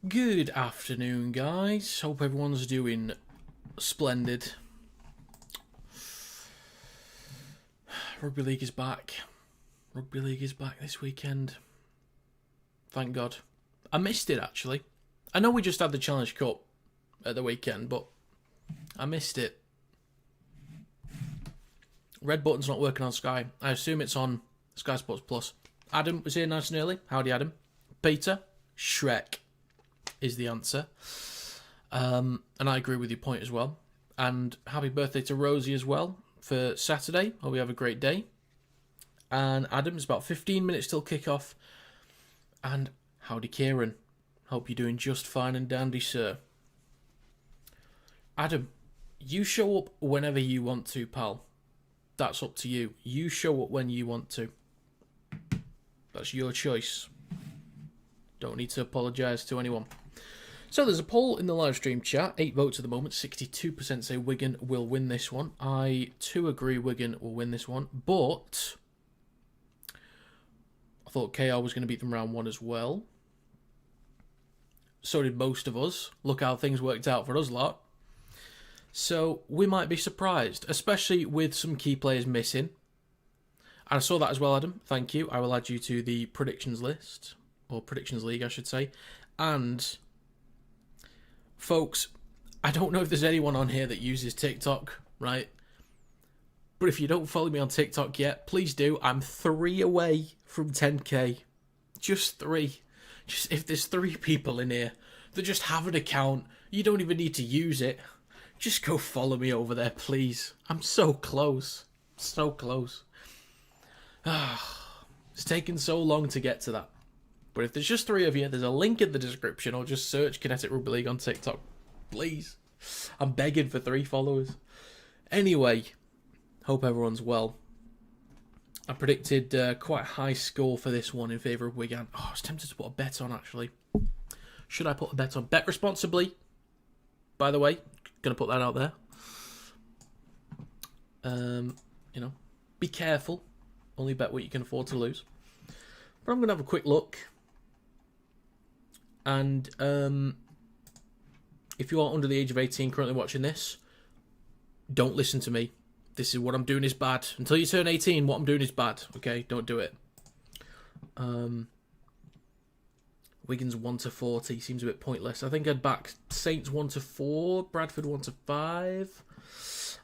Good afternoon, guys. Hope everyone's doing splendid. Rugby League is back. Rugby League is back this weekend. Thank God. I missed it, actually. I know we just had the Challenge Cup at the weekend, but I missed it. Red button's not working on Sky. I assume it's on Sky Sports Plus. Adam was here nice and early. Howdy, Adam. Peter, Shrek is the answer. And I agree with your point as well. And happy birthday to Rosie as well for Saturday. Hope we have a great day. And Adam, it's about 15 minutes till kickoff. And howdy, Kieran. Hope you're doing just fine and dandy, sir. Adam, you show up whenever you want to, pal. That's up to you. You show up when you want to. That's your choice. Don't need to apologise to anyone. So there's a poll in the live stream chat. 8 votes at the moment. 62% say Wigan will win this one. I too agree Wigan will win this one. But I thought KR was going to beat them round 1 as well. So did most of us. Look how things worked out for us lot. So we might be surprised, especially with some key players missing. And I saw that as well, Adam. Thank you. I will add you to the predictions list. Or predictions league, I should say. And folks, I don't know if there's anyone on here that uses TikTok, right? But if you don't follow me on TikTok yet, please do. I'm 3 away from 10k. Just 3. Just if there's 3 people in here that just have an account, you don't even need to use it. Just go follow me over there, please. I'm so close. So close. It's taken so long to get to that. But if there's just 3 of you, there's a link in the description, or just search Kinetic Rugby League on TikTok. Please. I'm begging for 3 followers. Anyway, hope everyone's well. I predicted quite a high score for this one in favour of Wigan. Oh, I was tempted to put a bet on, actually. Should I put a bet on? Bet responsibly, by the way. Going to put that out there. You know, be careful. Only bet what you can afford to lose. But I'm going to have a quick look. And if you are under the age of 18 currently watching this, don't listen to me. This is what I'm doing is bad. Until you turn 18, what I'm doing is bad. Okay, don't do it. Wigan's 1-40 seems a bit pointless. I think I'd back Saints 1-4, Bradford 1-5.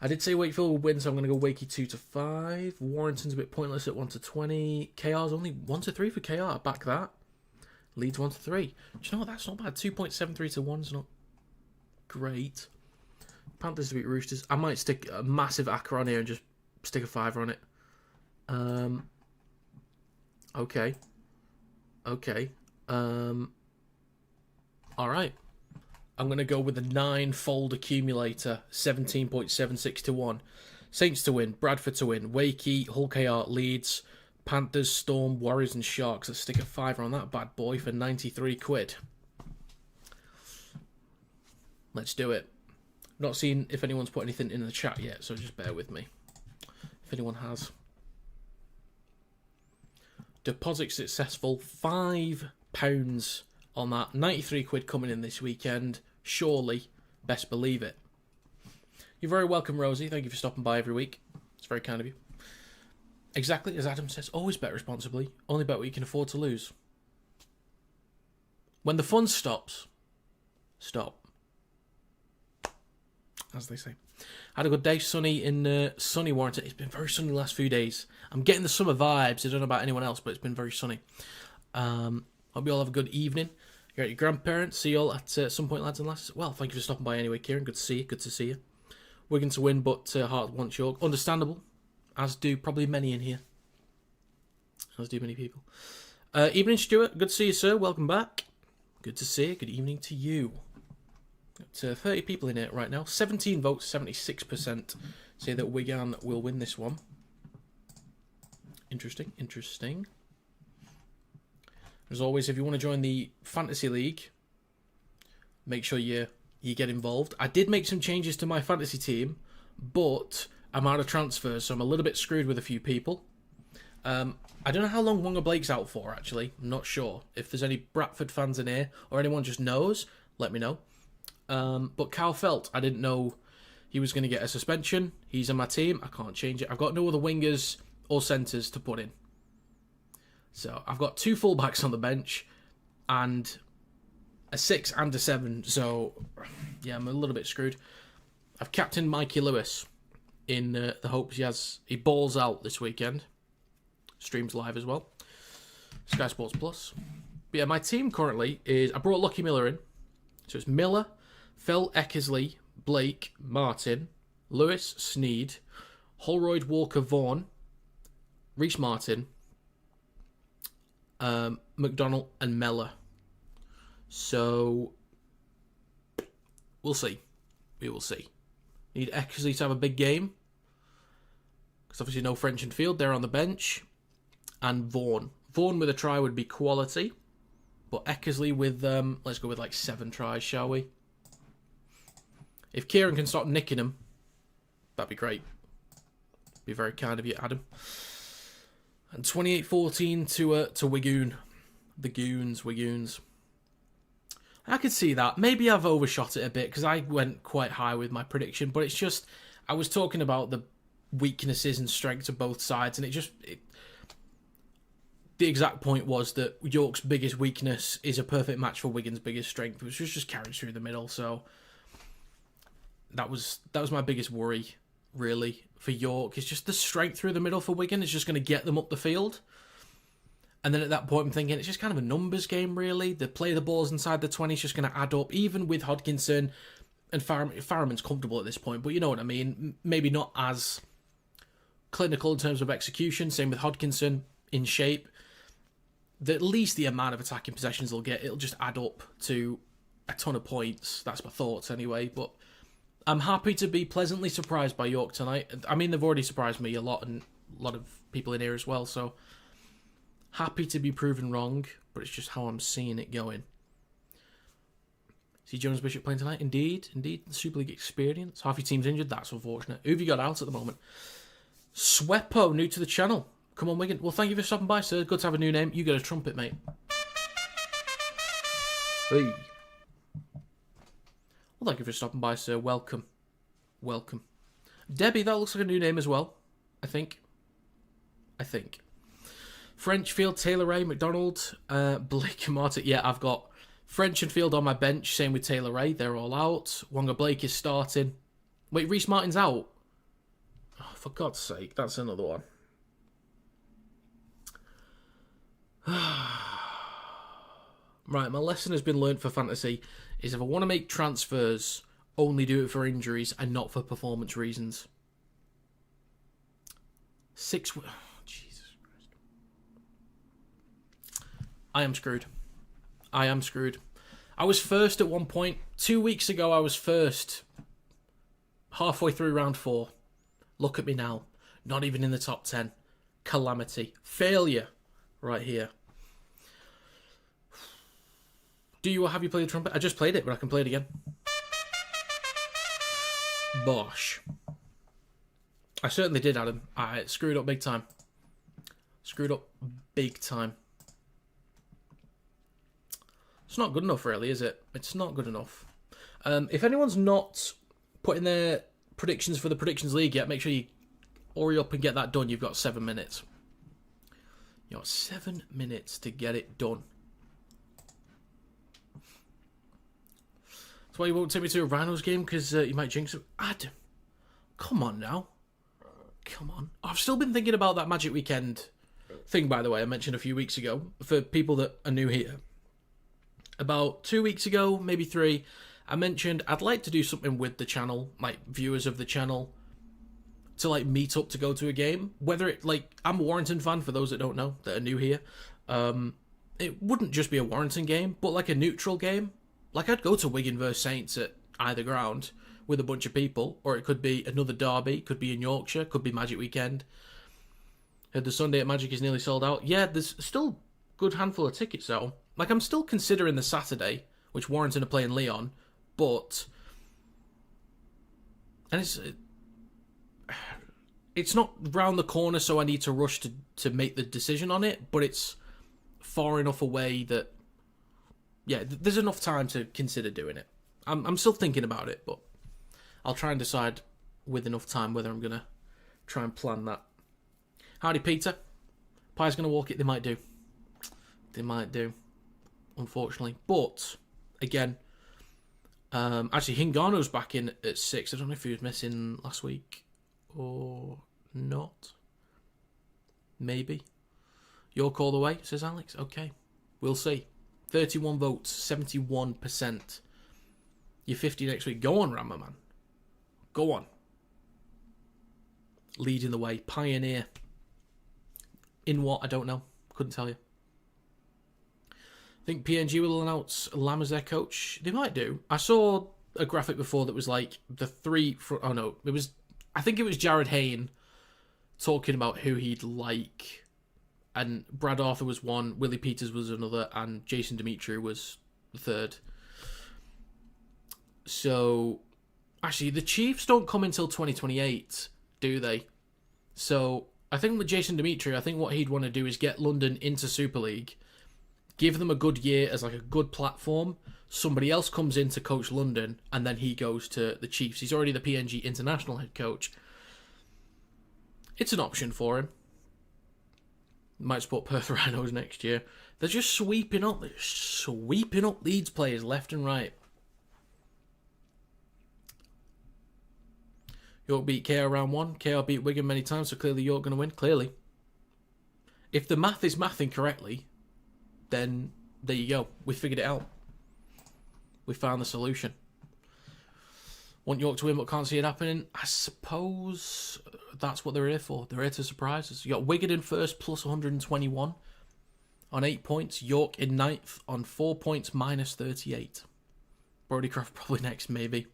I did say Wakefield would win, so I'm going to go Wakey 2-5. Warrington's a bit pointless at 1-20. KR's only 1-3 for KR. Back that. Leeds 1-3. Do you know what? That's not bad. 2.73 to 1 is not great. Panthers to beat Roosters. I might stick a massive acca on here and just stick a 5 on it. Okay. Alright. I'm going to go with the 9-fold accumulator. 17.76 to 1. Saints to win. Bradford to win. Wakey, Hull KR, Leeds, Panthers, Storm, Warriors and Sharks. Let's stick a 5 on that bad boy for 93 quid. Let's do it. Not seen if anyone's put anything in the chat yet, so just bear with me. If anyone has. Deposit successful. £5 on that. 93 quid coming in this weekend. Surely. Best believe it. You're very welcome, Rosie. Thank you for stopping by every week. It's very kind of you. Exactly as Adam says, always bet responsibly. Only bet what you can afford to lose. When the fun stops, stop. As they say. Had a good day, sunny in sunny Warrington. It's been very sunny the last few days. I'm getting the summer vibes. I don't know about anyone else, but it's been very sunny. Hope you all have a good evening. You're at your grandparents. See you all at some point, lads and lasses. Well, thank you for stopping by anyway, Kieran. Good to see you. Good to see you. Wigan to win, but Heart wants York. Understandable. As do probably many in here. As do many people. Evening, Stuart. Good to see you, sir. Welcome back. Good to see you. Good evening to you. Got 30 people in it right now. 17 votes, 76% say that Wigan will win this one. Interesting, interesting. As always, if you want to join the Fantasy League, make sure you get involved. I did make some changes to my fantasy team, but I'm out of transfers, so I'm a little bit screwed with a few people. I don't know how long Wonga Blake's out for, actually. I'm not sure. If there's any Bradford fans in here, or anyone just knows, let me know. But Cal Felt, I didn't know he was going to get a suspension. He's on my team. I can't change it. I've got no other wingers or centres to put in. So I've got 2 fullbacks on the bench and a 6 and a 7. So, yeah, I'm a little bit screwed. I've captained Mikey Lewis in the hopes he balls out this weekend. Streams live as well. Sky Sports Plus. But yeah, my team currently is... I brought Lucky Miller in. So it's Miller, Phil Eckersley, Blake, Martin, Lewis, Sneed, Holroyd, Walker, Vaughan, Reece Martin, McDonald and Mellor. So we'll see. We will see. Need Eckersley to have a big game. Because obviously no French and Field. They're on the bench. And Vaughan. Vaughan with a try would be quality. But Eckersley with, let's go with like 7 tries, shall we? If Kieran can stop nicking them, that'd be great. Be very kind of you, Adam. And 28-14 to Wigoon. The Wigoons. I could see that. Maybe I've overshot it a bit because I went quite high with my prediction. But it's just, I was talking about the weaknesses and strengths of both sides. And the exact point was that York's biggest weakness is a perfect match for Wigan's biggest strength, which was just carried through the middle. So that was my biggest worry, really, for York. It's just the strength through the middle for Wigan is just going to get them up the field. And then at that point, I'm thinking it's just kind of a numbers game, really. They play the balls inside the 20 is just going to add up, even with Hodkinson and Farriman's comfortable at this point. But you know what I mean? Maybe not as clinical in terms of execution. Same with Hodkinson, in shape. At least the amount of attacking possessions they'll get, it'll just add up to a ton of points. That's my thoughts anyway. But I'm happy to be pleasantly surprised by York tonight. I mean, they've already surprised me a lot, and a lot of people in here as well. So happy to be proven wrong, but it's just how I'm seeing it going. See Jonas Bishop playing tonight? Indeed. The Super League experience. Half your team's injured. That's unfortunate. Who have you got out at the moment? Swepo, new to the channel. Come on, Wigan. Well, thank you for stopping by, sir. Good to have a new name. You get a trumpet, mate. Hey. Well, thank you for stopping by, sir. Welcome. Debbie, that looks like a new name as well. I think. French, Field, Taylor Ray, McDonald, Blake and Martin. Yeah, I've got French and Field on my bench. Same with Taylor Ray. They're all out. Wonga Blake is starting. Wait, Reece Martin's out? Oh, for God's sake, that's another one. Right, my lesson has been learnt for fantasy is if I want to make transfers, only do it for injuries and not for performance reasons. 6... Oh, Jesus Christ. I am screwed. I was first at one point. 2 weeks ago, I was first. Halfway through round 4. Look at me now. Not even in the top 10. Calamity. Failure. Right here. Have you played the trumpet? I just played it, but I can play it again. Bosh. I certainly did, Adam. I screwed up big time. It's not good enough, really, is it? It's not good enough. If anyone's not putting their predictions for the Predictions League yet, make sure you hurry up and get that done. You've got 7 minutes. You got 7 minutes to get it done. That's why you won't take me to a Rhinos game, because you might jinx it. Adam, come on now. Come on. I've still been thinking about that Magic Weekend thing, by the way, I mentioned a few weeks ago. For people that are new here. About 2 weeks ago, maybe 3, I mentioned I'd like to do something with the channel, like viewers of the channel, to like meet up to go to a game. Whether it, like, I'm a Warrington fan, for those that don't know, that are new here. It wouldn't just be a Warrington game, but like a neutral game. Like, I'd go to Wigan vs Saints at either ground with a bunch of people, or it could be another derby, could be in Yorkshire, could be Magic Weekend. Heard the Sunday at Magic is nearly sold out. Yeah, there's still a good handful of tickets though. Like, I'm still considering the Saturday, which Warrington are playing Leon, but... And it's not round the corner, so I need to rush to make the decision on it, but it's far enough away that, yeah, there's enough time to consider doing it. I'm still thinking about it, but I'll try and decide with enough time whether I'm going to try and plan that. Howdy, Peter. Pie's going to walk it. They might do. They might do, unfortunately. But, again, actually, Hingano's back in at 6. I don't know if he was missing last week or not. Maybe. York all the way, says Alex. Okay, we'll see. 31 votes, 71%. You're 50 next week. Go on, Rammer, man. Go on. Leading the way. Pioneer. In what? I don't know. Couldn't tell you. I think PNG will announce Lam as their coach. They might do. I saw a graphic before that was like the three... Oh, no. It was... I think it was Jared Hayne talking about who he'd like. And Brad Arthur was one, Willie Peters was another, and Jason Dimitri was the third. So, actually, the Chiefs don't come until 2028, do they? So, I think with Jason Dimitri, I think what he'd want to do is get London into Super League, give them a good year as like a good platform. Somebody else comes in to coach London, and then he goes to the Chiefs. He's already the PNG international head coach. It's an option for him. Might support Perth Rhinos next year. They're just sweeping up. They're sweeping up Leeds players left and right. York beat KR round 1. KR beat Wigan many times, so clearly York going to win. Clearly. If the math is mathing correctly, then there you go. We figured it out. We found the solution. Want York to win but can't see it happening? I suppose that's what they're here for. They're here to surprise us. You got Wigan in first plus 121 on 8 points. York in ninth on 4 points minus 38. Brodycroft probably next, maybe.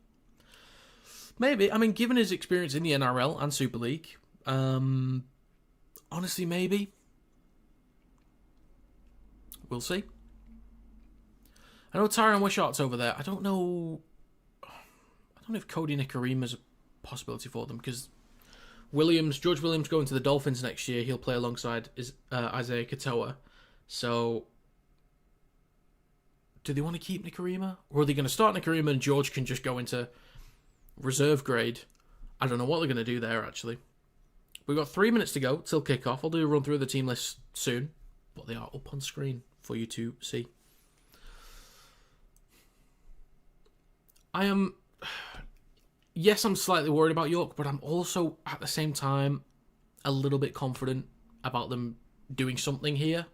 Maybe. I mean, given his experience in the NRL and Super League, honestly, maybe. We'll see. I know Tyron Wishart's over there. I don't know if Cody Nicarima's a possibility for them, because George Williams going to the Dolphins next year. He'll play alongside Isaiah Katoa. So, do they want to keep Nicarima? Or are they going to start Nicarima and George can just go into reserve grade? I don't know what they're going to do there, actually. We've got 3 minutes to go till kickoff. I'll do a run through the team list soon, but they are up on screen for you to see. Yes, I'm slightly worried about York, but I'm also, at the same time, a little bit confident about them doing something here.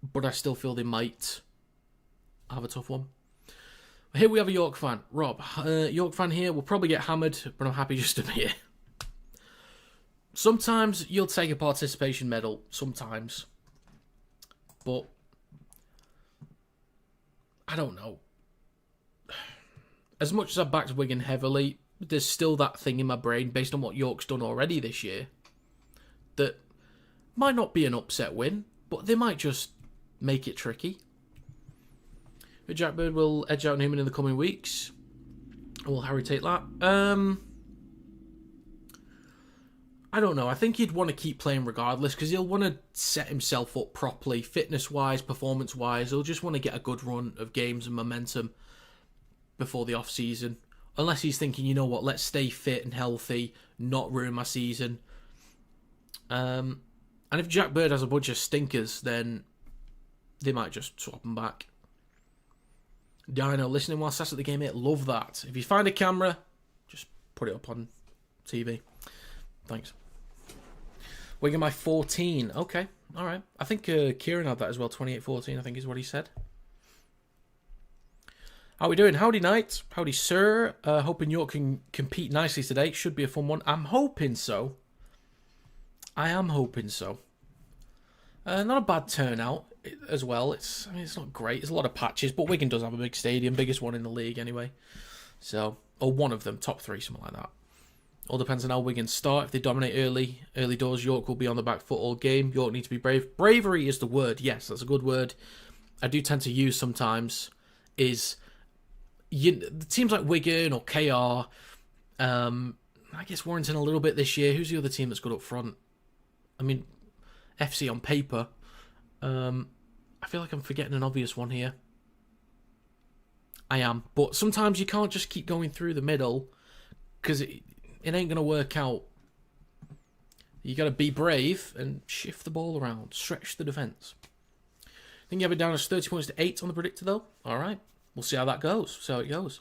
But I still feel they might have a tough one. Here we have a York fan. Rob, York fan here. We'll probably get hammered, but I'm happy just to be here. Sometimes you'll take a participation medal. Sometimes. But I don't know. As much as I've backed Wigan heavily, there's still that thing in my brain, based on what York's done already this year, that might not be an upset win, but they might just make it tricky. Jack Bird will edge out Newman in the coming weeks. Will Harry take that? I don't know. I think he'd want to keep playing regardless, because he'll want to set himself up properly, fitness-wise, performance-wise. He'll just want to get a good run of games and momentum before the off-season. Unless he's thinking, you know what, let's stay fit and healthy, not ruin my season. And if Jack Bird has a bunch of stinkers, then they might just swap him back. Dino, listening while sat at the game, mate. Love that. If you find a camera, just put it up on TV. Thanks. Wigan by 14. Okay, all right. I think Kieran had that as well. 28-14, I think is what he said. How are we doing? Howdy, Knight. Howdy, sir. Hoping York can compete nicely today. Should be a fun one. I'm hoping so. I am hoping so. Not a bad turnout as well. It's not great. There's a lot of patches, but Wigan does have a big stadium. Biggest one in the league anyway. So, or one of them. Top 3, something like that. All depends on how Wigan start. If they dominate early doors, York will be on the back foot all game. York need to be brave. Bravery is the word. Yes, that's a good word. I do tend to use sometimes is... the teams like Wigan or KR, I guess Warrington a little bit this year. Who's the other team that's good up front? I mean, FC on paper. I feel like I'm forgetting an obvious one here. I am. But sometimes you can't just keep going through the middle because it ain't going to work out. You got to be brave and shift the ball around. Stretch the defence. I think you have it down as 30 points to 8 on the predictor, though. All right. We'll see how that goes. See how it goes.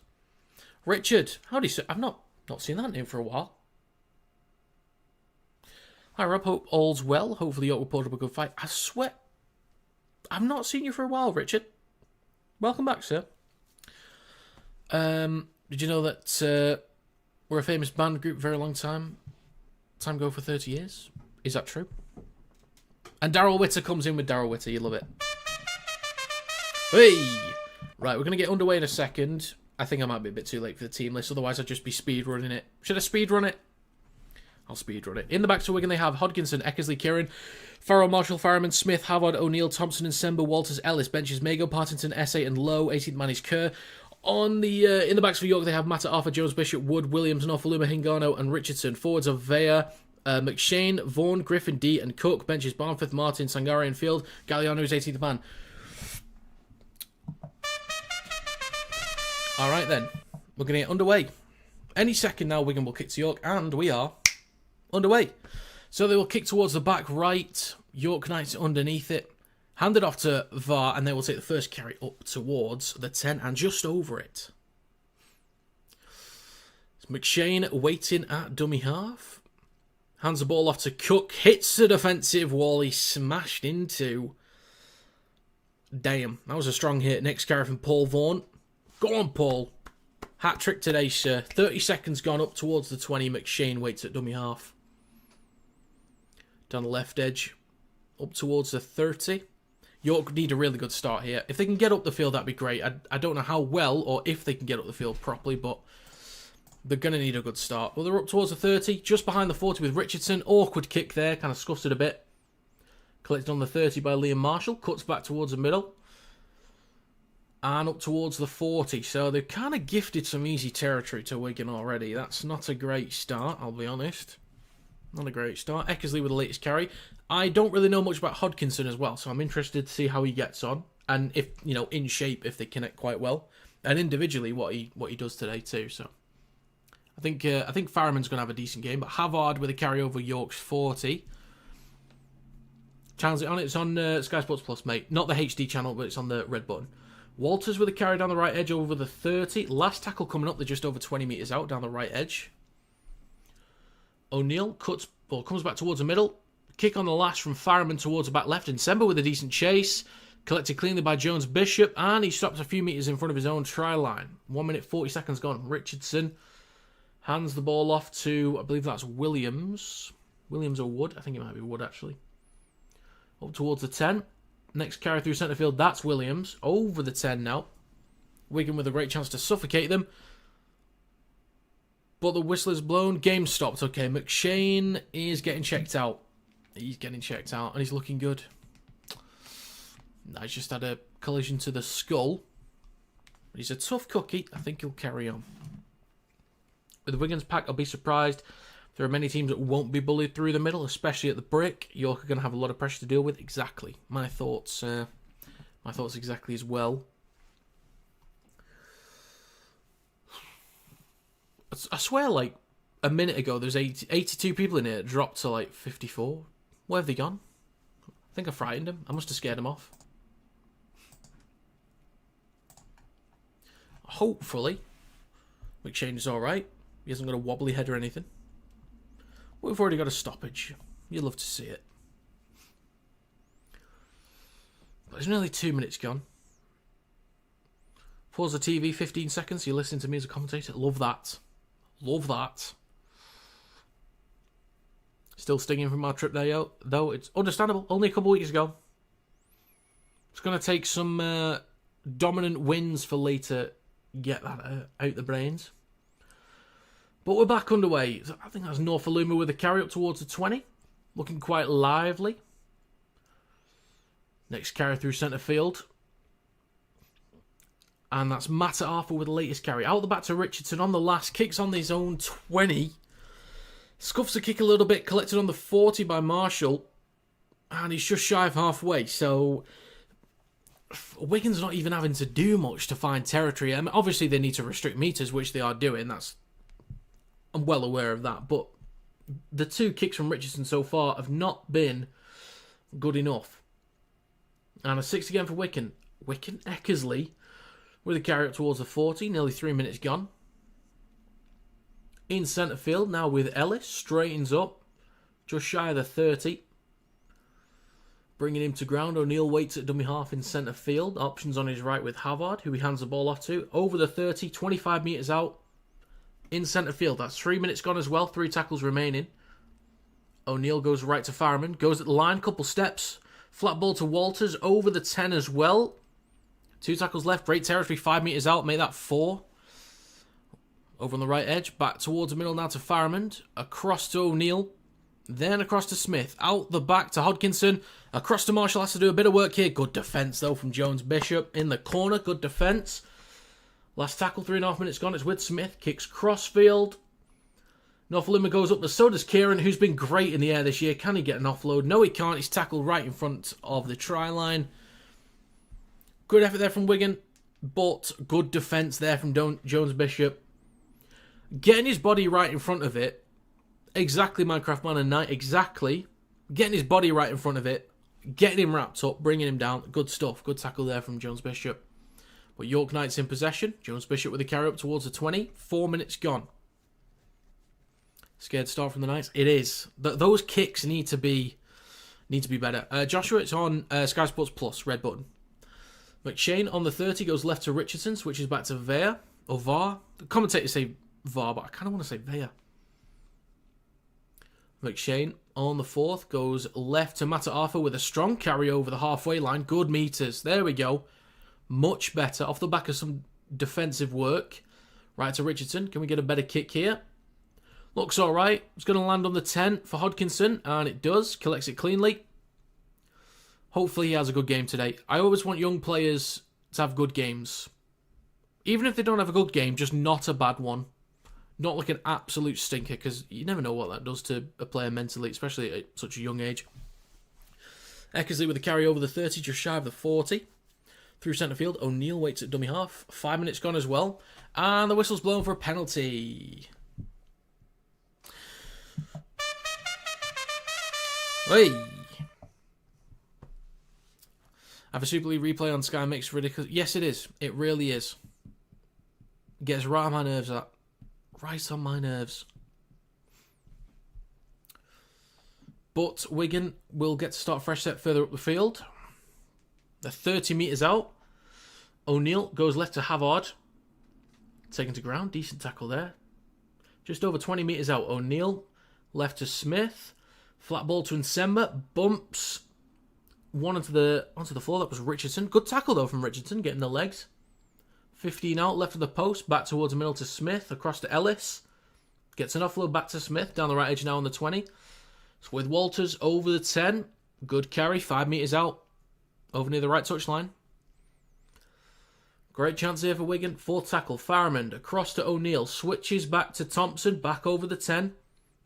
Richard. Howdy, sir. I've not seen that name for a while. Hi, Rob. Hope all's well. Hopefully York will put up a good fight. I swear, I've not seen you for a while, Richard. Welcome back, sir. Did you know that we're a famous band group for a very long time? Time go for 30 years? Is that true? And Daryl Witter comes in with Daryl Witter. You love it. Hey! Right, we're going to get underway in a second. I think I might be a bit too late for the team list. Otherwise, I'd just be speed running it. Should I speed run it? I'll speed run it. In the back to Wigan, they have Hodkinson, Eckersley, Kieran, Farrell, Marshall, Farriman, Smith, Havard, O'Neill, Thompson and Sember, Walters, Ellis, benches, Mago, Partington, Essay and Lowe. 18th man is Kerr. On the in the backs for York, they have Matta, Arthur, Jones, Bishop, Wood, Williams, Norfoluma, Hingano and Richardson. Forwards of Vea, McShane, Vaughan, Griffin, D and Cook. Benches, Barnforth, Martin, Sangare and Field. Galliano is 18th man. Alright then, we're going to get underway. Any second now, Wigan will kick to York, and we are underway. So they will kick towards the back right. York Knights underneath it. Hand it off to VAR, and they will take the first carry up towards the 10 and just over it. It's McShane waiting at dummy half. Hands the ball off to Cook. Hits the defensive wall. He smashed into. Damn, that was a strong hit. Next carry from Paul Vaughan. Go on, Paul. Hat trick today, sir. 30 seconds gone up towards the 20. McShane waits at dummy half. Down the left edge. Up towards the 30. York need a really good start here. If they can get up the field, that'd be great. I don't know how well or if they can get up the field properly, but they're going to need a good start. Well, they're up towards the 30, just behind the 40 with Richardson. Awkward kick there, kind of scuffed it a bit. Collected on the 30 by Liam Marshall. Cuts back towards the middle. And up towards the 40. So they've kind of gifted some easy territory to Wigan already. That's not a great start, I'll be honest. Not a great start. Eckersley with the latest carry. I don't really know much about Hodkinson as well, so I'm interested to see how he gets on. And if, you know, in shape, if they connect quite well. And individually, what he does today too, so. I think Farriman's going to have a decent game, but Havard with a carry over York's 40. Channel's it on? It's on Sky Sports Plus, mate. Not the HD channel, but it's on the red button. Walters with a carry down the right edge over the 30. Last tackle coming up, they're just over 20 metres out down the right edge. O'Neill cuts, ball comes back towards the middle. Kick on the last from Farriman towards the back left. And Sember with a decent chase. Collected cleanly by Jones Bishop. And he stops a few metres in front of his own try line. 1 minute 40 seconds gone. Richardson hands the ball off to, I believe that's Williams. Williams or Wood. I think it might be Wood, actually. Up towards the 10. Next carry through centre field. That's Williams. Over the 10 now. Wigan with a great chance to suffocate them. But the whistle is blown. Game stopped. Okay, McShane is getting checked out. He's getting checked out, and he's looking good. He's just had a collision to the skull. But he's a tough cookie. I think he'll carry on. With the Wigan's pack, I'll be surprised. There are many teams that won't be bullied through the middle, especially at the break. York are going to have a lot of pressure to deal with. Exactly. My thoughts exactly as well. I swear, like, a minute ago, there's 82 people in here. It dropped to, like, 54. Where have they gone? I think I frightened them. I must have scared them off. Hopefully, McShane is alright. He hasn't got a wobbly head or anything. We've already got a stoppage. You'd love to see it. But there's nearly 2 minutes gone. Pause the TV, 15 seconds. You're listening to me as a commentator. Love that. Love that. Still stinging from our trip there, though. It's understandable. Only a couple of weeks ago. It's going to take some dominant wins for Lee to get that out the brains. But we're back underway. I think that's Norfoluma with a carry up towards the 20. Looking quite lively. Next carry through centre field. And that's Matta Arthur with the latest carry. Out the back to Richardson on the last. Kicks on his own 20. Scuffs the kick a little bit, collected on the 40 by Marshall, and he's just shy of halfway, so Wigan's not even having to do much to find territory. I mean, obviously they need to restrict meters, which they are doing, I'm well aware of that, but the 2 kicks from Richardson so far have not been good enough. And a 6 again for Wigan. Eckersley with a carry up towards the 40, nearly 3 minutes gone. In centre field now with Ellis, straightens up, just shy of the 30. Bringing him to ground, O'Neill waits at dummy half in centre field. Options on his right with Havard, who he hands the ball off to. Over the 30, 25 metres out. In centre field, that's 3 minutes gone as well, 3 tackles remaining. O'Neill goes right to Farriman, goes at the line, couple steps. Flat ball to Walters, over the 10 as well. 2 tackles left, great territory, 5 metres out, make that 4. Over on the right edge, back towards the middle now to Farriman. Across to O'Neill. Then across to Smith. Out the back to Hodkinson. Across to Marshall, has to do a bit of work here. Good defence though from Jones Bishop. In the corner, good defence. Last tackle, 3.5 minutes gone. It's with Smith. Kicks crossfield. Nofaluma goes up, but so does Kieran, who's been great in the air this year. Can he get an offload? No, he can't. He's tackled right in front of the try line. Good effort there from Wigan, but good defence there from Jones Bishop. Getting his body right in front of it. Exactly Minecraft Man and Knight. Exactly. Getting his body right in front of it. Getting him wrapped up. Bringing him down. Good stuff. Good tackle there from Jones Bishop. But York Knights in possession. Jones Bishop with a carry up towards the 20. 4 minutes gone. Scared start from the Knights. It is. Those kicks need to be better. Joshua, it's on Sky Sports Plus. Red button. McShane on the 30 goes left to Richardson. Switches back to Vea. Or VAR. The commentators say VAR, but I kind of want to say Vea. McShane on the 4th goes left to Mata Arthur with a strong carry over the halfway line. Good meters. There we go. Much better. Off the back of some defensive work. Right to Richardson. Can we get a better kick here? Looks alright. It's going to land on the 10 for Hodkinson. And it does. Collects it cleanly. Hopefully he has a good game today. I always want young players to have good games. Even if they don't have a good game, just not a bad one. Not like an absolute stinker, because you never know what that does to a player mentally, especially at such a young age. Eckersley with a carry over the 30, just shy of the 40. Through centre field, O'Neill waits at dummy half. 5 minutes gone as well. And the whistle's blown for a penalty. Hey! Have a Super League replay on Sky Mix ridiculous. Yes, it is. It really is. Gets right on my nerves, that. Right on my nerves. But Wigan will get to start fresh set further up the field. They're 30 metres out. O'Neill goes left to Havard. Taken to ground. Decent tackle there. Just over 20 metres out. O'Neill left to Smith. Flat ball to Nsemba. Bumps. One onto the floor. That was Richardson. Good tackle though from Richardson. Getting the legs. 15 out, left of the post, back towards the middle to Smith, across to Ellis. Gets an offload back to Smith, down the right edge now on the 20. So with Walters over the 10. Good carry, 5 metres out. Over near the right touchline. Great chance here for Wigan. 4th tackle, Farriman, across to O'Neill. Switches back to Thompson, back over the 10.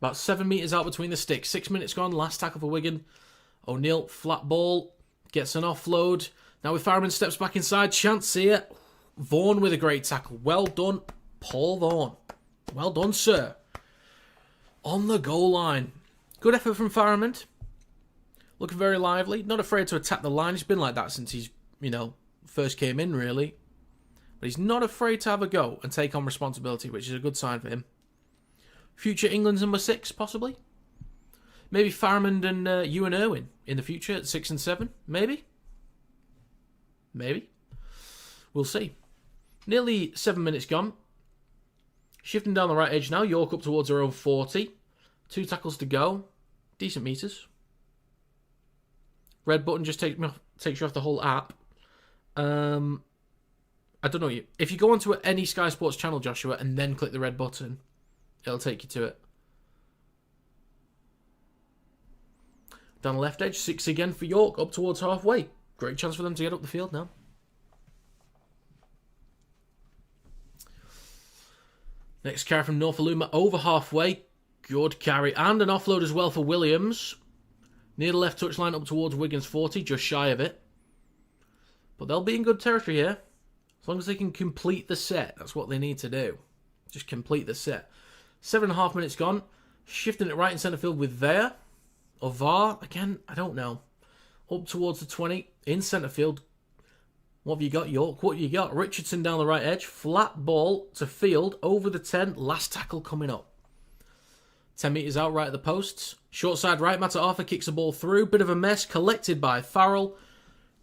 About 7 metres out between the sticks. 6 minutes gone, last tackle for Wigan. O'Neill, flat ball, gets an offload. Now with Farriman, steps back inside, chance here. Vaughan with a great tackle. Well done, Paul Vaughan. Well done, sir. On the goal line. Good effort from Farriman. Looking very lively. Not afraid to attack the line. He's been like that since he's, first came in, really. But he's not afraid to have a go and take on responsibility, which is a good sign for him. Future England's number 6, possibly. Maybe Farriman and Ewan Irwin in the future at 6 and 7. Maybe. We'll see. Nearly 7 minutes gone. Shifting down the right edge now. York up towards her own 40. 2 tackles to go. Decent meters. Red button just takes you off the whole app. I don't know. If you go onto any Sky Sports channel, Joshua, and then click the red button, it'll take you to it. Down the left edge. 6 again for York. Up towards halfway. Great chance for them to get up the field now. Next carry from Norfoluma over halfway. Good carry. And an offload as well for Williams. Near the left touchline up towards Wigan's 40, just shy of it. But they'll be in good territory here. As long as they can complete the set. That's what they need to do. Just complete the set. 7.5 minutes gone. Shifting it right in centre field with Vare. Or VAR. Again, I don't know. Up towards the 20. In centre field. What have you got, York? What have you got? Richardson down the right edge. Flat ball to field. Over the 10. Last tackle coming up. 10 metres out right at the posts. Short side right. Matt Arthur kicks the ball through. Bit of a mess. Collected by Farrell.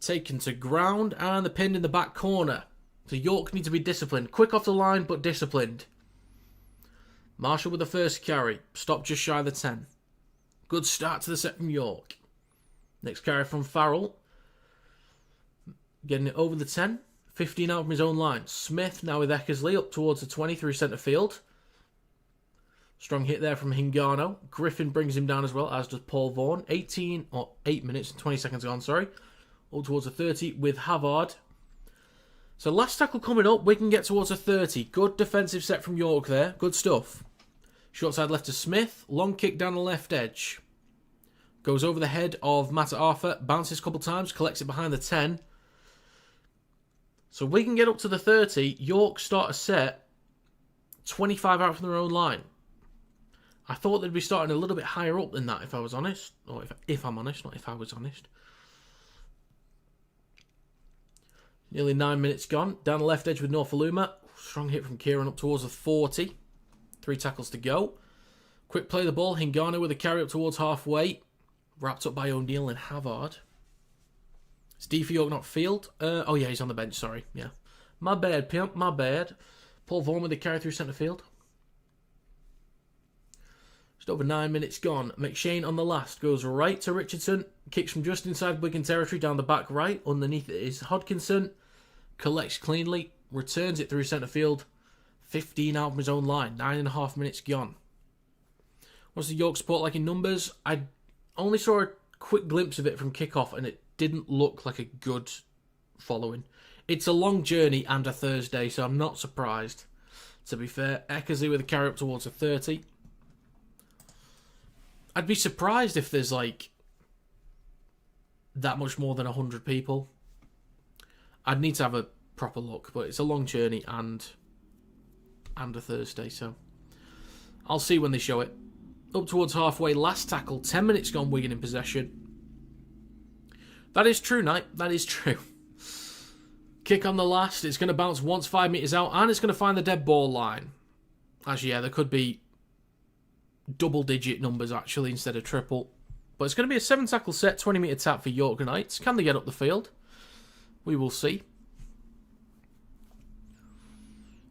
Taken to ground. And the pin in the back corner. So York need to be disciplined. Quick off the line, but disciplined. Marshall with the first carry. Stopped just shy of the 10. Good start to the set from York. Next carry from Farrell. Getting it over the 10. 15 out from his own line. Smith now with Eckersley up towards the 20 through centre field. Strong hit there from Hingano. Griffin brings him down as well, as does Paul Vaughan. 8 minutes and 20 seconds gone, sorry. Up towards the 30 with Havard. So last tackle coming up, we can get towards a 30. Good defensive set from York there. Good stuff. Short side left to Smith. Long kick down the left edge. Goes over the head of Matt Arthur. Bounces a couple times. Collects it behind the 10. So we can get up to the 30. York start a set 25 out from their own line. I thought they'd be starting a little bit higher up than that, if I was honest. Or if I'm honest, not if I was honest. Nearly 9 minutes gone. Down the left edge with Norfoluma. Strong hit from Kieran up towards the 40. 3 tackles to go. Quick play of the ball. Hingano with a carry up towards halfway. Wrapped up by O'Neill and Havard. It's D for York, not Field. Oh yeah, he's on the bench, sorry. Yeah. My bad, pimp, my bad. Paul Vaughan with the carry through centre field. Just over 9 minutes gone. McShane on the last. Goes right to Richardson. Kicks from just inside Wigan territory down the back right. Underneath it is Hodkinson. Collects cleanly. Returns it through centre field. 15 out from his own line. 9.5 minutes gone. What's the York support like in numbers? I only saw a quick glimpse of it from kickoff and it didn't look like a good following. It's a long journey and a Thursday, so I'm not surprised. To be fair, Eckersley with a carry up towards a 30. I'd be surprised if there's like that much more than 100 people. I'd need to have a proper look, but it's a long journey and a Thursday, so I'll see when they show it. Up towards halfway, last tackle, 10 minutes gone, Wigan in possession. That is true, Knight. That is true. Kick on the last. It's going to bounce once 5 metres out, and it's going to find the dead ball line. Actually, yeah, there could be double-digit numbers, actually, instead of triple. But it's going to be a 7-tackle set, 20-metre tap for York Knights. Can they get up the field? We will see.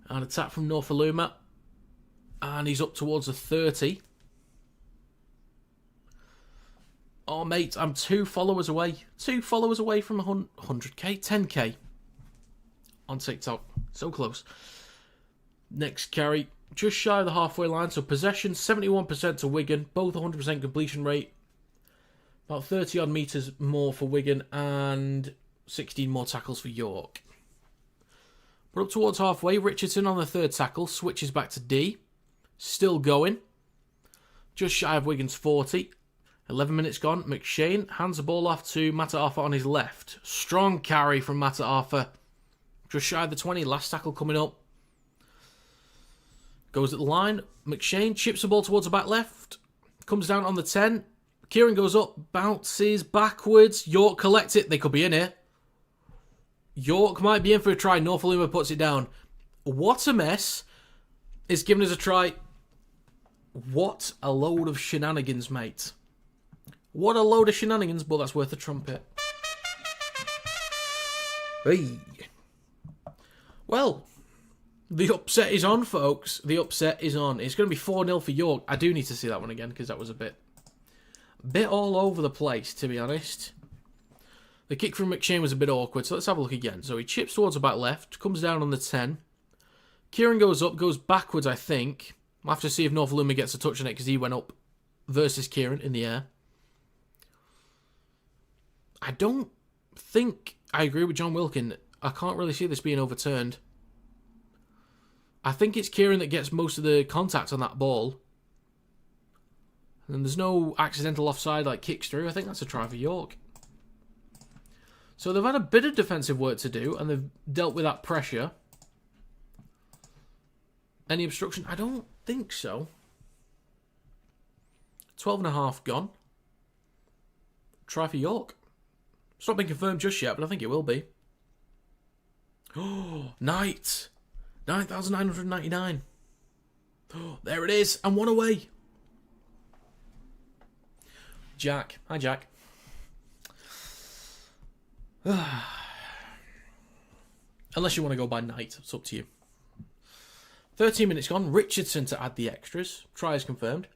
And a tap from Norfoluma. And he's up towards the 30. Oh, mate, I'm 2 followers away. 2 followers away from 100k, 10k. On TikTok. So close. Next carry. Just shy of the halfway line. So possession, 71% to Wigan. Both 100% completion rate. About 30-odd metres more for Wigan. And 16 more tackles for York. But up towards halfway, Richardson on the 3rd tackle. Switches back to D. Still going. Just shy of Wigan's 40. 11 minutes gone. McShane hands the ball off to Matt Arthur on his left. Strong carry from Matt Arthur. Just shy of the 20. Last tackle coming up. Goes at the line. McShane chips the ball towards the back left. Comes down on the 10. Kieran goes up. Bounces backwards. York collects it. They could be in here. York might be in for a try. Norfoluma puts it down. What a mess. It's given us a try. What a load of shenanigans, mate. What a load of shenanigans, but that's worth a trumpet. Hey. Well, the upset is on, folks. The upset is on. It's going to be 4-0 for York. I do need to see that one again, because that was a bit all over the place, to be honest. The kick from McShane was a bit awkward, so let's have a look again. So he chips towards the back left, comes down on the 10. Kieran goes up, goes backwards, I think. I'll have to see if Norfoluma gets a touch on it, because he went up versus Kieran in the air. I don't think I agree with John Wilkin. I can't really see this being overturned. I think it's Kieran that gets most of the contact on that ball. And there's no accidental offside like kicks through. I think that's a try for York. So they've had a bit of defensive work to do, and they've dealt with that pressure. Any obstruction? I don't think so. 12.5 gone. Try for York. It's not been confirmed just yet, but I think it will be. Oh, Knight. 9,999. Oh, there it is. And one away. Jack. Hi, Jack. Unless you want to go by Knight. It's up to you. 13 minutes gone. Richardson to add the extras. Try is confirmed.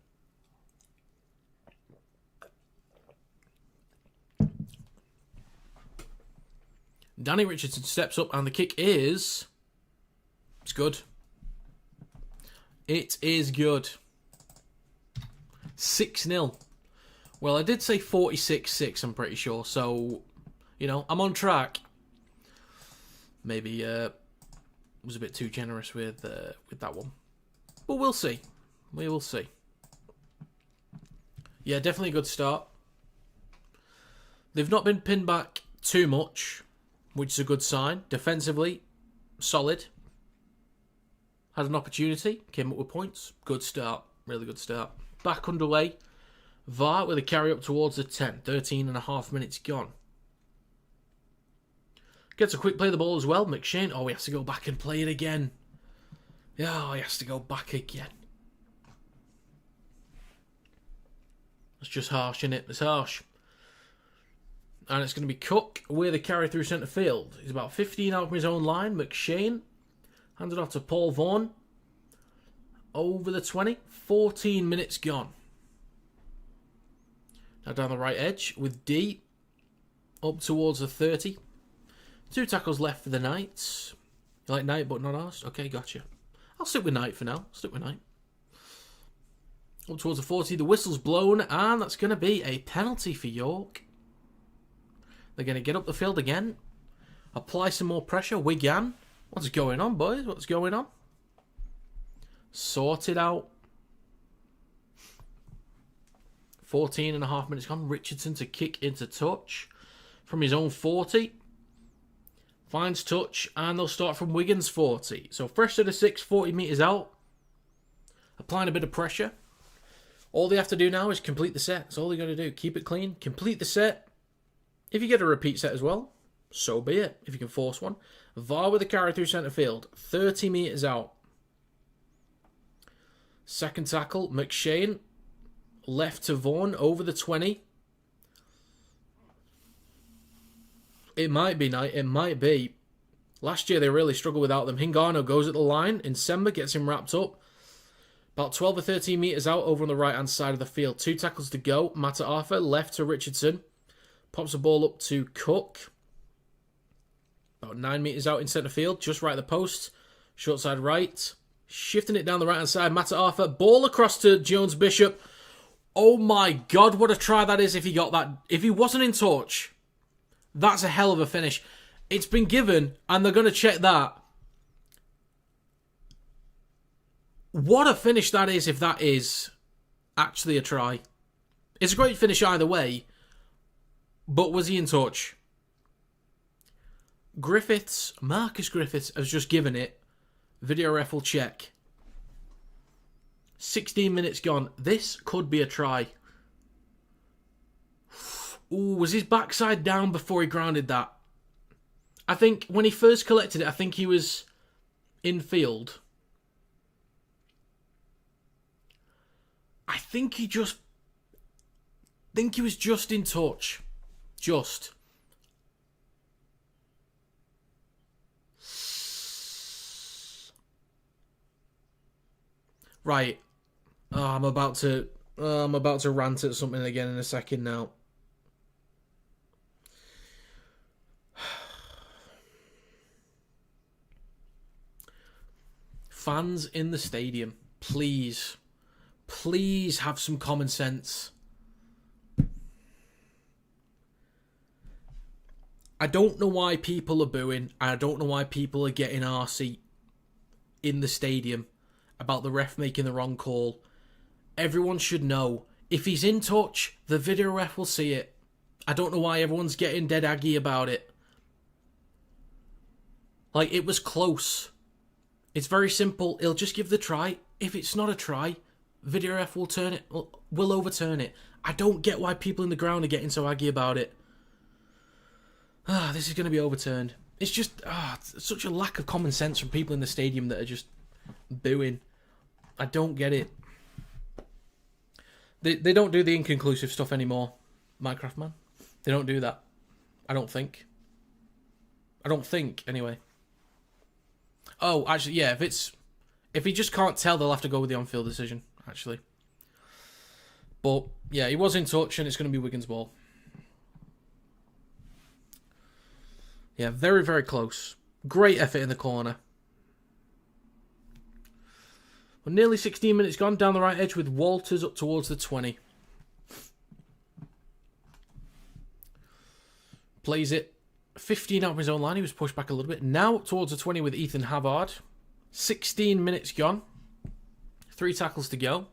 Danny Richardson steps up and the kick is... It's good. It is good. 6-0. Well, I did say 46-6, I'm pretty sure. So, you know, I'm on track. Maybe was a bit too generous with that one. But we'll see. We will see. Yeah, definitely a good start. They've not been pinned back too much, which is a good sign. Defensively, solid. Had an opportunity, came up with points. Good start, really good start. Back underway. VAR with a carry up towards the 10. 13.5 minutes gone. Gets a quick play of the ball as well. McShane, oh, he has to go back and play it again. Yeah, he has to go back again. That's just harsh, isn't it? It's harsh. And it's going to be Cook with a carry through centre field. He's about 15 out from his own line. McShane handed off to Paul Vaughan. Over the 20. 14 minutes gone. Now down the right edge with D. Up towards the 30. 2 tackles left for the Knights. You like Knight but not ours? Okay, gotcha. I'll stick with Knight for now. Stick with Knight. Up towards the 40. The whistle's blown. And that's going to be a penalty for York. They're going to get up the field again. Apply some more pressure. Wigan. What's going on, boys? What's going on? Sort it out. 14.5 minutes gone. Richardson to kick into touch. From his own 40. Finds touch. And they'll start from Wigan's 40. So fresh to the 6, 40 metres out. Applying a bit of pressure. All they have to do now is complete the set. That's all they got to do. Keep it clean. Complete the set. If you get a repeat set as well, so be it. If you can force one. VAR with a carry through centre field. 30 metres out. Second tackle. McShane. Left to Vaughan. Over the 20. It might be Knight. It might be. Last year they really struggled without them. Hingano goes at the line. Nsemba gets him wrapped up. About 12 or 13 metres out over on the right-hand side of the field. 2 tackles to go. Mata Arthur left to Richardson. Pops the ball up to Cook. About 9 metres out in centre field. Just right at the post. Short side right. Shifting it down the right-hand side. Mata Arthur. Ball across to Jones Bishop. Oh my God, what a try that is if he got that. If he wasn't in touch, that's a hell of a finish. It's been given, and they're going to check that. What a finish that is if that is actually a try. It's a great finish either way. But was he in touch? Marcus Griffiths has just given it. Video ref will check. 16 minutes gone. This could be a try. Ooh, was his backside down before he grounded that? I think when he first collected it, I think he was in field. I think he was just in touch. Just. Right. Oh, I'm about to rant at something again in a second now. Fans in the stadium, please have some common sense. I don't know why people are booing. I don't know why people are getting arsey in the stadium about the ref making the wrong call. Everyone should know If he's in touch, the video ref will see it. I don't know why everyone's getting dead aggy about it. Like, it was close. It's very simple. He'll just give the try. If it's not a try, video ref will will overturn it. I don't get why people in the ground are getting so aggy about it. This is going to be overturned. It's just such a lack of common sense from people in the stadium that are just booing. I don't get it. They don't do the inconclusive stuff anymore, Minecraft Man. They don't do that. I don't think. Anyway. Oh, actually, yeah, if he just can't tell, they'll have to go with the on-field decision, actually. But, yeah, he was in touch, and it's going to be Wigan's ball. Yeah, very, very close. Great effort in the corner. Well, nearly 16 minutes gone, down the right edge with Walters up towards the 20. Plays it 15 out of his own line. He was pushed back a little bit. Now up towards the 20 with Ethan Havard. 16 minutes gone. 3 tackles to go.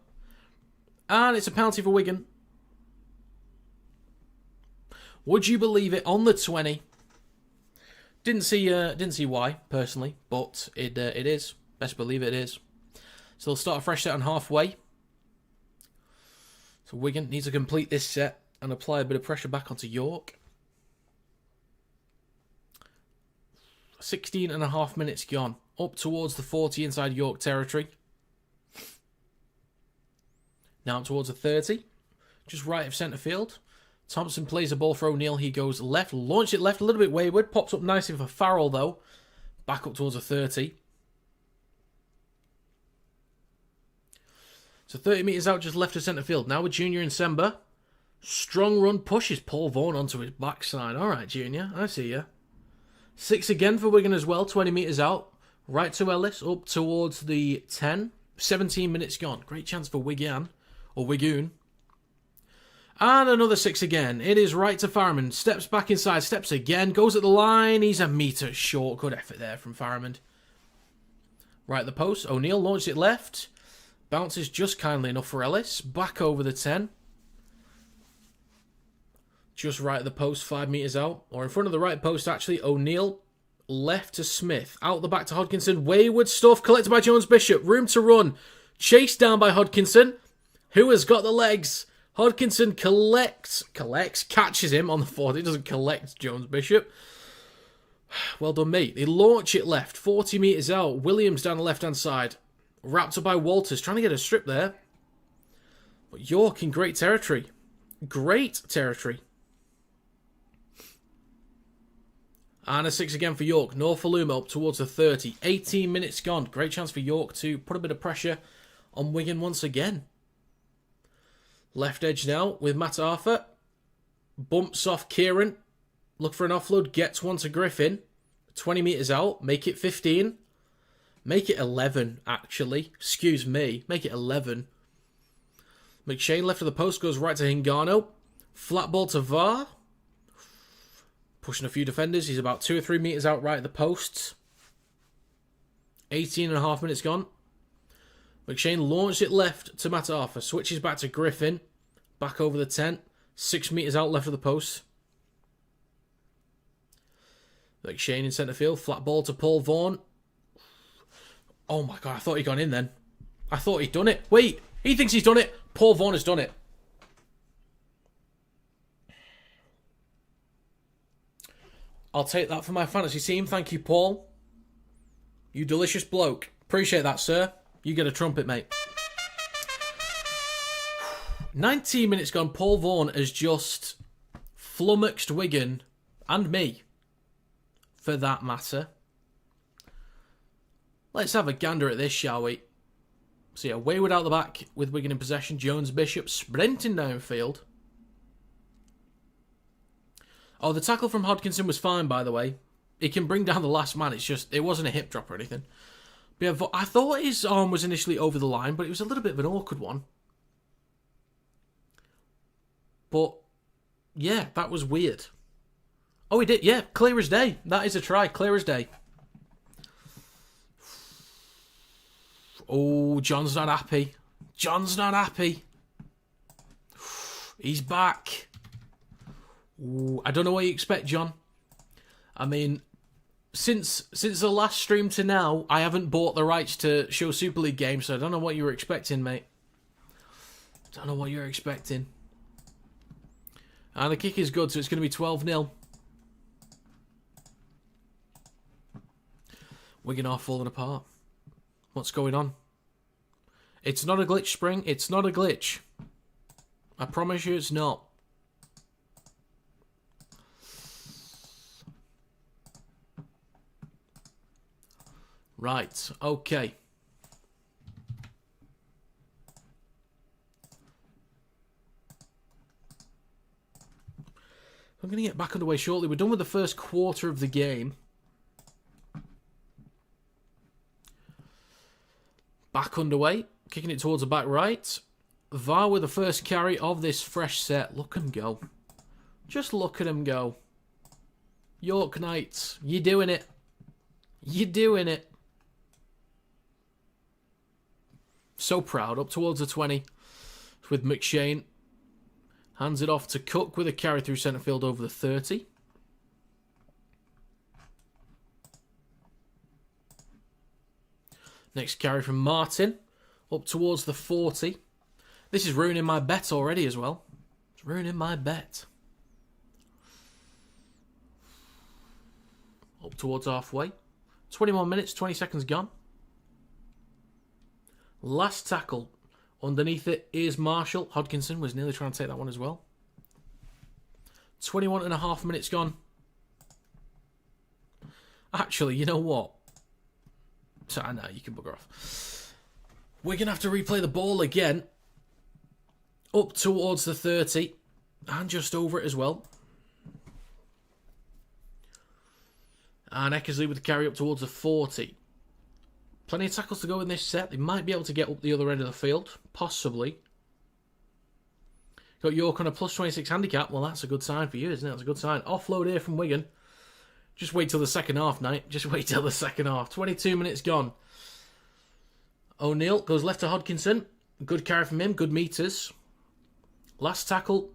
And it's a penalty for Wigan. Would you believe it? On the 20. Didn't see why, personally, but it is. Best believe it is. So they'll start a fresh set on halfway. So Wigan needs to complete this set and apply a bit of pressure back onto York. 16 and a half minutes gone. Up towards the 40 inside York territory. Now up towards the 30. Just right of centre field. Thompson plays the ball for O'Neill. He goes left. Launch it left. A little bit wayward. Pops up nicely for Farrell though. Back up towards the 30. So 30 metres out just left of centre field. Now with Junior and Semba. Strong run pushes Paul Vaughan onto his backside. Alright, Junior. I see you. 6 again for Wigan as well. 20 metres out. Right to Ellis. Up towards the 10. 17 minutes gone. Great chance for Wigan. Or Wigoon. And another 6 again. It is right to Farrimond. Steps back inside. Steps again. Goes at the line. He's a metre short. Good effort there from Farrimond. Right at the post. O'Neill launched it left. Bounces just kindly enough for Ellis. Back over the 10. Just right at the post, 5 metres out. Or in front of the right post, actually. O'Neill left to Smith. Out the back to Hodkinson. Wayward stuff. Collected by Jones Bishop. Room to run. Chased down by Hodkinson. Who has got the legs? Hodkinson catches him on the 40. He doesn't collect Jones Bishop. Well done, mate. They launch it left. 40 metres out. Williams down the left-hand side. Wrapped up by Walters. Trying to get a strip there. But York in great territory. Great territory. And a 6 again for York. Norfoluma up towards the 30. 18 minutes gone. Great chance for York to put a bit of pressure on Wigan once again. Left edge now with Matt Arthur. Bumps off Kieran. Look for an offload. Gets one to Griffin. 20 metres out. Make it 15. Make it 11, actually. Excuse me. Make it 11. McShane left of the post. Goes right to Hingano. Flat ball to VAR. Pushing a few defenders. He's about 2 or 3 metres out right at the posts. 18 and a half minutes gone. McShane launched it left to Matt Arthur. Switches back to Griffin. Back over the 10. 6 metres out left of the post. McShane in centre field. Flat ball to Paul Vaughan. Oh my God, I thought he'd gone in then. I thought he'd done it. Wait, he thinks he's done it. Paul Vaughan has done it. I'll take that for my fantasy team. Thank you, Paul. You delicious bloke. Appreciate that, sir. You get a trumpet, mate. 19 minutes gone. Paul Vaughan has just flummoxed Wigan and me, for that matter. Let's have a gander at this, shall we? So yeah, Wayward out the back with Wigan in possession. Jones Bishop sprinting downfield. Oh, the tackle from Hodkinson was fine, by the way. He can bring down the last man. It's just, it wasn't a hip drop or anything. But yeah, I thought his arm was initially over the line, but it was a little bit of an awkward one. But, yeah, that was weird. Oh, he did. Yeah, clear as day. That is a try. Clear as day. Oh, John's not happy. John's not happy. He's back. Ooh, I don't know what you expect, John. I mean, since the last stream to now, I haven't bought the rights to show Super League games, so I don't know what you were expecting, mate. Don't know what you're expecting. And the kick is good, so it's going to be 12-0. Wigan are falling apart. What's going on? It's not a glitch, Spring. It's not a glitch. I promise you it's not. Right, okay. I'm going to get back underway shortly. We're done with the first quarter of the game. Back underway. Kicking it towards the back right. VAR with the first carry of this fresh set. Look at him go. Just look at him go. York Knights, you're doing it. You're doing it. So proud. Up towards the 20 with McShane. Hands it off to Cook with a carry through centre field over the 30. Next carry from Martin. Up towards the 40. This is ruining my bet already as well. It's ruining my bet. Up towards halfway. 21 minutes, 20 seconds gone. Last tackle. Underneath it is Marshall. Hodkinson was nearly trying to take that one as well. 21 and a half minutes gone. Actually, you know what? So, I know, you can bugger off. We're going to have to replay the ball again. Up towards the 30. And just over it as well. And Eckersley with the carry up towards the 40. Plenty of tackles to go in this set. They might be able to get up the other end of the field. Possibly. Got York on a plus 26 handicap. Well, that's a good sign for you, isn't it? That's a good sign. Offload here from Wigan. Just wait till the second half, Knight. Just wait till the second half. 22 minutes gone. O'Neill goes left to Hodkinson. Good carry from him. Good meters. Last tackle.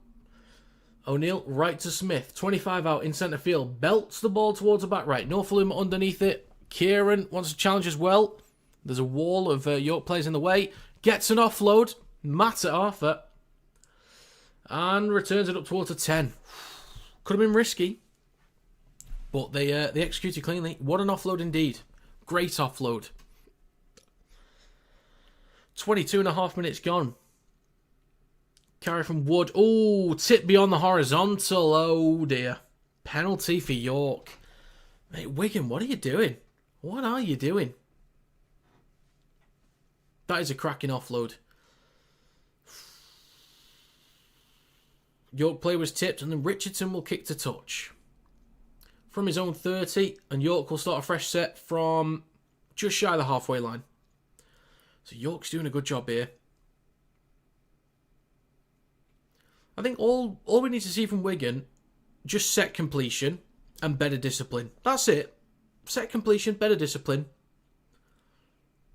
O'Neill right to Smith. 25 out in centre field. Belts the ball towards the back right. Norfolum underneath it. Kieran wants to challenge as well. There's a wall of York players in the way. Gets an offload. Matt at Arthur. And returns it up towards a 10. Could have been risky. But they executed cleanly. What an offload indeed. Great offload. 22 and a half minutes gone. Carry from Wood. Oh, tip beyond the horizontal. Oh dear. Penalty for York. Mate, Wigan, what are you doing? What are you doing? That is a cracking offload. York play was tipped and then Richardson will kick to touch. From his own 30, and York will start a fresh set from just shy of the halfway line. So York's doing a good job here. I think all we need to see from Wigan, just set completion and better discipline. That's it. Set completion, better discipline.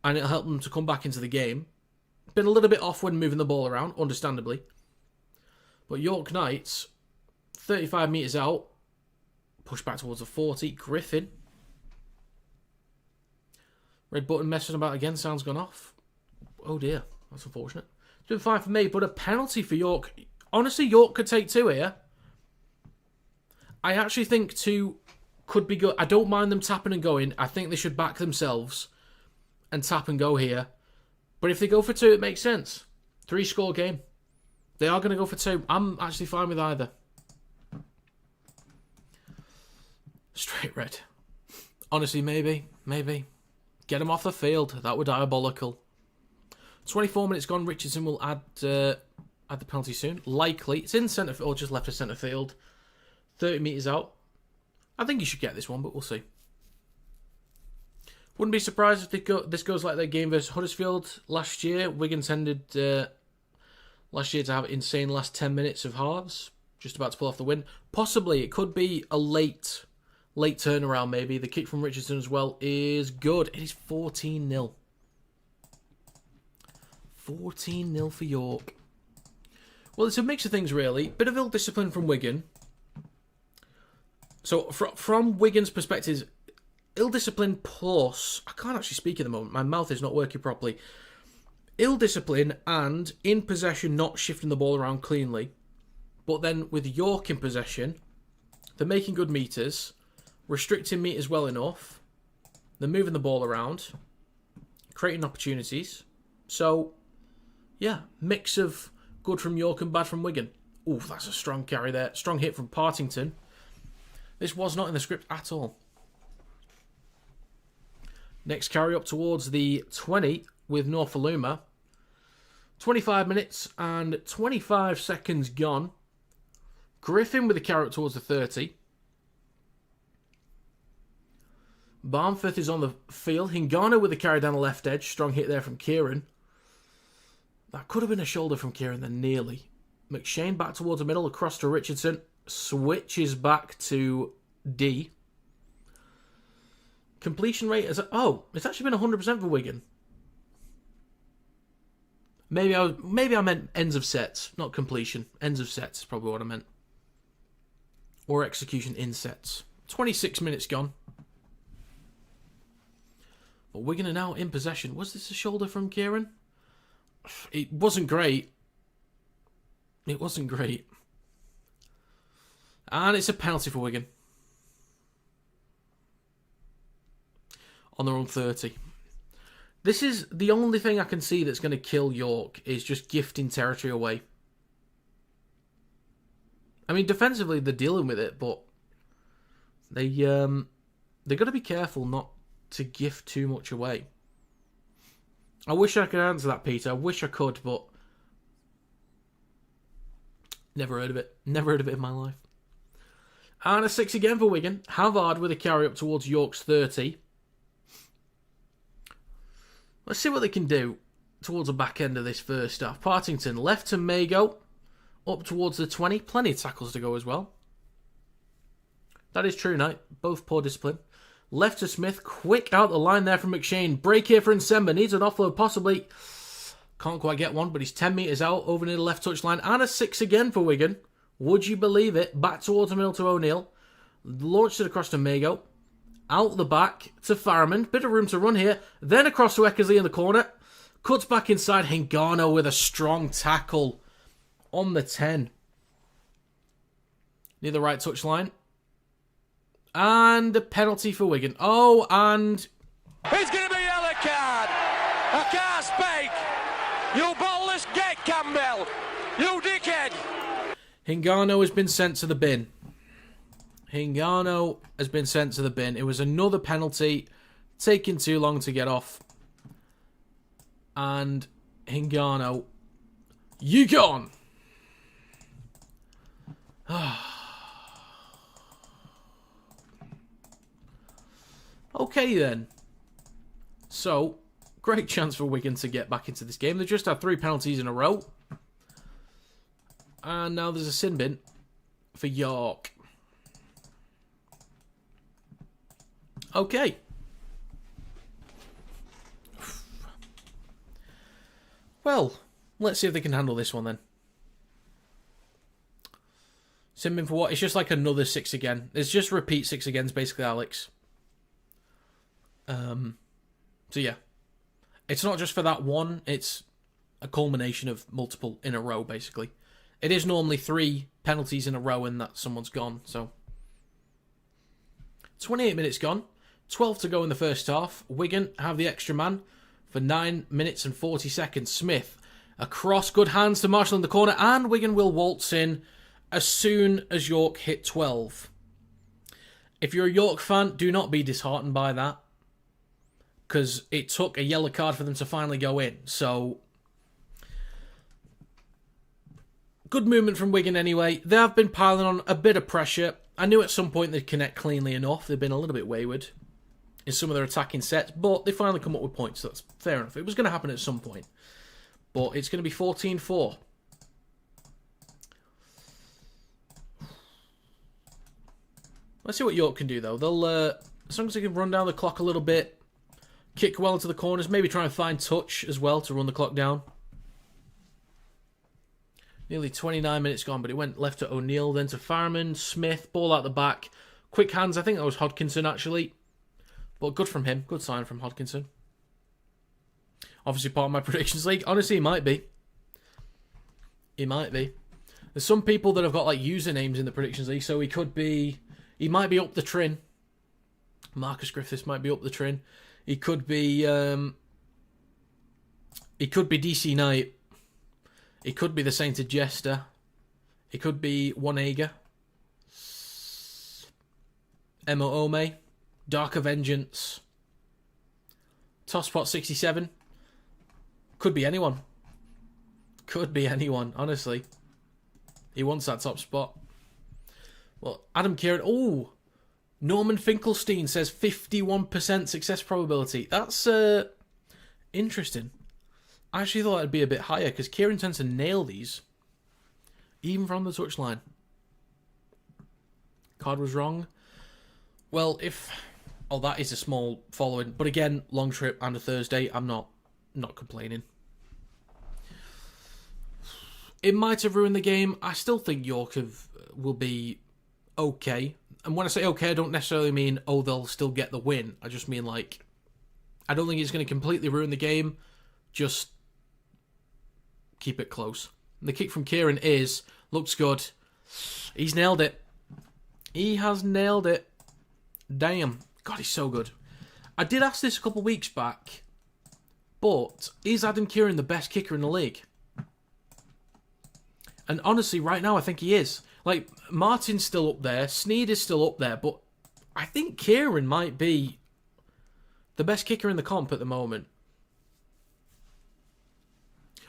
And it'll help them to come back into the game. Been a little bit off when moving the ball around, understandably. But York Knights, 35 metres out. Push back towards the 40. Griffin. Red button messing about again. Sound's gone off. Oh dear. That's unfortunate. It's been fine for me, but a penalty for York. Honestly, York could take 2 here. I actually think 2 could be good. I don't mind them tapping and going. I think they should back themselves and tap and go here. But if they go for 2, it makes sense. 3-score game. They are going to go for 2. I'm actually fine with either. Straight red. Honestly, maybe. Get him off the field. That were diabolical. 24 minutes gone. Richardson will add the penalty soon. Likely. It's in centre field, or just left of centre field. 30 metres out. I think you should get this one, but we'll see. Wouldn't be surprised if this goes like their game versus Huddersfield last year. Wigan tended last year to have insane last 10 minutes of halves. Just about to pull off the win. Possibly. It could be a late turnaround maybe. The kick from Richardson as well is good. It is 14-0. 14-0 for York. Well, it's a mix of things, really. Bit of ill-discipline from Wigan. So, from Wigan's perspective, ill-discipline plus... I can't actually speak at the moment. My mouth is not working properly. Ill-discipline and, in possession, not shifting the ball around cleanly. But then, with York in possession, they're making good meters, restricting meters well enough. They're moving the ball around, creating opportunities. So, yeah, mix of good from York and bad from Wigan. Ooh, that's a strong carry there. Strong hit from Partington. This was not in the script at all. Next carry up towards the 20 with Norfoluma. 25 minutes and 25 seconds gone. Griffin with the carry up towards the 30. Barmford is on the field. Hingano with the carry down the left edge. Strong hit there from Kieran. That could have been a shoulder from Kieran then, nearly. McShane back towards the middle, across to Richardson. Switches back to D. Completion rate is... Oh, it's actually been 100% for Wigan. Maybe I meant ends of sets, not completion. Ends of sets is probably what I meant. Or execution in sets. 26 minutes gone. But Wigan are now in possession. Was this a shoulder from Kieran? It wasn't great. It wasn't great. And it's a penalty for Wigan. On their own 30. This is the only thing I can see that's going to kill York, is just gifting territory away. I mean, defensively they're dealing with it, but they've got to be careful not to gift too much away. I wish I could answer that, Peter. I wish I could, but never heard of it. Never heard of it in my life. And a 6 again for Wigan. Havard with a carry up towards York's 30. Let's see what they can do towards the back end of this first half. Partington left to Mago. Up towards the 20. Plenty of tackles to go as well. That is true, Knight. Both poor discipline. Left to Smith. Quick out the line there from McShane. Break here for Nsemba. Needs an offload possibly. Can't quite get one, but he's 10 metres out over near the left touchline. And a 6 again for Wigan. Would you believe it? Back towards the middle to O'Neill. Launched it across to Mago. Out the back to Farriman. Bit of room to run here. Then across to Eckersley in the corner. Cuts back inside. Hingano with a strong tackle on the 10. Near the right touchline. And a penalty for Wigan. Oh, and... It's going to be a yellow card. I can't speak. You ballless git, Campbell. You dickhead. Hingano has been sent to the bin. Hingano has been sent to the bin. It was another penalty. Taking too long to get off. And Hingano... You gone! Okay then. So, great chance for Wigan to get back into this game. They've just had 3 penalties in a row. And now there's a sin bin for York. Okay. Well, let's see if they can handle this one then. Sin bin for what? It's just like another 6 again. It's just repeat 6 again, basically, Alex. So yeah. It's not just for that one, it's a culmination of multiple in a row, basically. It is normally 3 penalties in a row and that someone's gone, so. 28 minutes gone. 12 to go in the first half. Wigan have the extra man for 9 minutes and 40 seconds. Smith across, good hands to Marshall in the corner, and Wigan will waltz in as soon as York hit 12. If you're a York fan, do not be disheartened by that, because it took a yellow card for them to finally go in. So, good movement from Wigan anyway. They have been piling on a bit of pressure. I knew at some point they'd connect cleanly enough. They've been a little bit wayward in some of their attacking sets, but they finally come up with points, so that's fair enough. It was going to happen at some point. But it's going to be 14-4. Let's see what York can do, though. They'll, as long as they can run down the clock a little bit, kick well into the corners, maybe try and find touch as well to run the clock down. Nearly 29 minutes gone, but it went left to O'Neill, then to Farman, Smith, ball out the back. Quick hands, I think that was Hodkinson, actually. But good from him. Good sign from Hodkinson. Obviously part of my predictions league. Honestly, he might be. He might be. There's some people that have got like usernames in the predictions league, so he could be... He might be up the trin. Marcus Griffiths might be up the trin. He could be... He could be DC Knight. He could be the Sainted Jester. He could be Wanega. Emo Ome. Darker Vengeance. Tosspot 67. Could be anyone. Could be anyone, honestly. He wants that top spot. Well, Adam Kieran. Oh! Norman Finkelstein says 51% success probability. That's interesting. I actually thought it'd be a bit higher because Kieran tends to nail these. Even from the touchline. Card was wrong. Well, if... Oh, that is a small following. But again, long trip and a Thursday. I'm not complaining. It might have ruined the game. I still think York will be okay. And when I say okay, I don't necessarily mean, oh, they'll still get the win. I just mean, like, I don't think it's going to completely ruin the game. Just keep it close. And the kick from Kieran looks good. He's nailed it. He has nailed it. Damn. God, he's so good. I did ask this a couple of weeks back, but is Adam Kieran the best kicker in the league? And honestly, right now, I think he is. Like, Martin's still up there, Sneed is still up there, but I think Kieran might be the best kicker in the comp at the moment.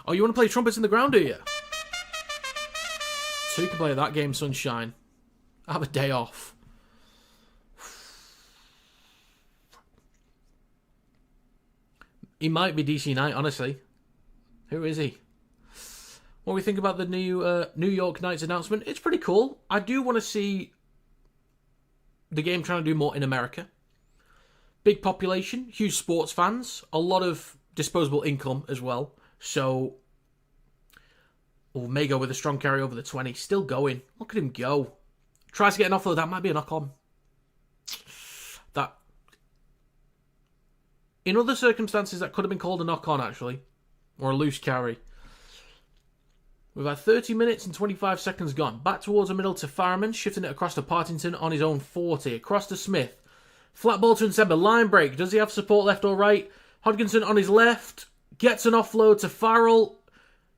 Oh, you want to play trumpets in the ground, do you? So you can play that game, Sunshine. Have a day off. He might be DC Knight, honestly. Who is he? What do we think about the new New York Knights announcement? It's pretty cool. I do want to see the game trying to do more in America. Big population, huge sports fans, a lot of disposable income as well. So, Mago with a strong carry over the 20. Still going. Look at him go. Tries to get an offload. That might be a knock-on. That, in other circumstances, that could have been called a knock-on, actually. Or a loose carry. We've had 30 minutes and 25 seconds gone. Back towards the middle to Farman, shifting it across to Partington on his own 40. Across to Smith. Flat ball to Nsemba. Line break. Does he have support left or right? Hodgkinson on his left. Gets an offload to Farrell.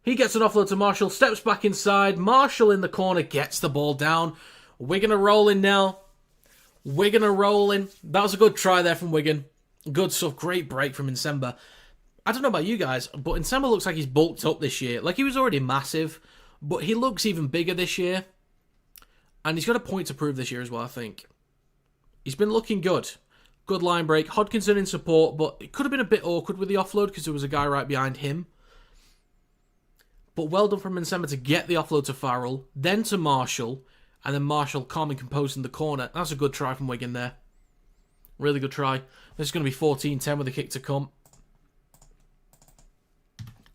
He gets an offload to Marshall. Steps back inside. Marshall in the corner. Gets the ball down. Wigan are rolling now. Wigan are rolling. That was a good try there from Wigan. Good stuff. Great break from Nsemba. I don't know about you guys, but Nsemba looks like he's bulked up this year. Like, he was already massive, but he looks even bigger this year. And he's got a point to prove this year as well, I think. He's been looking good. Good line break. Hodgkinson in support, but it could have been a bit awkward with the offload because there was a guy right behind him. But well done from Nsemba to get the offload to Farrell, then to Marshall, and then Marshall calm and composed in the corner. That's a good try from Wigan there. Really good try. This is going to be 14-10 with the kick to come.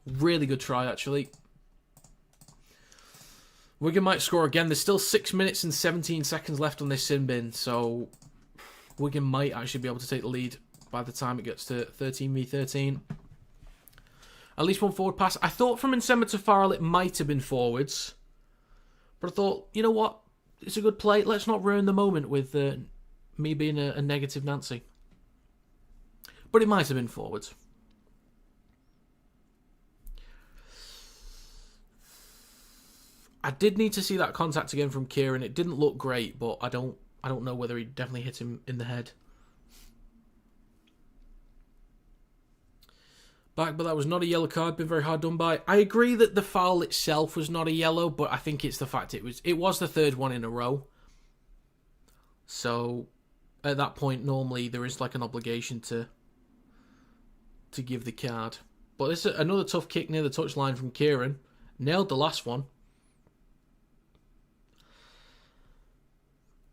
Really good try, actually. Wigan might score again. There's still 6 minutes and 17 seconds left on this sin bin, so Wigan might actually be able to take the lead by the time it gets to 13v13. At least one forward pass. I thought from Nsemba to Farrell it might have been forwards, but I thought, you know what? It's a good play. Let's not ruin the moment with me being a negative Nancy. But it might have been forwards. I did need to see that contact again from Kieran. It didn't look great, but I don't know whether he definitely hit him in the head. Back, but that was not a yellow card. Been very hard done by. I agree that the foul itself was not a yellow, but I think it's the fact it was the third one in a row. So at that point, normally there is like an obligation to give the card. But this is another tough kick near the touchline from Kieran. Nailed the last one.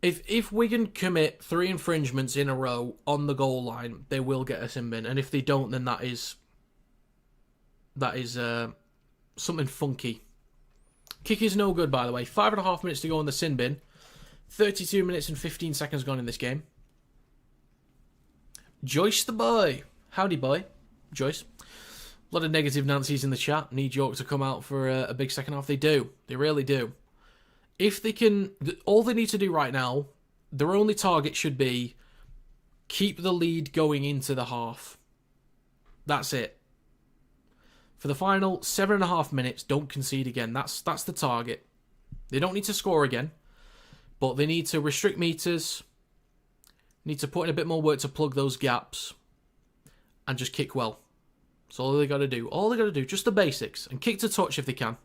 If Wigan commit 3 infringements in a row on the goal line, they will get a sin bin. And if they don't, then that is something funky Kick is no good, by the way. 5.5 minutes to go on the sin bin. 32 minutes and 15 seconds gone in this game. Joyce the boy. Howdy, boy. Joyce. A lot of negative Nancy's in the chat. Need York to come out for a big second half. They do. They really do. If they can... All they need to do right now, their only target should be keep the lead going into the half. That's it. For the final 7.5 minutes, don't concede again. That's the target. They don't need to score again, but they need to restrict meters, need to put in a bit more work to plug those gaps, and just kick well. That's all they got to do. All they got to do, just the basics, and kick to touch if they can.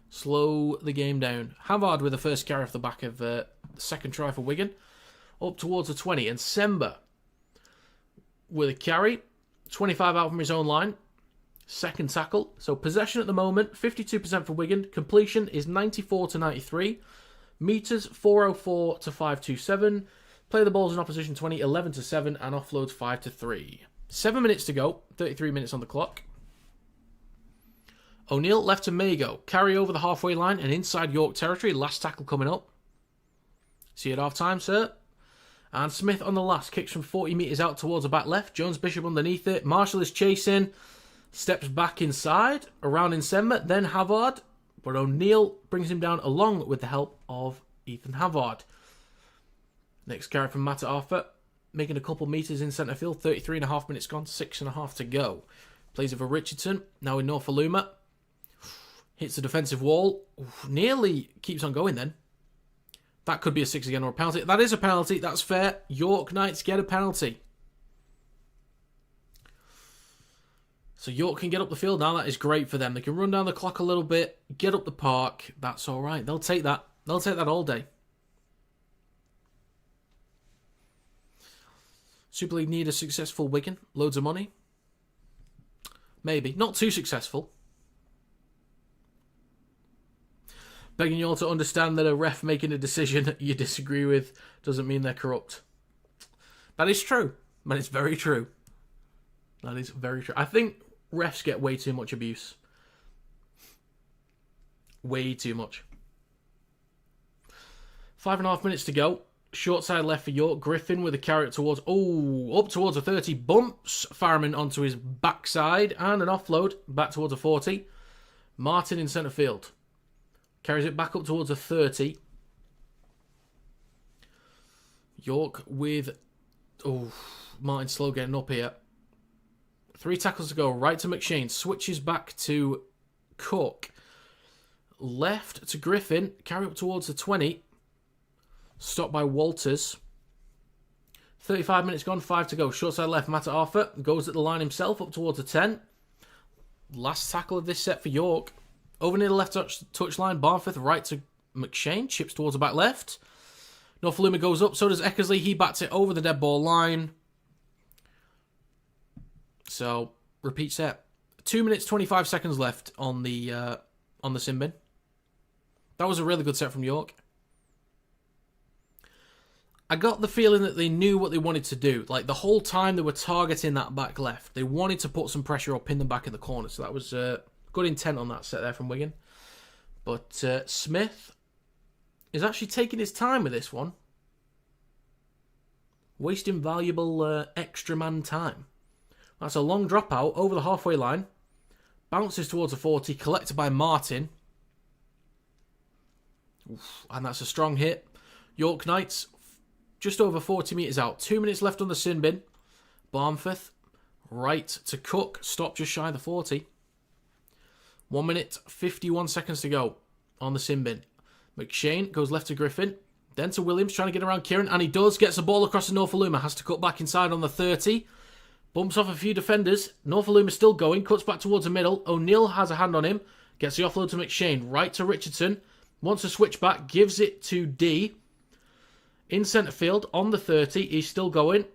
Slow the game down. Havard with the first carry off the back of the second try for Wigan, up towards the 20, and Semba with a carry, 25 out from his own line. Second tackle. So possession at the moment, 52% for Wigan. Completion is 94 to 93. Meters, 404 to 527. Play the balls in opposition 20, 11 to 7. And offloads 5 to 3. 7 minutes to go. 33 minutes on the clock. O'Neill left to Mago. Carry over the halfway line and inside York territory. Last tackle coming up. See you at half time, sir. And Smith on the last. Kicks from 40 metres out towards the back left. Jones Bishop underneath it. Marshall is chasing. Steps back inside, around in Semba, then Havard, but O'Neill brings him down along with the help of Ethan Havard. Next carry from Matt Arthur, making a couple metres in centre field, 33.5 minutes gone, 6.5 to go. Plays it for Richardson, now in Norfoluma. Hits the defensive wall, nearly keeps on going then. That could be a 6 again or a penalty. That is a penalty, that's fair. York Knights get a penalty. So York can get up the field now. That is great for them. They can run down the clock a little bit, get up the park. That's all right. They'll take that. They'll take that all day. Super League need a successful Wigan. Loads of money. Maybe. Not too successful. Begging you all to understand that a ref making a decision you disagree with doesn't mean they're corrupt. That is true. But it's very true. That is very true. I think refs get way too much abuse. Way too much. 5.5 minutes to go. Short side left for York. Griffin with a carry towards... Oh, up towards a 30. Bumps Farriman onto his backside. And an offload back towards a 40. Martin in centre field. Carries it back up towards a 30. York with... Oh, Martin slow getting up here. 3 tackles to go. Right to McShane. Switches back to Cook. Left to Griffin. Carry up towards the 20. Stopped by Walters. 35 minutes gone. 5 to go. Short side left. Matt Arthur goes at the line himself up towards the 10. Last tackle of this set for York. Over near the left touch line. Barnforth right to McShane. Chips towards the back left. Norfoluma goes up. So does Eckersley. He bats it over the dead ball line. So, repeat set. 2 minutes, 25 seconds left on the sin bin. That was a really good set from York. I got the feeling that they knew what they wanted to do. Like, the whole time they were targeting that back left. They wanted to put some pressure or pin them back in the corner. So that was good intent on that set there from Wigan. But Smith is actually taking his time with this one. Wasting valuable extra man time. That's a long dropout over the halfway line. Bounces towards a 40. Collected by Martin. Oof, and that's a strong hit. York Knights just over 40 metres out. 2 minutes left on the sin bin. Barnforth right to Cook. Stop just shy of the 40. 1 minute, 51 seconds to go on the sin bin. McShane goes left to Griffin. Then to Williams trying to get around Kieran. And he does. Gets the ball across to Norfoluma. Has to cut back inside on the 30. Bumps off a few defenders. Norfoluma still going. Cuts back towards the middle. O'Neill has a hand on him. Gets the offload to McShane. Right to Richardson. Wants to switch back. Gives it to D. In centre field. On the 30. He's still going.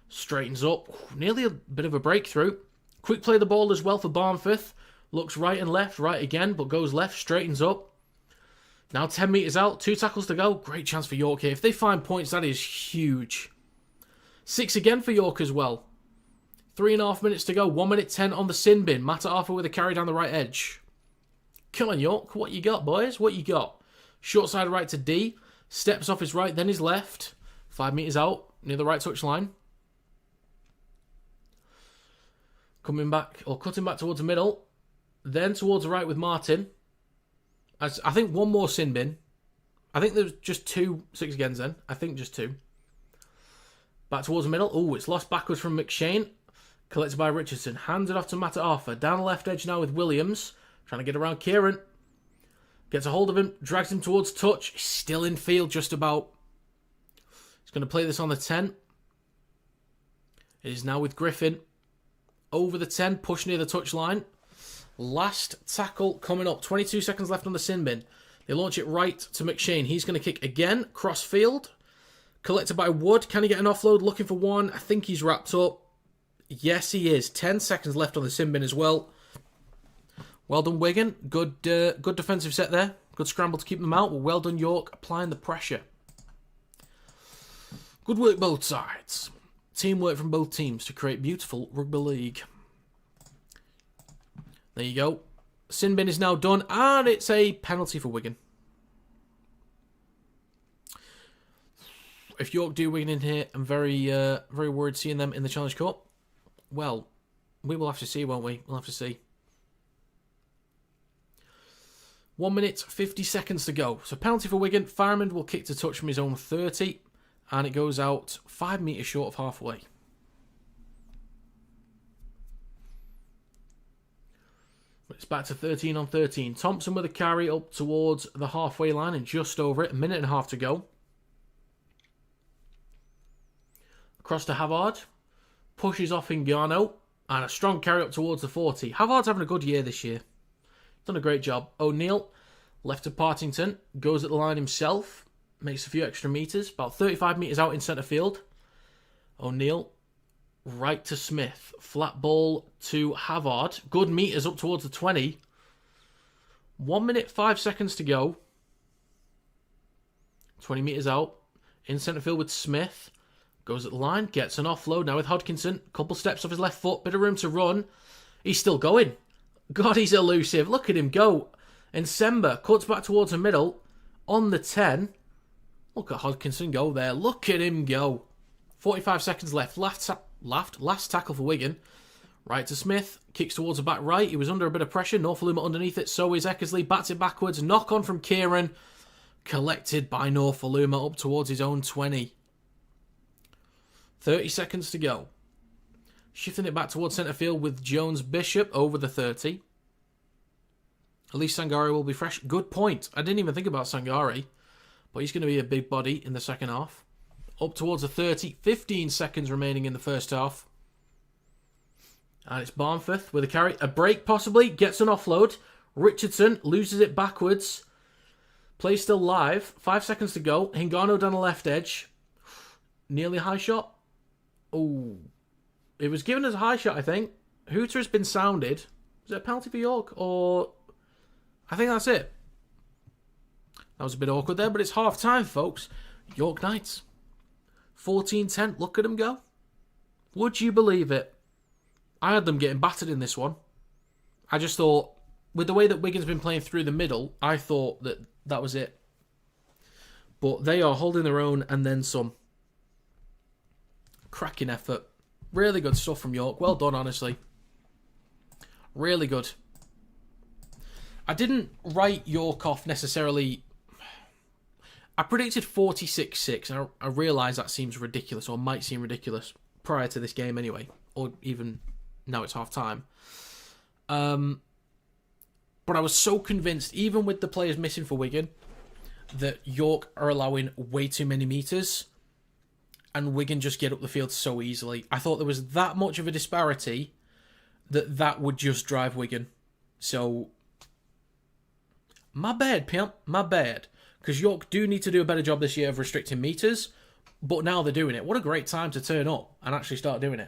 Straightens up. Nearly a bit of a breakthrough. Quick play the ball as well for Barnforth. Looks right and left. Right again. But goes left. Straightens up. Now 10 metres out. 2 tackles to go. Great chance for York here. If they find points, that is huge. 6 again for York as well. 3.5 minutes to go. 1 minute 10 on the sin bin. Matt Arthur with a carry down the right edge. Come on, York. What you got, boys? What you got? Short side right to D. Steps off his right, then his left. 5 metres out, near the right touch line. Coming back, or cutting back towards the middle. Then towards the right with Martin. I think one more sin bin. I think there's just 2 6 agains then. I think just 2. Back towards the middle. Oh, it's lost backwards from McShane. Collected by Richardson. Handed off to Matt Arthur. Down the left edge now with Williams. Trying to get around Kieran. Gets a hold of him. Drags him towards touch. He's still in field just about. He's going to play this on the 10. It is now with Griffin. Over the 10. Push near the touchline. Last tackle coming up. 22 seconds left on the sin bin. They launch it right to McShane. He's going to kick again. Cross field. Collected by Wood. Can he get an offload? Looking for one. I think he's wrapped up. Yes, he is. 10 seconds left on the sin bin as well. Well done, Wigan. Good defensive set there. Good scramble to keep them out. Well done, York. Applying the pressure. Good work both sides. Teamwork from both teams to create beautiful rugby league. There you go. Sin bin is now done, and it's a penalty for Wigan. If York do Wigan in here, I'm very worried seeing them in the Challenge Cup. Well, we will have to see, won't we? We'll have to see. 1 minute, 50 seconds to go. So penalty for Wigan. Fireman will kick to touch from his own 30, and it goes out 5 metres short of halfway. It's back to 13 on 13. Thompson with a carry up towards the halfway line and just over it. A minute and a half to go. Across to Havard. Pushes off Ngannou. And a strong carry up towards the 40. Havard's having a good year this year. Done a great job. O'Neill, left to Partington. Goes at the line himself. Makes a few extra metres. About 35 metres out in centre field. O'Neill. Right to Smith. Flat ball to Havard. Good metres up towards the 20. 1 minute, 5 seconds to go. 20 metres out. In centre field with Smith. Goes at the line. Gets an offload. Now with Hodkinson. Couple steps off his left foot. Bit of room to run. He's still going. God, he's elusive. Look at him go. And Semba cuts back towards the middle. On the 10. Look at Hodkinson go there. Look at him go. 45 seconds left. Last tackle for Wigan. Right to Smith. Kicks towards the back right. He was under a bit of pressure. Norfoluma underneath it. So is Eckersley. Bats it backwards. Knock on from Kieran. Collected by Norfoluma up towards his own 20. 30 seconds to go. Shifting it back towards centre field with Jones Bishop over the 30. At least Sangari will be fresh. Good point. I didn't even think about Sangari. But he's going to be a big body in the second half. Up towards the 30. 15 seconds remaining in the first half. And it's Barnforth with a carry. A break possibly. Gets an offload. Richardson loses it backwards. Play still live. 5 seconds to go. Ngannou down the left edge. Nearly high shot. Oh. It was given as a high shot, I think. Hooter has been sounded. Was it a penalty for York? Or... I think that's it. That was a bit awkward there, but it's half time, folks. York Knights. 14-10. Look at them go. Would you believe it? I had them getting battered in this one. I just thought, with the way that Wigan's been playing through the middle, I thought that that was it. But they are holding their own and then some. Cracking effort. Really good stuff from York. Well done, honestly. Really good. I didn't write York off necessarily. I predicted 46-6, and I realise that seems ridiculous, or might seem ridiculous, prior to this game anyway, or even now it's half-time. But I was so convinced, even with the players missing for Wigan, that York are allowing way too many metres, and Wigan just get up the field so easily. I thought there was that much of a disparity that would just drive Wigan. So, my bad, pimp, my bad. Because York do need to do a better job this year of restricting metres, but now they're doing it. What a great time to turn up and actually start doing it.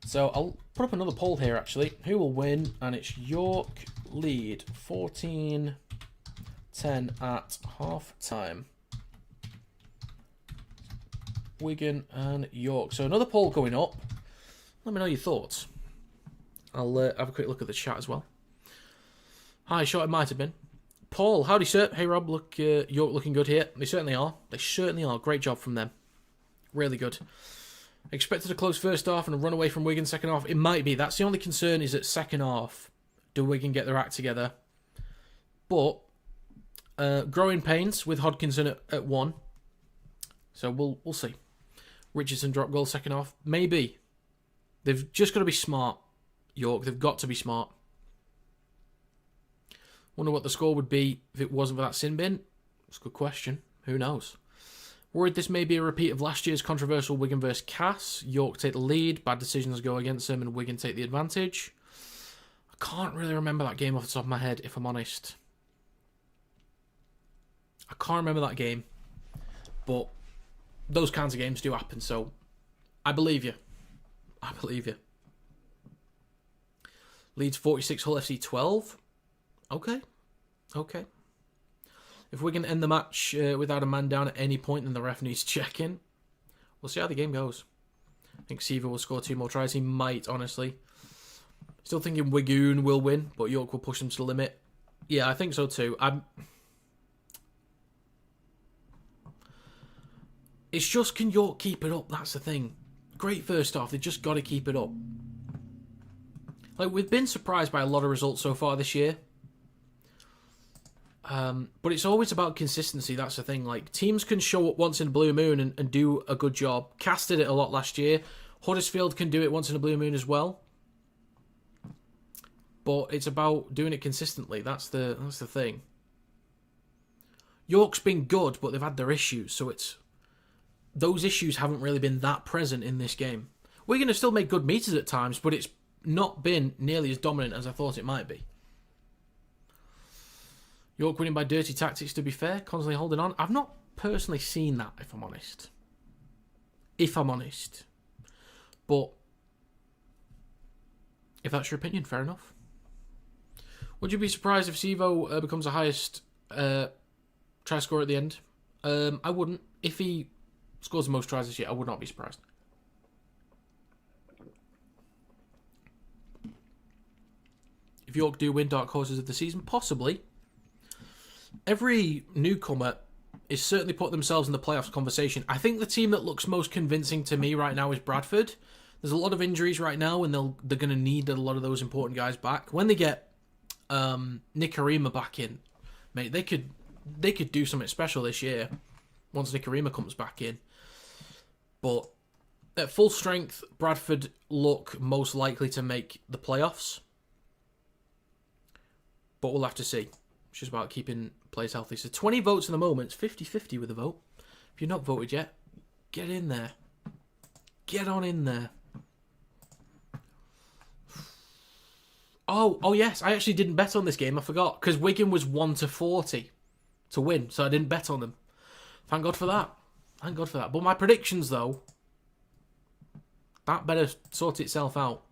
So I'll put up another poll here, actually. Who will win? And it's York lead 14-10 at half-time. Wigan and York. So another poll going up. Let me know your thoughts. I'll have a quick look at the chat as well. Hi, short it might have been. Paul, howdy, sir. Hey, Rob. Look, York looking good here. They certainly are. They certainly are. Great job from them. Really good. Expected a close first half and a run away from Wigan second half. It might be. That's the only concern is that second half, do Wigan get their act together? But growing pains with Hodkinson at 1. So we'll see. Richardson drop goal second half. Maybe. They've just got to be smart, York. They've got to be smart. Wonder what the score would be if it wasn't for that sin bin. It's a good question. Who knows? Worried this may be a repeat of last year's controversial Wigan vs Cass. York take the lead, bad decisions go against them, and Wigan take the advantage. I can't really remember that game off the top of my head, if I'm honest. I can't remember that game. But those kinds of games do happen, so I believe you. I believe you. Leeds 46, Hull FC 12. Okay. If we can end the match without a man down at any point, then the ref needs to check in. We'll see how the game goes. I think Siva will score 2 more tries. He might, honestly. Still thinking Wigan will win, but York will push them to the limit. Yeah, I think so too. It's just, can York keep it up? That's the thing. Great first half. They just got to keep it up. Like, we've been surprised by a lot of results so far this year. But it's always about consistency. That's the thing. Like, teams can show up once in a blue moon and do a good job. Cass did it a lot last year. Huddersfield can do it once in a blue moon as well. But it's about doing it consistently. That's the thing. York's been good, but they've had their issues. So those issues haven't really been that present in this game. We're going to still make good meters at times, but it's not been nearly as dominant as I thought it might be. York winning by dirty tactics, to be fair. Constantly holding on. I've not personally seen that, if I'm honest. But if that's your opinion, fair enough. Would you be surprised if Sivo becomes the highest try scorer at the end? I wouldn't. If he scores the most tries this year, I would not be surprised. If York do win dark horses of the season, possibly. Every newcomer is certainly put themselves in the playoffs conversation. I think the team that looks most convincing to me right now is Bradford. There's a lot of injuries right now, and they're going to need a lot of those important guys back. When they get NickArima back in, mate, they could do something special this year once NickArima comes back in. But at full strength, Bradford look most likely to make the playoffs. But we'll have to see. It's just about keeping players healthy. So 20 votes in the moment. It's 50-50 with a vote. If you're not voted yet, get in there. Get on in there. Oh yes, I actually didn't bet on this game. I forgot. Because Wigan was 1-40 to win. So I didn't bet on them. Thank God for that. But my predictions, though, that better sort itself out.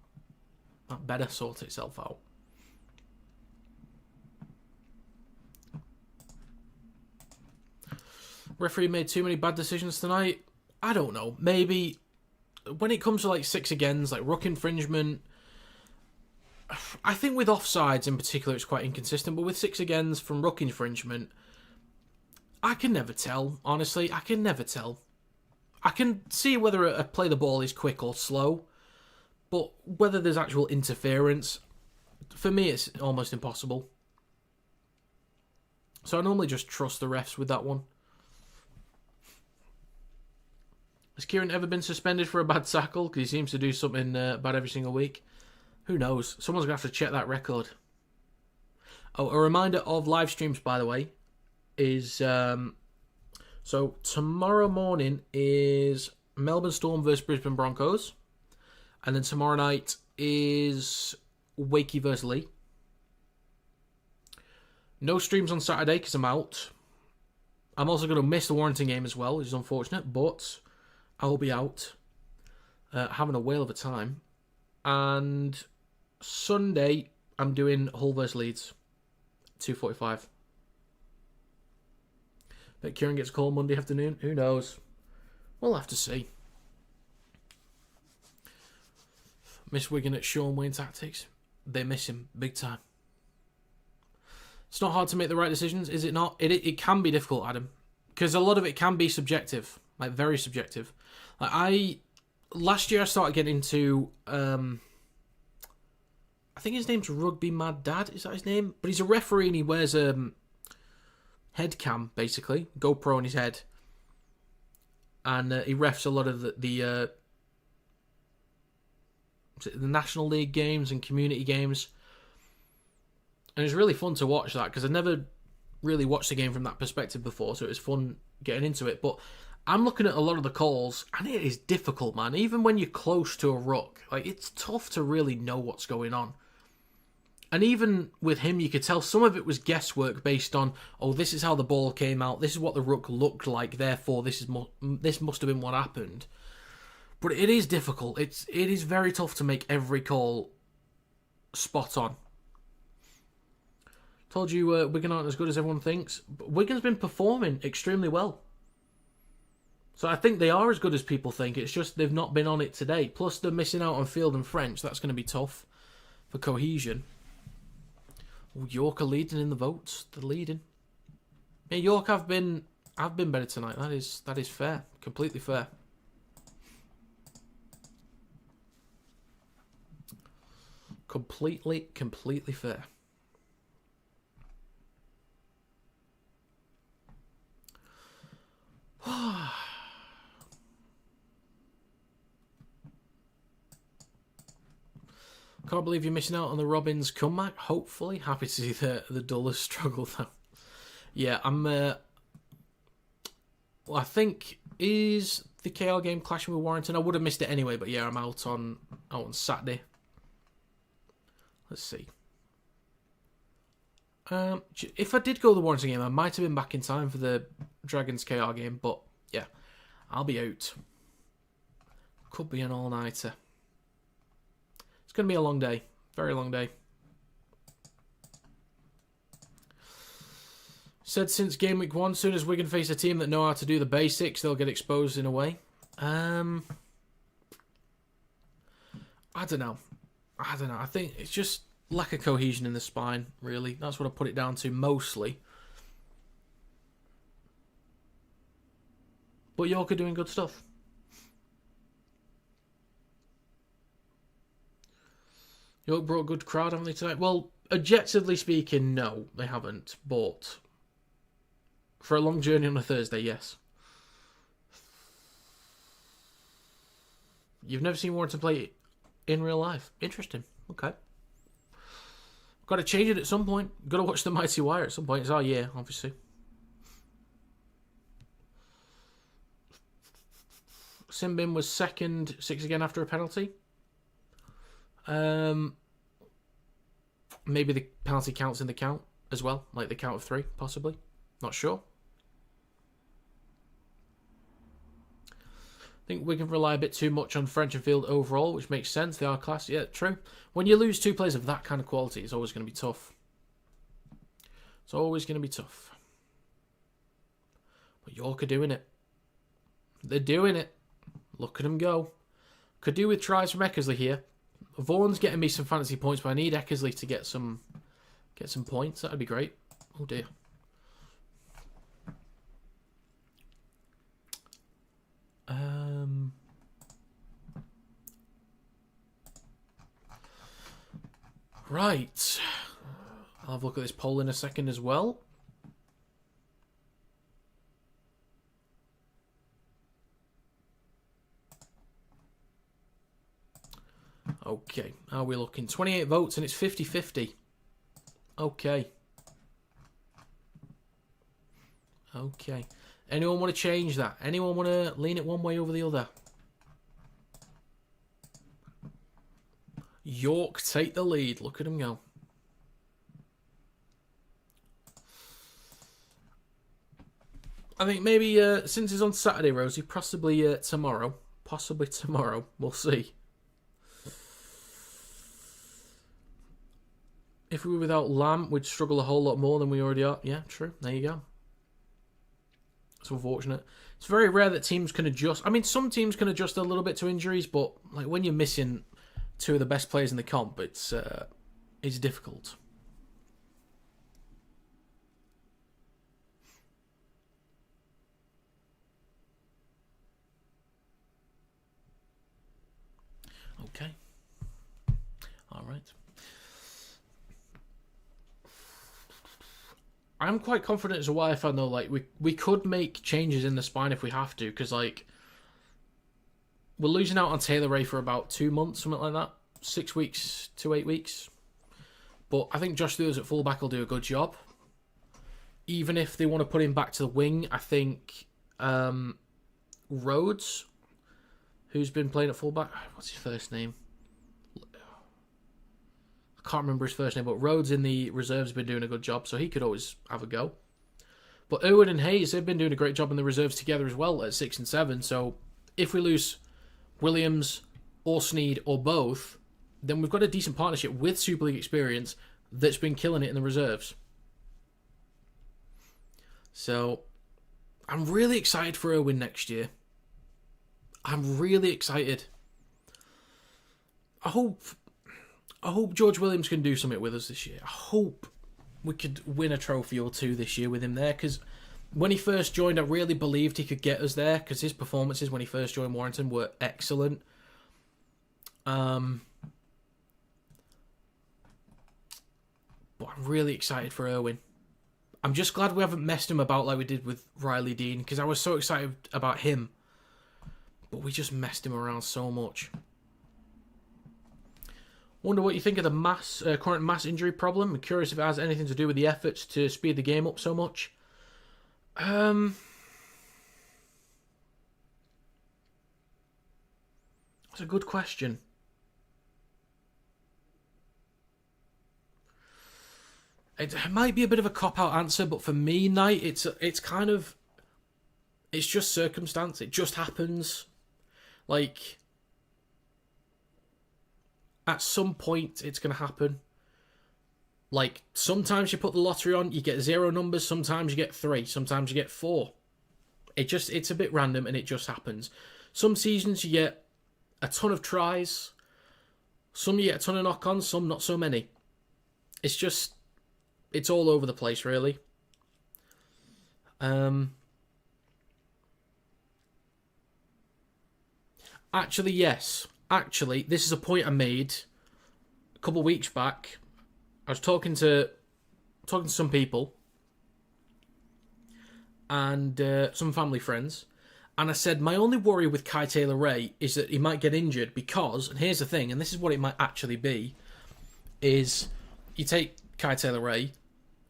Referee made too many bad decisions tonight. I don't know. Maybe when it comes to like 6 agains, like ruck infringement, I think with offsides in particular it's quite inconsistent. But with 6 agains from ruck infringement, I can never tell. Honestly, I can never tell. I can see whether a play the ball is quick or slow, but whether there's actual interference, for me it's almost impossible. So I normally just trust the refs with that one. Has Kieran ever been suspended for a bad tackle? Because he seems to do something bad every single week. Who knows? Someone's going to have to check that record. Oh, a reminder of live streams, by the way, is... so tomorrow morning is Melbourne Storm versus Brisbane Broncos. And then tomorrow night is Wakey versus Lee. No streams on Saturday because I'm out. I'm also going to miss the Warrington game as well, which is unfortunate, but I'll be out having a whale of a time. And Sunday, I'm doing Hull vs Leeds, 2:45. Bet Kieran gets a call Monday afternoon. Who knows? We'll have to see. Miss Wigan at Sean Wayne tactics. They miss him big time. It's not hard to make the right decisions, is it not? It can be difficult, Adam, because a lot of it can be subjective, like very subjective. Like last year I started getting into, I think his name's Rugby Mad Dad, is that his name? But he's a referee and he wears head cam, basically, GoPro on his head, and he refs a lot of the National League games and community games. And it's really fun to watch that, because I've never really watched the game from that perspective before, so it was fun getting into it. But I'm looking at a lot of the calls, and it is difficult, man. Even when you're close to a ruck, like, it's tough to really know what's going on. And even with him, you could tell some of it was guesswork based on, oh, this is how the ball came out, this is what the ruck looked like, therefore this must have been what happened. But it is difficult. It is very tough to make every call spot on. Told you Wigan aren't as good as everyone thinks. But Wigan's been performing extremely well. So I think they are as good as people think. It's just they've not been on it today. Plus they're missing out on Field and French. That's going to be tough for cohesion. Oh, York are leading in the votes. They're leading. Yeah, York have been better tonight. That is fair. Completely fair. Completely fair. Can't believe you're missing out on the Robins comeback. Hopefully, happy to see the dullest struggle though. Yeah, I'm. Well, I think is the KL game clashing with Warrington. I would have missed it anyway, but yeah, I'm out on Saturday. Let's see. If I did go to the Warrington game, I might have been back in time for the Dragons KR game, but yeah, I'll be out. Could be an all-nighter. It's going to be a long day. Very long day. Said since game week 1, soon as Wigan face a team that know how to do the basics, they'll get exposed in a way. I don't know. I think it's just lack of cohesion in the spine, really. That's what I put it down to mostly. But York are doing good stuff. York brought a good crowd, haven't they, tonight? Well, objectively speaking, no, they haven't. But for a long journey on a Thursday, yes. You've never seen Warrington play in real life. Interesting. Okay. Got to change it at some point. Got to watch the Mighty Wire at some point. It's our year, obviously. Simbin was second, 6 again after a penalty. Maybe the penalty counts in the count as well, like the count of 3, possibly. Not sure. I think we can rely a bit too much on French and Field overall, which makes sense. They are class. Yeah, true. When you lose 2 players of that kind of quality, it's always going to be tough. It's always going to be tough. But York are doing it. They're doing it. Look at them go. Could do with tries from Eckersley here. Vaughan's getting me some fantasy points, but I need Eckersley to get some points. That'd be great. Oh dear. Right. I'll have a look at this poll in a second as well. Okay, how are we looking? 28 votes and it's 50-50. Okay. Okay. Anyone want to change that? Anyone want to lean it one way over the other? York take the lead. Look at them go. I think maybe since it's on Saturday, Rosie, possibly tomorrow. Possibly tomorrow. We'll see. If we were without Lamb, we'd struggle a whole lot more than we already are. Yeah, true. There you go. It's unfortunate. It's very rare that teams can adjust. I mean, some teams can adjust a little bit to injuries, but like when you're missing 2 of the best players in the comp, it's difficult. Okay. All right. I'm quite confident as a Wire fan, though. Like, we could make changes in the spine if we have to, because, like, we're losing out on Taylor Ray for about 2 months, something like that. 6 weeks to 8 weeks. But I think Josh Lewis at fullback will do a good job. Even if they want to put him back to the wing, I think Rhodes, who's been playing at fullback, what's his first name? I can't remember his first name, but Rhodes in the reserves has been doing a good job, so he could always have a go. But Irwin and Hayes, they've been doing a great job in the reserves together as well at 6 and 7. So if we lose Williams or Sneed or both, then we've got a decent partnership with Super League experience that's been killing it in the reserves. So I'm really excited for Irwin next year. I'm really excited. I hope George Williams can do something with us this year. I hope we could win a trophy or two this year with him there, because when he first joined, I really believed he could get us there, because his performances when he first joined Warrington were excellent. But I'm really excited for Irwin. I'm just glad we haven't messed him about like we did with Riley Dean, because I was so excited about him. But we just messed him around so much. Wonder what you think of the current mass injury problem. I'm curious if it has anything to do with the efforts to speed the game up so much. That's a good question. It might be a bit of a cop-out answer, but for me, Knight, it's just circumstance. It just happens. Like, at some point, it's going to happen. Like, sometimes you put the lottery on, you get 0 numbers. Sometimes you get 3. Sometimes you get 4. It's a bit random, and it just happens. Some seasons you get a ton of tries. Some you get a ton of knock-ons. Some not so many. It's all over the place, really. Actually, yes. Actually, this is a point I made a couple of weeks back. I was talking to some people and some family friends, and I said my only worry with Kai Taylor-Ray is that he might get injured because, and here's the thing, and this is what it might actually be, is you take Kai Taylor-Ray,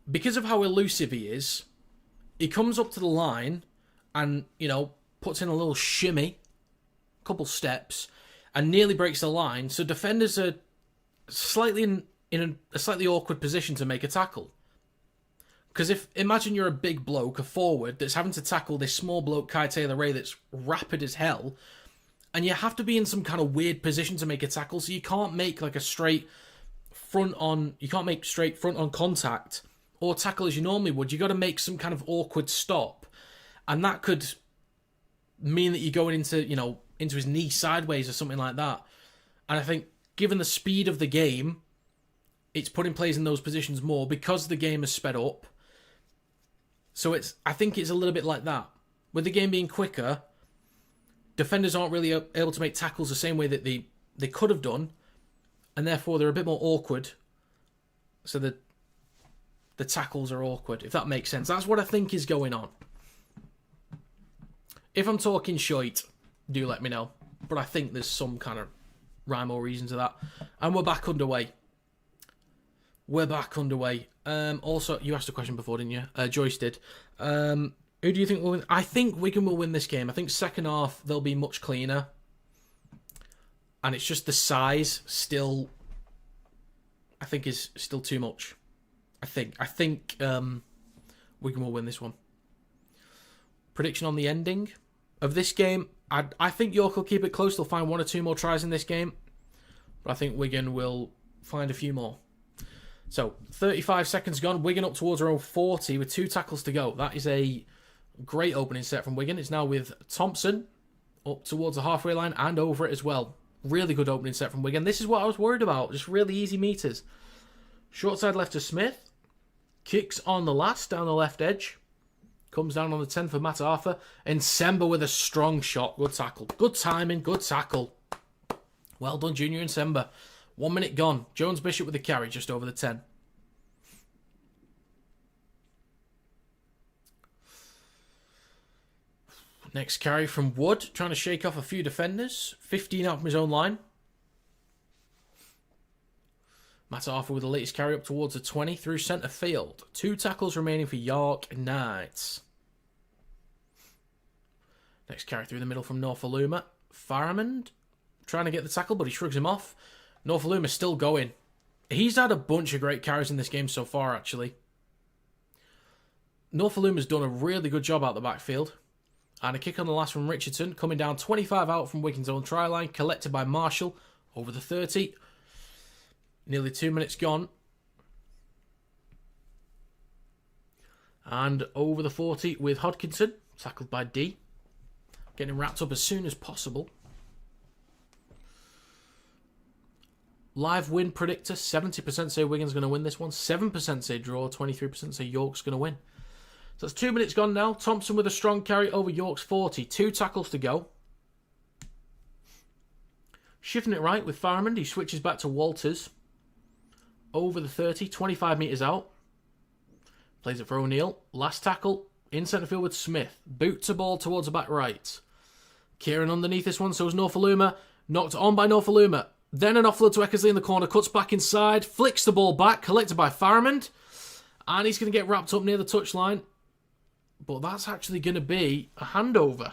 because of how elusive he is, he comes up to the line and, puts in a little shimmy, a couple steps, and nearly breaks the line, so defenders are slightly in a slightly awkward position to make a tackle. Because imagine you're a big bloke, a forward, that's having to tackle this small bloke, Kai Taylor-Ray, that's rapid as hell, and you have to be in some kind of weird position to make a tackle, so you can't make like a straight front on contact or tackle as you normally would. You got to make some kind of awkward stop, and that could mean that you're going into his knee sideways or something like that. And I think, given the speed of the game, it's putting players in those positions more because the game is sped up. So I think it's a little bit like that. With the game being quicker, defenders aren't really able to make tackles the same way that they could have done, and therefore they're a bit more awkward. So the tackles are awkward, if that makes sense. That's what I think is going on. If I'm talking shite, do let me know. But I think there's some kind of rhyme or reason to that. And we're back underway. Also, you asked a question before, didn't you? Joyce did. Who do you think will win? I think Wigan will win this game. I think second half, they'll be much cleaner. And it's just the size still, I think, is still too much. I think Wigan will win this one. Prediction on the ending of this game. I think York will keep it close. They'll find 1 or 2 more tries in this game. But I think Wigan will find a few more. So, 35 seconds gone. Wigan up towards our own 40 with 2 tackles to go. That is a great opening set from Wigan. It's now with Thompson up towards the halfway line and over it as well. Really good opening set from Wigan. This is what I was worried about. Just really easy meters. Short side left to Smith. Kicks on the last down the left edge. Comes down on the 10 for Matt Arthur. And Semba with a strong shot. Good tackle. Good timing. Good tackle. Well done, Junior and Sember. 1 minute gone. Jones Bishop with the carry just over the 10. Next carry from Wood, trying to shake off a few defenders. 15 out from his own line. Matt Arthur with the latest carry up towards the 20 through centre field. 2 tackles remaining for York Knights. Next carry through the middle from Norfoluma. Faramond trying to get the tackle, but he shrugs him off. Norfoluma still going. He's had a bunch of great carries in this game so far, actually. Norfolluma's done a really good job out the backfield. And a kick on the last from Richardson, coming down 25 out from Wigan's own try line, collected by Marshall over the 30. Nearly 2 minutes gone. And over the 40 with Hodkinson, tackled by D. Getting wrapped up as soon as possible. Live win predictor, 70% say Wigan's going to win this one, 7% say draw, 23% say York's going to win. So that's 2 minutes gone now. Thompson with a strong carry over York's 40. 2 tackles to go. Shifting it right with Faramond. He switches back to Walters. Over the 30, 25 metres out. Plays it for O'Neill. Last tackle in centre field with Smith. Boot to ball towards the back right. Kieran underneath this one, so is Norfoluma. Knocked on by Norfoluma. Then an offload to Eckersley in the corner. Cuts back inside. Flicks the ball back. Collected by Faramond. And he's going to get wrapped up near the touchline. But that's actually going to be a handover.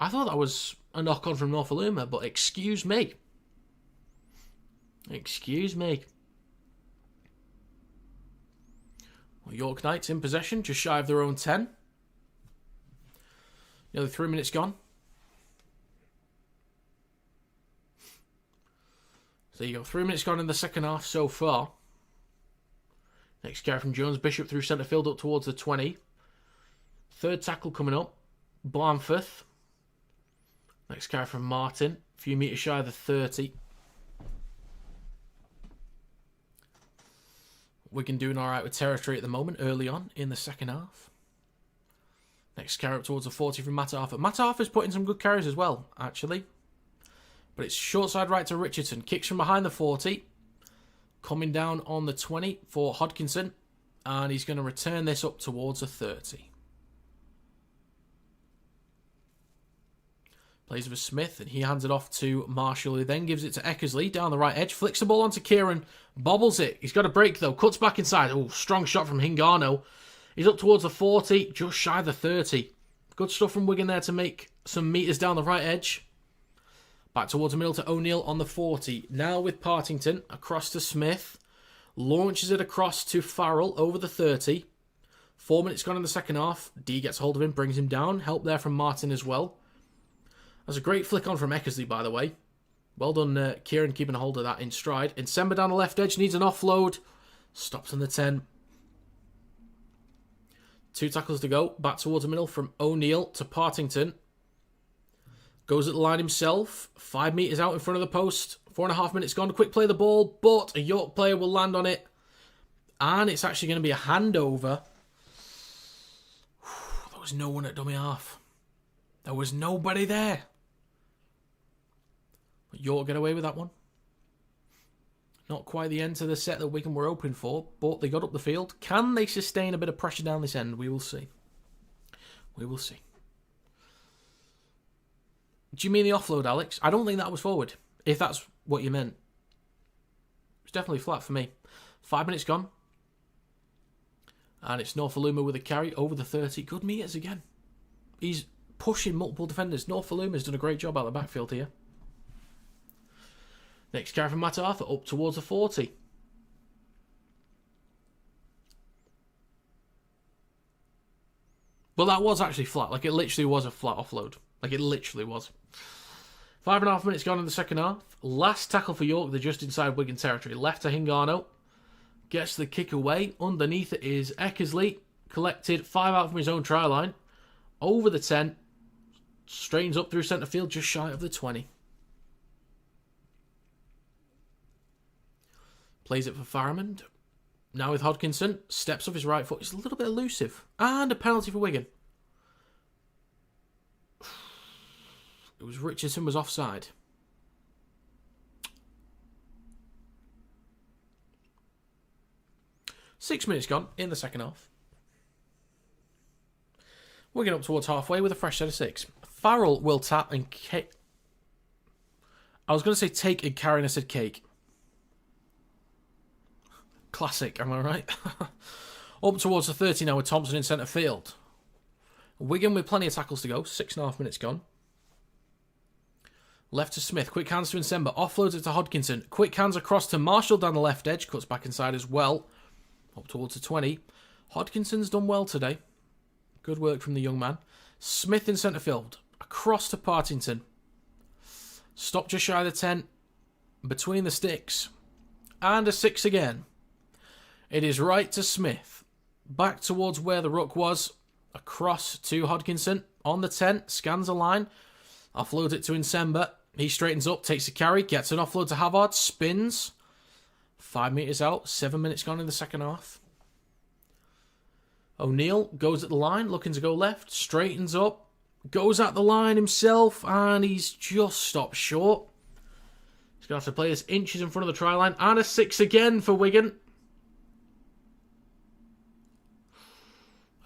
I thought that was a knock-on from Norfoluma, but excuse me. Excuse me. Well, York Knights in possession, just shy of their own 10. Nearly 3 minutes gone. So you go, 3 minutes gone in the second half so far. Next carry from Jones Bishop through centre field up towards the 20. Third tackle coming up. Blanford. Next carry from Martin. A few metres shy of the 30. Wigan doing alright with territory at the moment, early on in the second half. Next carry up towards the 40 from Matt Arthur. Matt Arthur's putting some good carries as well, actually. But it's short side right to Richardson. Kicks from behind the 40. Coming down on the 20 for Hodkinson. And he's going to return this up towards the 30. Plays with Smith, and he hands it off to Marshall, who then gives it to Eckersley down the right edge. Flicks the ball onto Kieran. Bobbles it. He's got a break, though. Cuts back inside. Oh, strong shot from Hingano. He's up towards the 40, just shy of the 30. Good stuff from Wigan there to make some metres down the right edge. Back towards the middle to O'Neill on the 40. Now with Partington, across to Smith. Launches it across to Farrell over the 30. 4 minutes gone in the second half. D gets hold of him, brings him down. Help there from Martin as well. That's a great flick on from Eckersley, by the way. Well done, Kieran, keeping a hold of that in stride. And Sember down the left edge, needs an offload. Stops on the 10. 2 tackles to go. Back towards the middle from O'Neill to Partington. Goes at the line himself. 5 metres out in front of the post. 4.5 minutes gone. Quick play the ball, but a York player will land on it. And it's actually going to be a handover. There was no one at dummy half. There was nobody there. But York get away with that one. Not quite the end to the set that Wigan were hoping for, but they got up the field. Can they sustain a bit of pressure down this end? We will see. We will see. Do you mean the offload, Alex? I don't think that was forward, if that's what you meant. It's definitely flat for me. 5 minutes gone. And it's Norfoluma with a carry over the 30. Good metres again. He's pushing multiple defenders. Norfolluma's done a great job out of the backfield here. Next carry from Matt Arthur up towards the 40. But that was actually flat. Like, it literally was a flat offload. Like, it literally was. 5.5 minutes gone in the second half. Last tackle for York. They're just inside Wigan territory. Left to Hingano. Gets the kick away. Underneath it is Eckersley. Collected 5 out from his own try line. Over the 10. Strains up through centre field. Just shy of the 20. Plays it for Faramond. Now with Hodkinson. Steps off his right foot. It's a little bit elusive. And a penalty for Wigan. It was Richardson was offside. 6 minutes gone in the second half. We're getting up towards halfway with a fresh set of 6. Farrell will tap and kick. I was going to say take and carry, and I said cake. Classic, am I right? Up towards the 30 now with Thompson in centre field. Wigan with plenty of tackles to go. 6.5 minutes gone. Left to Smith. Quick hands to Nsemba. Offloads it to Hodkinson. Quick hands across to Marshall down the left edge. Cuts back inside as well. Up towards the 20. Hodkinson's done well today. Good work from the young man. Smith in centre field. Across to Partington. Stop just shy of the 10. Between the sticks. And a 6 again. It is right to Smith. Back towards where the ruck was. Across to Hodkinson. On the 10. Scans a line. Offloads it to Nsemba. He straightens up. Takes a carry. Gets an offload to Havard. Spins. 5 metres out. 7 minutes gone in the second half. O'Neill goes at the line. Looking to go left. Straightens up. Goes at the line himself. And he's just stopped short. He's going to have to play this inches in front of the try line. And a 6 again for Wigan.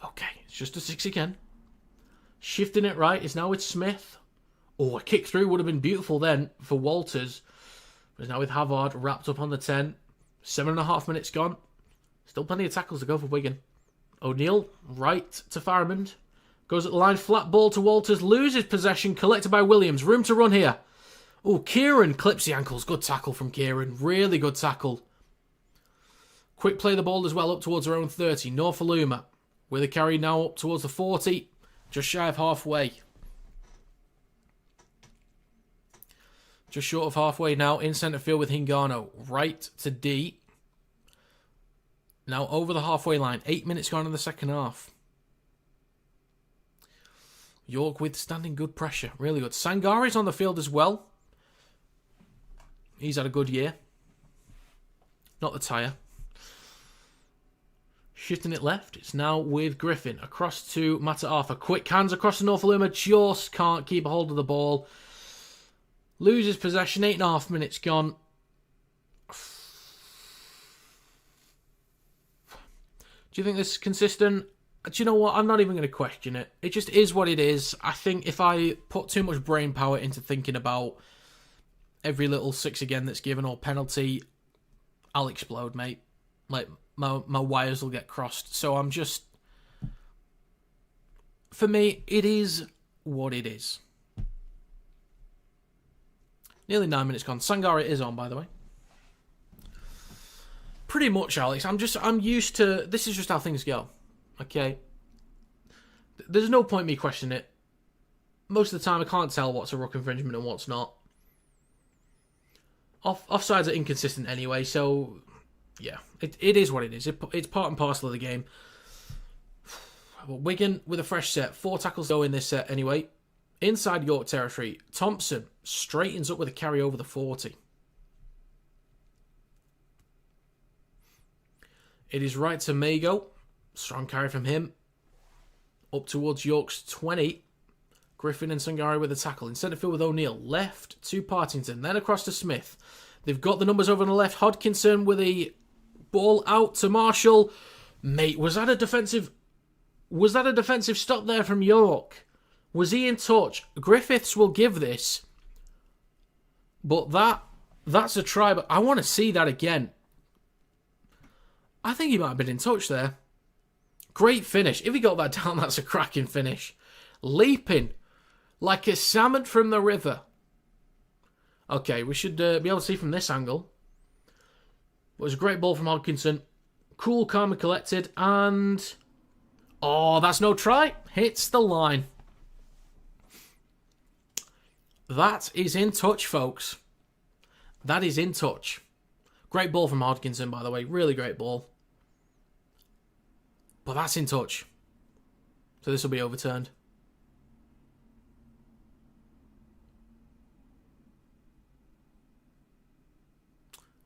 Okay, it's just a 6 again. Shifting it right is now with Smith. Oh, a kick through would have been beautiful then for Walters. But it's now with Havard wrapped up on the 10. 7.5 minutes gone. Still plenty of tackles to go for Wigan. O'Neill, right to Faramond. Goes at the line, flat ball to Walters. Loses possession, collected by Williams. Room to run here. Oh, Kieran clips the ankles. Good tackle from Kieran. Really good tackle. Quick play the ball as well up towards their own 30. Norfoluma with a carry now up towards the 40. Just shy of halfway. Just short of halfway now in centre field with Hingano. Right to D. Now over the halfway line. 8 minutes gone in the second half. York withstanding good pressure. Really good. Sangari's on the field as well. He's had a good year. Not the tyre. Shifting it left. It's now with Griffin. Across to Mata'afa. Quick hands across to Norfoluma. Just can't keep a hold of the ball. Loses possession. 8.5 minutes gone. Do you think this is consistent? Do you know what? I'm not even going to question it. It just is what it is. I think if I put too much brain power into thinking about every little 6 again that's given or penalty, I'll explode, mate. Like, my wires will get crossed. So I'm just... For me, it is what it is. Nearly 9 minutes gone. Sangari is on, by the way. Pretty much, Alex. I'm used to... This is just how things go. Okay? There's no point me questioning it. Most of the time, I can't tell what's a ruck infringement and what's not. Offsides are inconsistent anyway, so... Yeah, it is what it is. It's part and parcel of the game. Wigan with a fresh set. 4 tackles go in this set anyway. Inside York territory, Thompson straightens up with a carry over the 40. It is right to Mago. Strong carry from him. Up towards York's 20. Griffin and Sangari with a tackle. In centre field with O'Neill. Left to Partington. Then across to Smith. They've got the numbers over on the left. Hodkinson with a ball out to Marshall. Mate, was that a defensive stop there from York? Was he in touch? Griffiths will give this. But that's a try. But I want to see that again. I think he might have been in touch there. Great finish. If he got that down, that's a cracking finish. Leaping like a salmon from the river. Okay, we should be able to see from this angle. It was a great ball from Hodkinson. Cool, calm and collected. And... Oh, that's no try. Hits the line. That is in touch, folks. That is in touch. Great ball from Hodkinson, by the way. Really great ball. But that's in touch. So this will be overturned.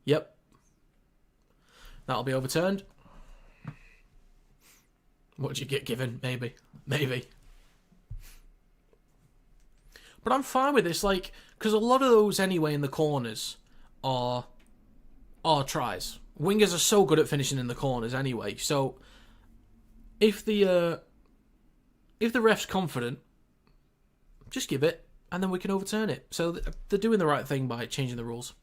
Yep. That'll be overturned. What'd you get given? Maybe. But I'm fine with this, like, because a lot of those anyway in the corners are tries. Wingers are so good at finishing in the corners anyway. So if the ref's confident, just give it, and then we can overturn it. So they're doing the right thing by changing the rules.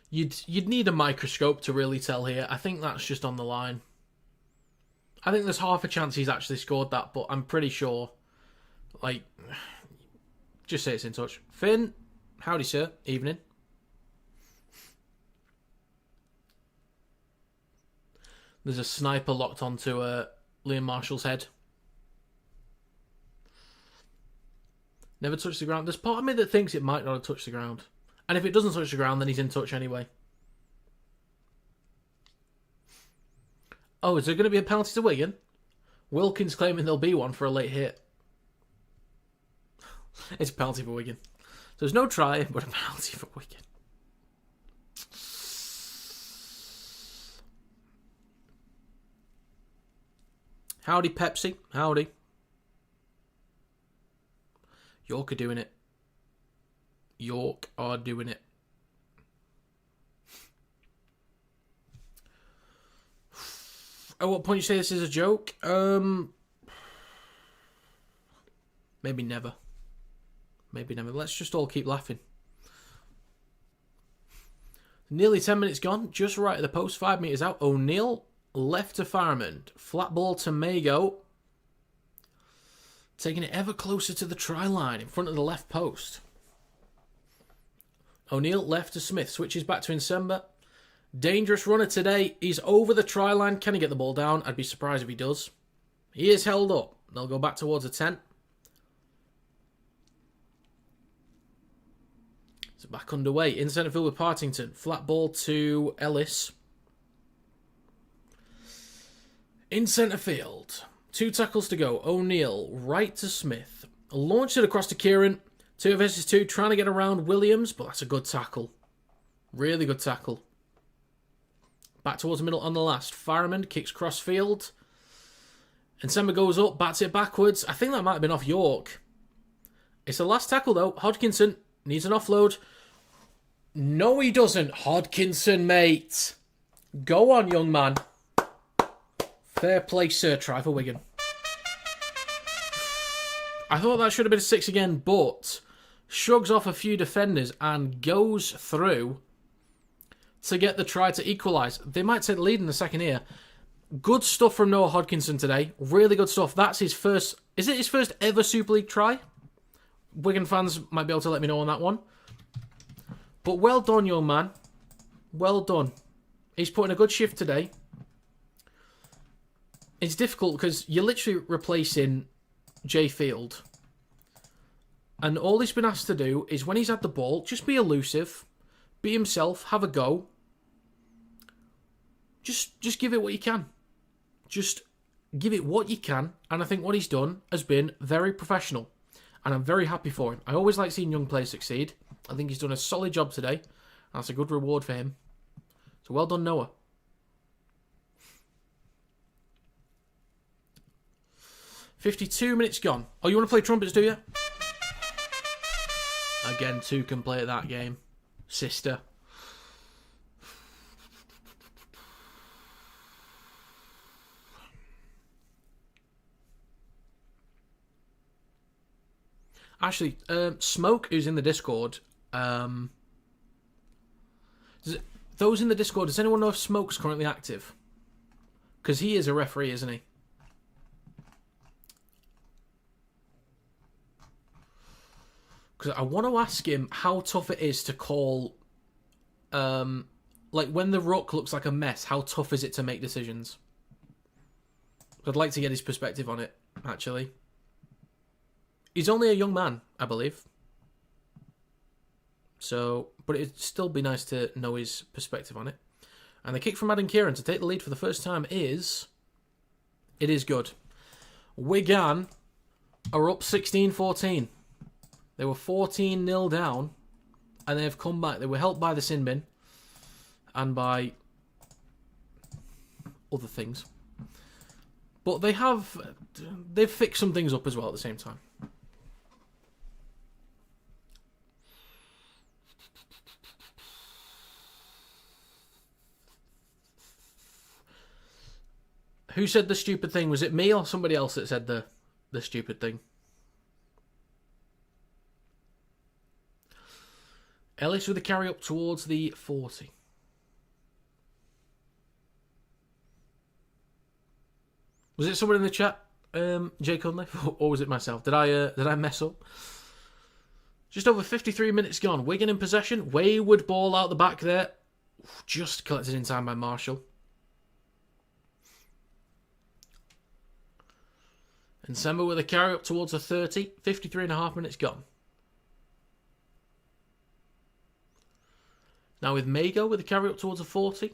You'd need a microscope to really tell here. I think that's just on the line. I think there's half a chance he's actually scored that, but I'm pretty sure. Like, just say it's in touch. Finn, howdy, sir. Evening. There's a sniper locked onto Liam Marshall's head. Never touched the ground. There's part of me that thinks it might not have touched the ground. And if it doesn't touch the ground, then he's in touch anyway. Oh, is there going to be a penalty to Wigan? Wilkins claiming there'll be one for a late hit. It's a penalty for Wigan. So there's no try, but a penalty for Wigan. Howdy, Pepsi. Howdy. York are doing it. York are doing it. At what point you say this is a joke? Maybe never. Maybe never. Let's just all keep laughing. Nearly 10 minutes gone. Just right at the post. 5 metres out. O'Neill left to Fireman. Flat ball to Mago. Taking it ever closer to the try line in front of the left post. O'Neill left to Smith. Switches back to Nsemba. Dangerous runner today. He's over the try line. Can he get the ball down? I'd be surprised if he does. He is held up. They'll go back towards the 10. So back underway. In centre field with Partington. Flat ball to Ellis. In centre field. 2 tackles to go. O'Neill right to Smith. Launched it across to Kieran. 2 versus 2. Trying to get around Williams. But that's a good tackle. Really good tackle. Back towards the middle on the last. Fireman kicks cross field. And Nsemba goes up, bats it backwards. I think that might have been off York. It's the last tackle though. Hodkinson needs an offload. No, he doesn't. Hodkinson, mate. Go on, young man. Fair play, sir. Try for Wigan. I thought that should have been a 6 again, but shrugs off a few defenders and goes through to get the try to equalise. They might take the lead in the second here. Good stuff from Noah Hodkinson today. Really good stuff. That's his first... Is it his first ever Super League try? Wigan fans might be able to let me know on that one. But well done, young man. Well done. He's put in a good shift today. It's difficult because you're literally replacing Jay Field. And all he's been asked to do is when he's had the ball, just be elusive. Be himself. Have a go. Just give it what you can. Just give it what you can. And I think what he's done has been very professional. And I'm very happy for him. I always like seeing young players succeed. I think he's done a solid job today. And that's a good reward for him. So well done, Noah. $52 minutes gone. Oh, you want to play trumpets, do you? Again, 2 can play at that game. Sister. Actually, Smoke, who's in the Discord, those in the Discord, does anyone know if Smoke's currently active? Because he is a referee, isn't he? Because I want to ask him how tough it is to call, like when the ruck looks like a mess, how tough is it to make decisions? I'd like to get his perspective on it, actually. He's only a young man, I believe. So, but it'd still be nice to know his perspective on it. And the kick from Adam Kieran to take the lead for the first time is... It is good. Wigan are up 16-14. They were 14-0 down, and they've come back. They were helped by the sin bin and by other things. But they've fixed some things up as well at the same time. Who said the stupid thing? Was it me or somebody else that said the stupid thing? Ellis with a carry up towards the 40. Was it someone in the chat, Jay Cunliffe, or was it myself? Did I mess up? Just over 53 minutes gone. Wigan in possession. Wayward ball out the back there. Just collected in time by Marshall. And Semba with a carry up towards the 30. 53.5 minutes gone. Now with Mago with a carry up towards the 40.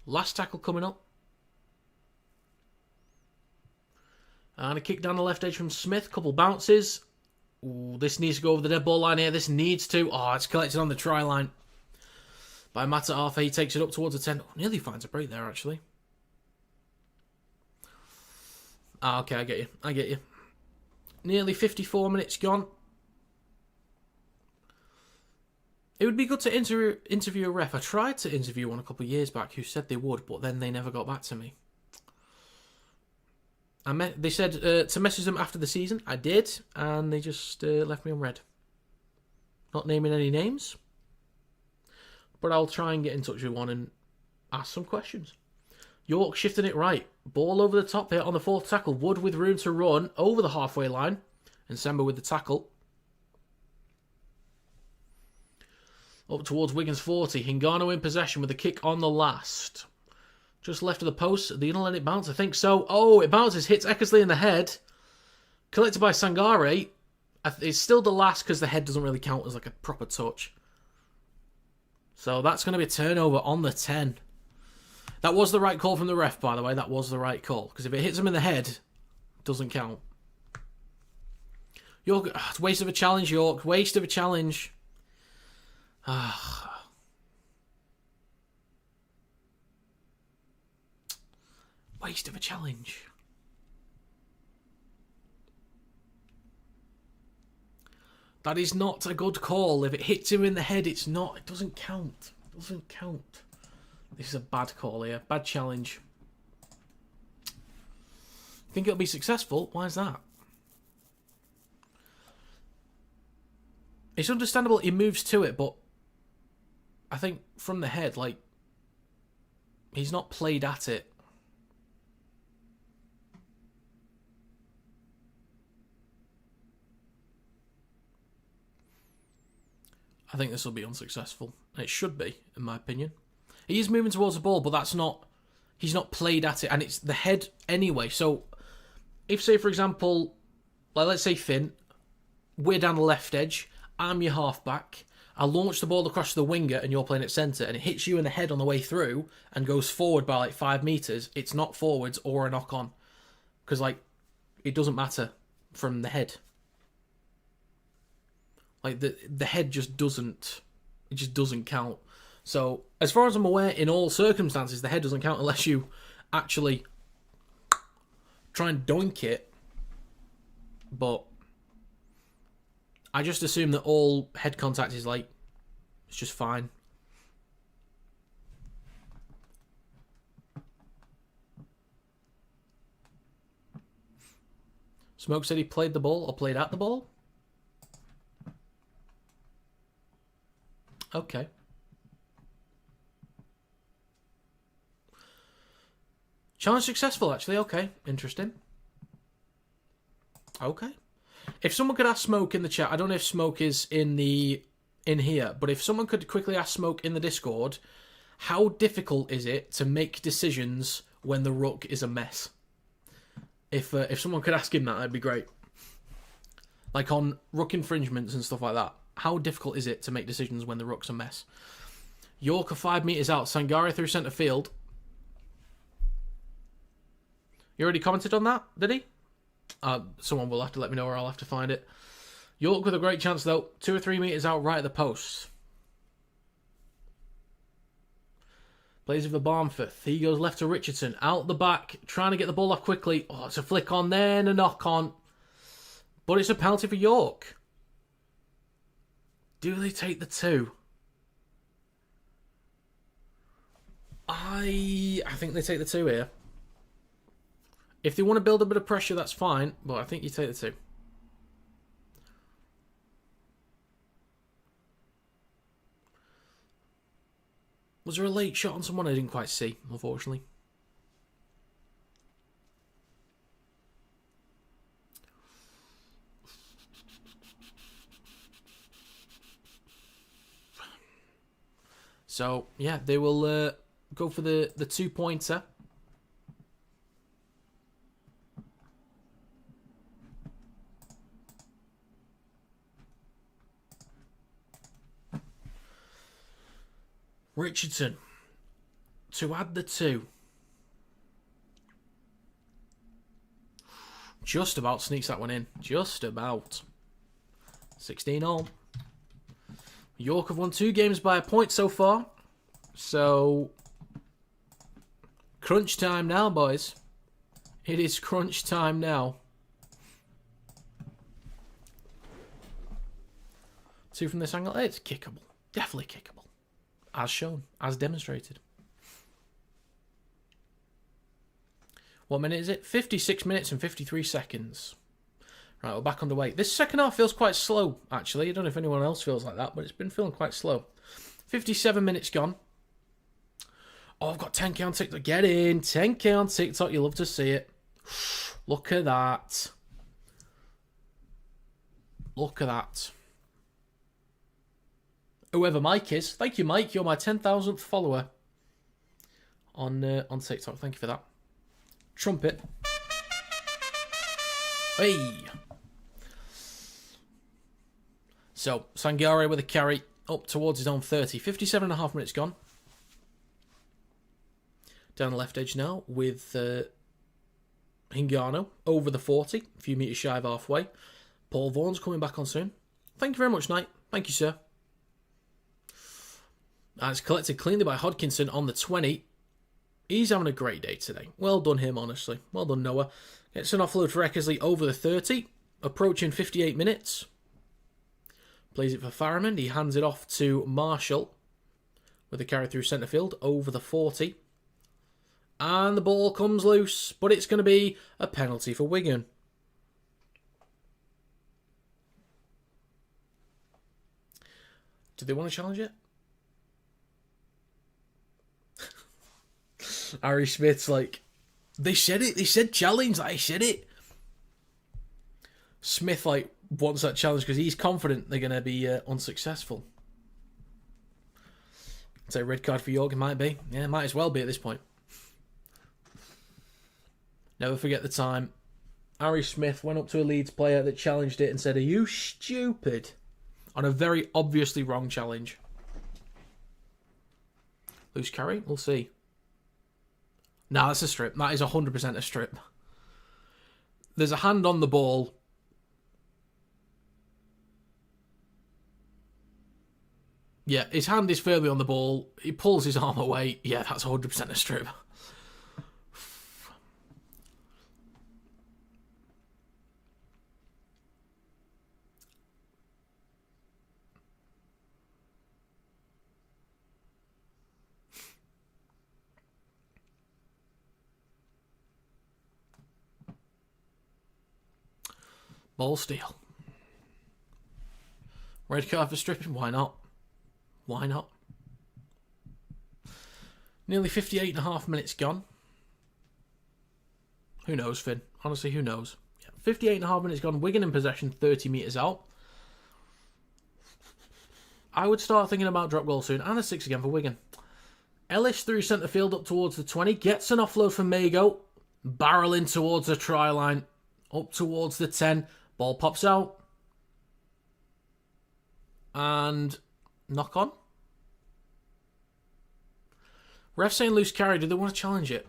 Last tackle coming up. And a kick down the left edge from Smith. Couple bounces. Ooh, this needs to go over the dead ball line here. This needs to. Oh, it's collected on the try line by Mata Arthur. He takes it up towards the 10. Oh, nearly finds a break there, actually. Ah, okay, I get you. Nearly 54 minutes gone. It would be good to interview a ref. I tried to interview one a couple of years back who said they would, but then they never got back to me. They said to message them after the season. I did, and they just left me on red. Not naming any names, but I'll try and get in touch with one and ask some questions. York shifting it right. Ball over the top here on the fourth tackle. Wood with room to run over the halfway line. And Semba with the tackle. Up towards Wigan's 40. Hingano in possession with a kick on the last. Just left of the post. Are they going to let it bounce? I think so. Oh, it bounces. Hits Eckersley in the head. Collected by Sangare. It's still the last because the head doesn't really count as like a proper touch. So that's going to be a turnover on the 10. That was the right call from the ref, by the way. That was the right call. Because if it hits him in the head, it doesn't count. York, it's a waste of a challenge, York. Waste of a challenge. Waste of a challenge. That is not a good call. If it hits him in the head, it's not. It doesn't count. It doesn't count. This is a bad call here. Bad challenge. Think it'll be successful? Why is that? It's understandable he moves to it, but I think from the head, like, he's not played at it. I think this will be unsuccessful. It should be, in my opinion. He is moving towards the ball, but that's not... He's not played at it, and it's the head anyway. So, if, say, for example, like, let's say Finn, we're down the left edge, I'm your halfback, I launch the ball across the winger, and you're playing at centre, and it hits you in the head on the way through, and goes forward by, like, 5 metres, it's not forwards or a knock-on. Because, like, it doesn't matter from the head. Like, the head just doesn't... It just doesn't count. So, as far as I'm aware, in all circumstances, the head doesn't count unless you actually try and doink it. But I just assume that all head contact is like, it's just fine. Smoke said he played the ball or played at the ball. Okay. Challenge successful, actually. Okay, interesting. Okay. If someone could ask Smoke in the chat, I don't know if Smoke is in here, but if someone could quickly ask Smoke in the Discord, how difficult is it to make decisions when the ruck is a mess? If someone could ask him that, that'd be great. Like on ruck infringements and stuff like that. How difficult is it to make decisions when the ruck's a mess? York are 5 metres out. Sangare through centre field. He already commented on that, did he? Someone will have to let me know or I'll have to find it. York with a great chance, though. 2 or 3 metres out right at the post. Plays with Barmforth. He goes left to Richardson. Out the back. Trying to get the ball off quickly. Oh, it's a flick on there and a knock on. But it's a penalty for York. Do they take the 2? I think they take the 2 here. If they want to build a bit of pressure, that's fine. But I think you take the 2. Was there a late shot on someone I didn't quite see, unfortunately? So, yeah, they will go for the 2-pointer. Richardson to add the 2. Just about sneaks that one in. Just about. 16-all. York have won 2 games by a point so far. So, crunch time now, boys. It is crunch time now. 2 from this angle. It's kickable. Definitely kickable. As shown. As demonstrated. What minute is it? 56 minutes and 53 seconds. Right, we're back underway. This second half feels quite slow, actually. I don't know if anyone else feels like that, but it's been feeling quite slow. 57 minutes gone. Oh, I've got 10k on TikTok. Get in. 10k on TikTok. You love to see it. Look at that. Look at that. Whoever Mike is. Thank you, Mike. You're my 10,000th follower on TikTok. Thank you for that. Trumpet. Hey. So, Sangare with a carry up towards his own 30. 57.5 minutes gone. Down the left edge now with Hingano over the 40. A few metres shy of halfway. Paul Vaughan's coming back on soon. Thank you very much, Knight. Thank you, sir. And it's collected cleanly by Hodkinson on the 20. He's having a great day today. Well done him, honestly. Well done, Noah. Gets an offload for Eckersley over the 30. Approaching 58 minutes. Plays it for Farriman. He hands it off to Marshall. With a carry through centre field over the 40. And the ball comes loose. But it's going to be a penalty for Wigan. Do they want to challenge it? Harry Smith's like, they said it. They said challenge. I said it. Smith like wants that challenge because he's confident they're going to be unsuccessful. I'd say red card for York. It might be. Yeah, it might as well be at this point. Never forget the time Harry Smith went up to a Leeds player that challenged it and said, "Are you stupid?" on a very obviously wrong challenge. Loose carry. We'll see. No, that's a strip. That is 100% a strip. There's a hand on the ball. Yeah, his hand is firmly on the ball. He pulls his arm away. Yeah, that's 100% a strip. Ball steal. Red card for stripping? Why not? Why not? Nearly 58.5 minutes gone. Who knows, Finn? Honestly, who knows? Yeah, 58.5 minutes gone. Wigan in possession, 30 metres out. I would start thinking about drop goal soon. And a 6 again for Wigan. Ellis through centre field up towards the 20. Gets an offload from Mago. Barreling towards the try line. Up towards the 10. Ball pops out. And knock on. Ref saying loose carry. Do they want to challenge it?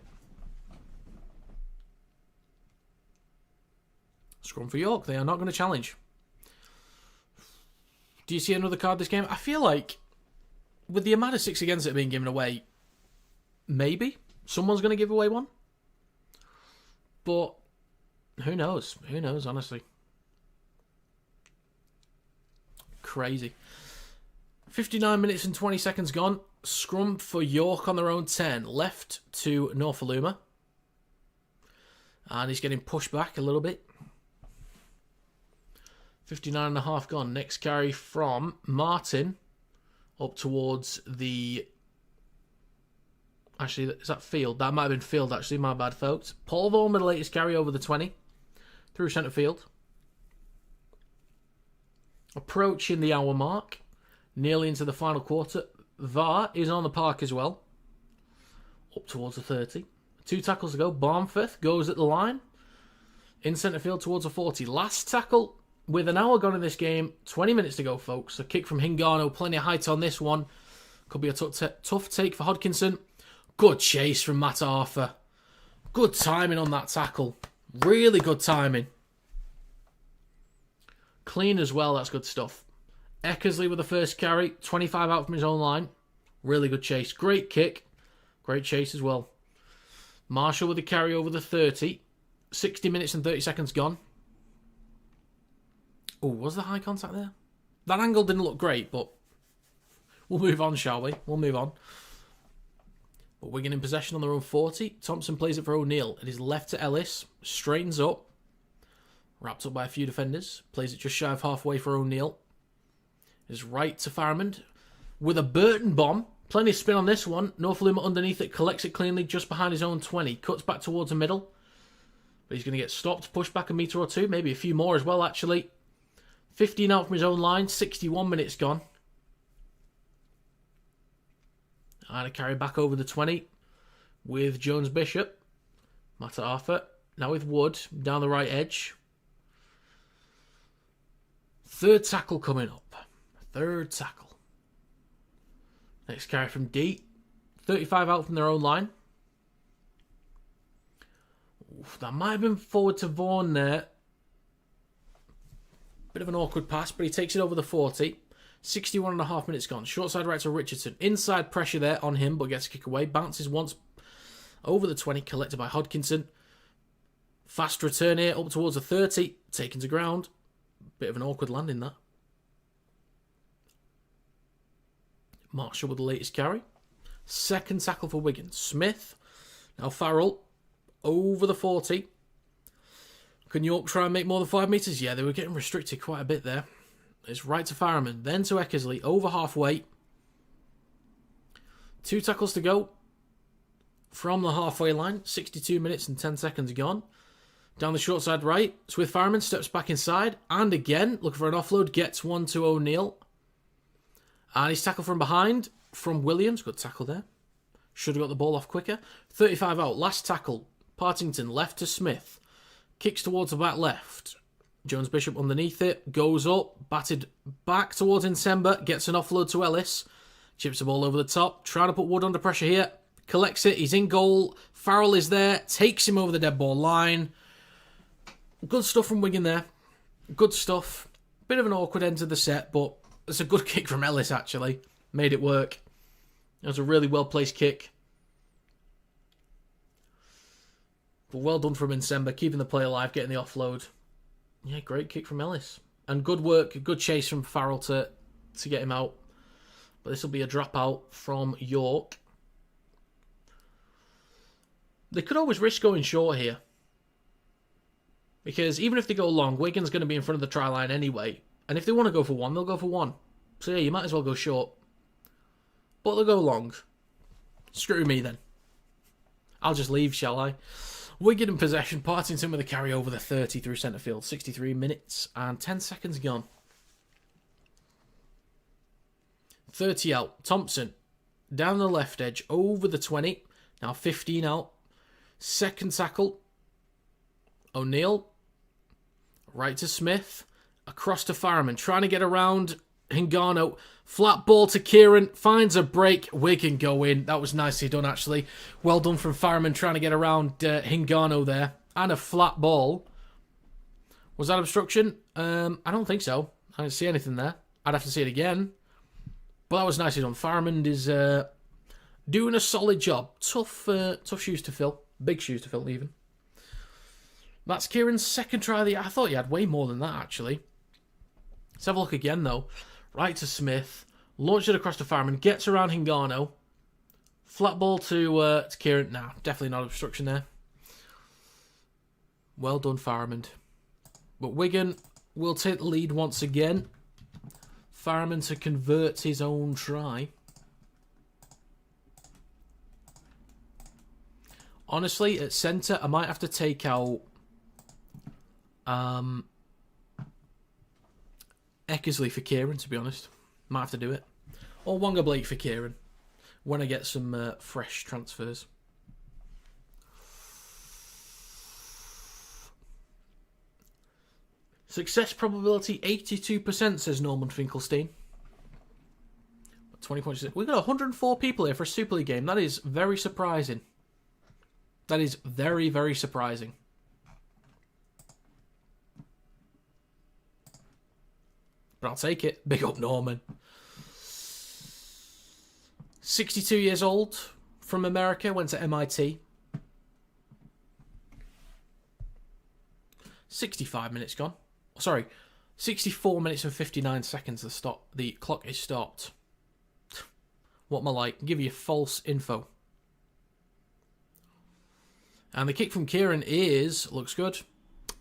Scrum for York. They are not going to challenge. Do you see another card this game? I feel like with the amount of 6 against it being given away, maybe someone's going to give away one. But who knows? Who knows, honestly. Crazy. 59 minutes and 20 seconds gone. Scrum for York on their own 10. Left to Norfoluma. And he's getting pushed back a little bit. 59.5 gone. Next carry from Martin up towards the... Actually, is that field? That might have been field, actually. My bad, folks. Paul Vaughan with the latest carry over the 20. Through centre field. Approaching the hour mark. Nearly into the final quarter. VAR is on the park as well. Up towards the 30. 2 tackles to go. Barmford goes at the line. In centre field towards the 40. Last tackle with an hour gone in this game. 20 minutes to go, folks. A kick from Hingano. Plenty of height on this one. Could be a tough take for Hodkinson. Good chase from Matt Arthur. Good timing on that tackle. Really good timing. Clean as well. That's good stuff. Eckersley with the first carry. 25 out from his own line. Really good chase. Great kick. Great chase as well. Marshall with the carry over the 30. 60 minutes and 30 seconds gone. Oh, was there high contact there? That angle didn't look great, but we'll move on, shall we? We'll move on. But Wigan in possession on their own 40. Thompson plays it for O'Neill. It is left to Ellis. Straightens up. Wrapped up by a few defenders. Plays it just shy of halfway for O'Neill. It is right to Fairmond. With a Burton bomb. Plenty of spin on this one. Norfoluma underneath it. Collects it cleanly just behind his own 20. Cuts back towards the middle. But he's going to get stopped. Pushed back a metre or two. Maybe a few more as well, actually. 15 out from his own line. 61 minutes gone. And a carry back over the 20 with Jones Bishop. Matt Arthur. Now with Wood down the right edge. Third tackle coming up. Third tackle. Next carry from D. 35 out from their own line. Oof, that might have been forward to Vaughan there. Bit of an awkward pass, but he takes it over the 40. 61.5 minutes gone. Short side right to Richardson. Inside pressure there on him, but gets a kick away. Bounces once over the 20, collected by Hodkinson. Fast return here, up towards the 30. Taken to ground. Bit of an awkward landing, that. Marshall with the latest carry. Second tackle for Wigan. Smith. Now Farrell. Over the 40. Can York try and make more than 5 metres? Yeah, they were getting restricted quite a bit there. It's right to Farriman. Then to Eckersley. Over halfway. 2 tackles to go. From the halfway line. 62 minutes and 10 seconds gone. Down the short side right. Smith Farriman steps back inside. And again, looking for an offload. Gets one to O'Neill. And he's tackled from behind. From Williams. Good tackle there. Should have got the ball off quicker. 35 out. Last tackle. Partington left to Smith. Kicks towards the back left. Jones Bishop underneath it. Goes up. Batted back towards Insemba. Gets an offload to Ellis. Chips the ball over the top. Trying to put Wood under pressure here. Collects it. He's in goal. Farrell is there. Takes him over the dead ball line. Good stuff from Wigan there. Good stuff. Bit of an awkward end to the set, but it's a good kick from Ellis, actually. Made it work. It was a really well-placed kick. But well done from Insemba, keeping the play alive, getting the offload. Yeah, great kick from Ellis. And good work, good chase from Farrell to get him out. But this will be a dropout from York. They could always risk going short here. Because even if they go long, Wigan's going to be in front of the try line anyway. And if they want to go for one, they'll go for one. So yeah, you might as well go short. But they'll go long. Screw me then. I'll just leave, shall I? Wigan in possession. Partington with a carry over the 30 through centre field. 63 minutes and 10 seconds gone. 30 out. Thompson. Down the left edge. Over the 20. Now 15 out. Second tackle. O'Neill. Right to Smith. Across to Farriman. Trying to get around Hingano. Flat ball to Kieran. Finds a break. Wigan go in. That was nicely done, actually. Well done from Farriman trying to get around Hingano there. And a flat ball. Was that obstruction? I don't think so. I didn't see anything there. I'd have to see it again. But that was nicely done. Farmond is doing a solid job. Tough shoes to fill. Big shoes to fill, even. That's Kieran's second try of the year. I thought he had way more than that, actually. Let's have a look again, though. Right to Smith. Launches it across to Farmond. Gets around Hingano. Flat ball to Kieran. Nah, definitely not obstruction there. Well done, Farmond. But Wigan will take the lead once again. Farmond to convert his own try. Honestly, at centre, I might have to take out Eckersley for Kieran, to be honest. Might have to do it. Or Wonga Blake for Kieran when I get some fresh transfers. Success probability 82%, says Norman Finkelstein. 20 points. We've got 104 people here for a Super League game. That is very surprising. That is very, very surprising. But I'll take it. Big up Norman. 62 years old, from America, went to MIT. 65 minutes gone. Sorry, 64 minutes and 59 seconds the clock is stopped. What am I like? Give you false info. And the kick from Kieran looks good.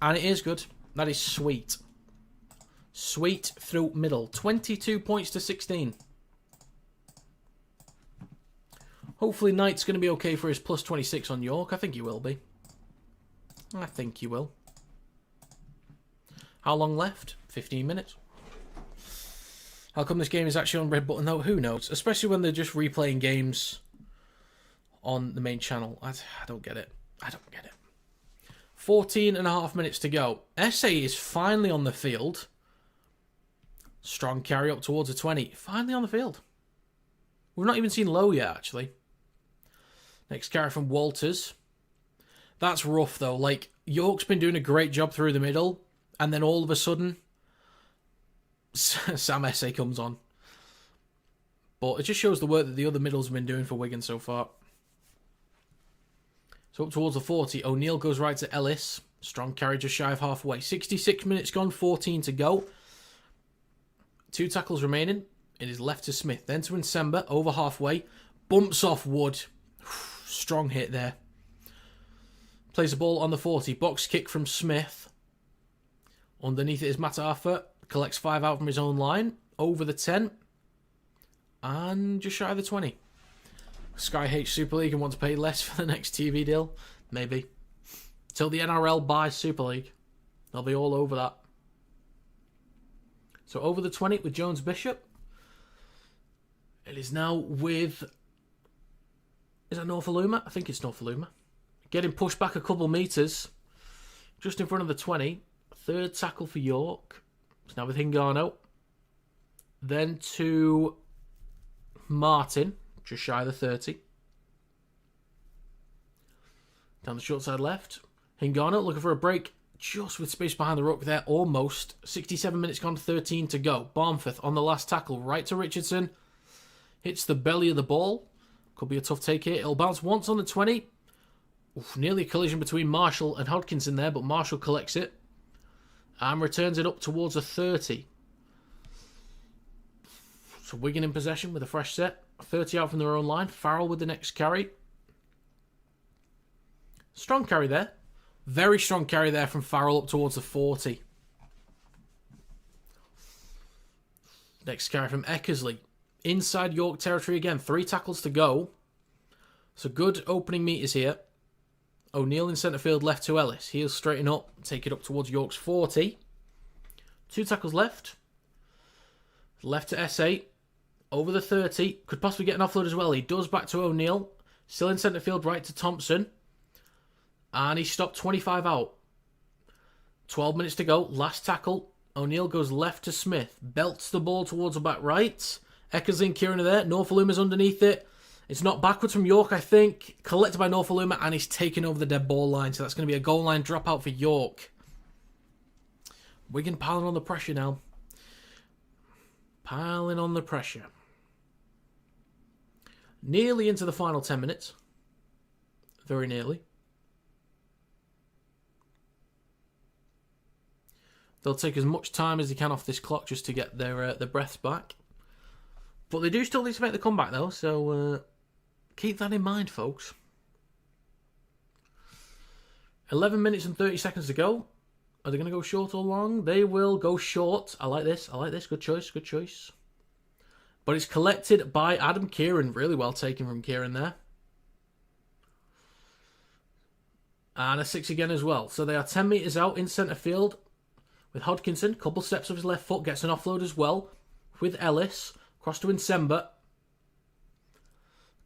And it is good. That is sweet. Sweet through middle. 22 points to 16. Hopefully Knight's going to be okay for his plus 26 on York. I think he will be. I think he will. How long left? 15 minutes. How come this game is actually on red button though? Who knows? Especially when they're just replaying games on the main channel. I don't get it. I don't get it. 14 and a half minutes to go. SA is finally on the field. Strong carry up towards a 20. Finally on the field. We've not even seen Lowe yet, actually. Next carry from Walters. That's rough, though. Like, York's been doing a great job through the middle, and then all of a sudden, Sam SA comes on. But it just shows the work that the other middles have been doing for Wigan so far. So up towards the 40. O'Neill goes right to Ellis. Strong carry just shy of halfway. 66 minutes gone, 14 to go. 2 tackles remaining. It is left to Smith. Then to Nsemba, over halfway. Bumps off Wood. Strong hit there. Plays the ball on the 40. Box kick from Smith. Underneath it is Matt Arthur. Collects 5 out from his own line. Over the 10. And just shy of the 20. Sky hates Super League and wants to pay less for the next TV deal. Maybe. Till the NRL buys Super League. They'll be all over that. So over the 20 with Jones Bishop. It is now with... Is that Norfoluma? I think it's Norfoluma. Getting pushed back a couple metres. Just in front of the 20. Third tackle for York. It's now with Hingano. Then to Martin. Just shy of the 30. Down the short side left. Hingano looking for a break. Just with space behind the ruck there. Almost. 67 minutes gone, 13 to go. Barmforth on the last tackle. Right to Richardson. Hits the belly of the ball. Could be a tough take here. It'll bounce once on the 20. Oof, nearly a collision between Marshall and Hodkinson there, but Marshall collects it. And returns it up towards a 30. So Wigan in possession with a fresh set. 30 out from their own line. Farrell with the next carry. Strong carry there. Very strong carry there from Farrell up towards the 40. Next carry from Eckersley. Inside York territory again. 3 tackles to go. So good opening meters here. O'Neill in centre field left to Ellis. He'll straighten up. Take it up towards York's 40. 2 tackles left. Left to SA. Over the 30. Could possibly get an offload as well. He does back to O'Neill. Still in centre field right to Thompson. And he stopped 25 out. 12 minutes to go. Last tackle. O'Neill goes left to Smith. Belts the ball towards the back right. Eckersley and Kieran are there. Norfolluma's underneath it. It's not backwards from York, I think. Collected by Norfoluma, and he's taken over the dead ball line. So that's going to be a goal line dropout for York. Wigan piling on the pressure now. Piling on the pressure. Nearly into the final 10 minutes. Very nearly. They'll take as much time as they can off this clock just to get their breaths back. But they do still need to make the comeback though, so keep that in mind, folks. 11 minutes and 30 seconds to go. Are they going to go short or long? They will go short. I like this. I like this. Good choice. Good choice. But it's collected by Adam Kieran. Really well taken from Kieran there. And a 6 again as well. So they are 10 metres out in centre field with Hodkinson. Couple steps of his left foot. Gets an offload as well with Ellis. Cross to Insemba.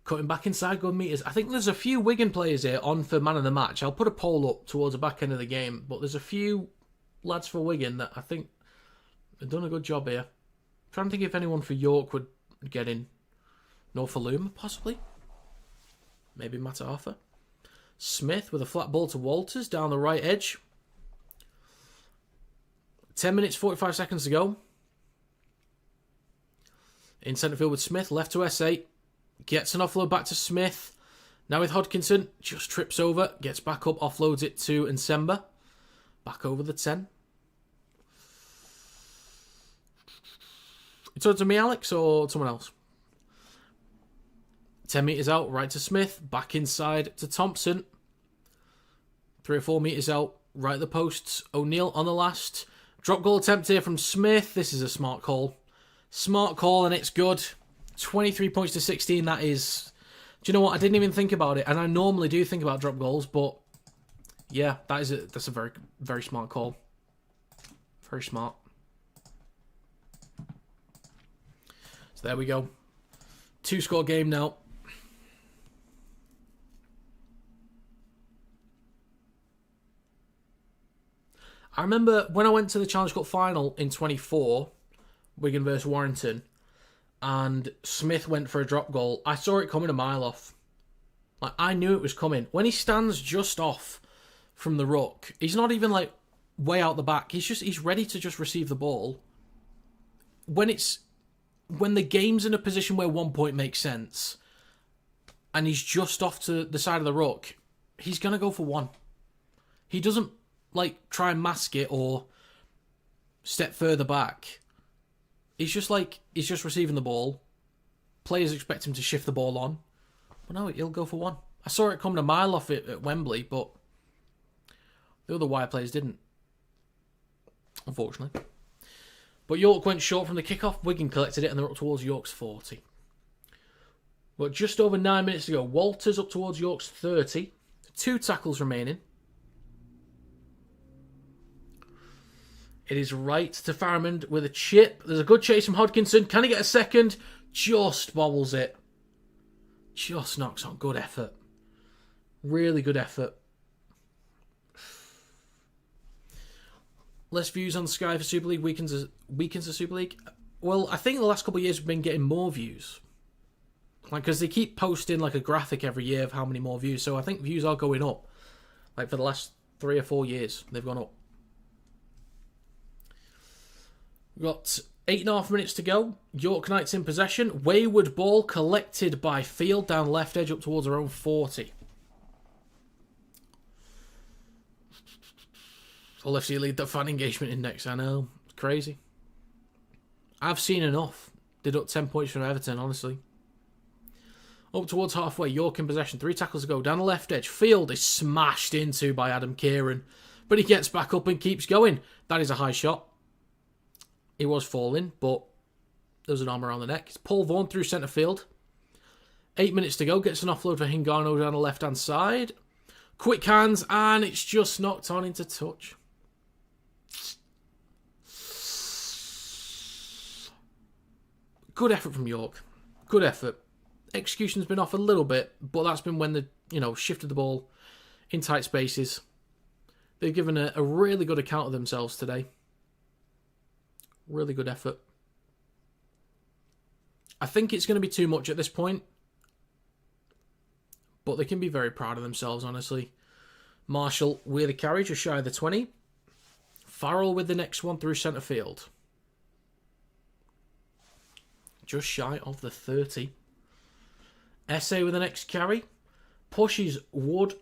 Cutting back inside, good meters. I think there's a few Wigan players here on for man of the match. I'll put a poll up towards the back end of the game. But there's a few lads for Wigan that I think have done a good job here. I'm trying to think if anyone for York would get in. Norfoluma, possibly. Maybe Matt Arthur. Smith with a flat ball to Walters down the right edge. 10 minutes, 45 seconds to go. In centre field with Smith, left to S8. Gets an offload back to Smith. Now with Hodkinson, just trips over, gets back up, offloads it to Nsemba. Back over the 10. It's on to me, Alex, or someone else? 10 metres out, right to Smith. Back inside to Thompson. 3 or 4 metres out, right at the posts. O'Neill on the last. Drop goal attempt here from Smith. This is a smart call. Smart call, and it's good. 23 points to 16, that is... Do you know what? I didn't even think about it, and I normally do think about drop goals, but... Yeah, that's a very, very smart call. Very smart. So there we go. 2-score game now. I remember when I went to the Challenge Cup final in 24, Wigan versus Warrington, and Smith went for a drop goal. I saw it coming a mile off. Like, I knew it was coming. When he stands just off from the ruck, he's not even like way out the back. He's ready to just receive the ball. When the game's in a position where 1 point makes sense, and he's just off to the side of the ruck, he's gonna go for 1. He doesn't like try and mask it or step further back. He's just receiving the ball. Players expect him to shift the ball on. But no, he'll go for 1. I saw it coming a mile off it at Wembley, but the other wide players didn't. Unfortunately. But York went short from the kickoff. Wigan collected it and they're up towards York's 40. But just over 9 minutes to go. Walters up towards York's 30. 2 tackles remaining. It is right to Faramond with a chip. There's a good chase from Hodkinson. Can he get a second? Just bobbles it. Just knocks on. Good effort. Really good effort. Less views on Sky for Super League. Weekends of Super League. Well, I think the last couple of years we've been getting more views. Like, because they keep posting like a graphic every year of how many more views. So I think views are going up. Like for the last 3 or 4 years, they've gone up. We've got 8.5 minutes to go. York Knights in possession. Wayward ball collected by Field down left edge up towards our own 40. Full FC lead the fan engagement index. I know. It's crazy. I've seen enough. Did up 10 points from Everton, honestly. Up towards halfway. York in possession. 3 tackles to go. Down the left edge. Field is smashed into by Adam Kieran. But he gets back up and keeps going. That is a high shot. He was falling, but there was an arm around the neck. It's Paul Vaughan through centre field. 8 minutes to go. Gets an offload for Hingano down the left-hand side. Quick hands, and it's just knocked on into touch. Good effort from York. Good effort. Execution's been off a little bit, but that's been when they, shifted the ball in tight spaces. They've given a really good account of themselves today. Really good effort. I think it's going to be too much at this point. But they can be very proud of themselves, honestly. Marshall with a carry, just shy of the 20. Farrell with the next one through centre field. Just shy of the 30. Essay with the next carry. Pushes Wood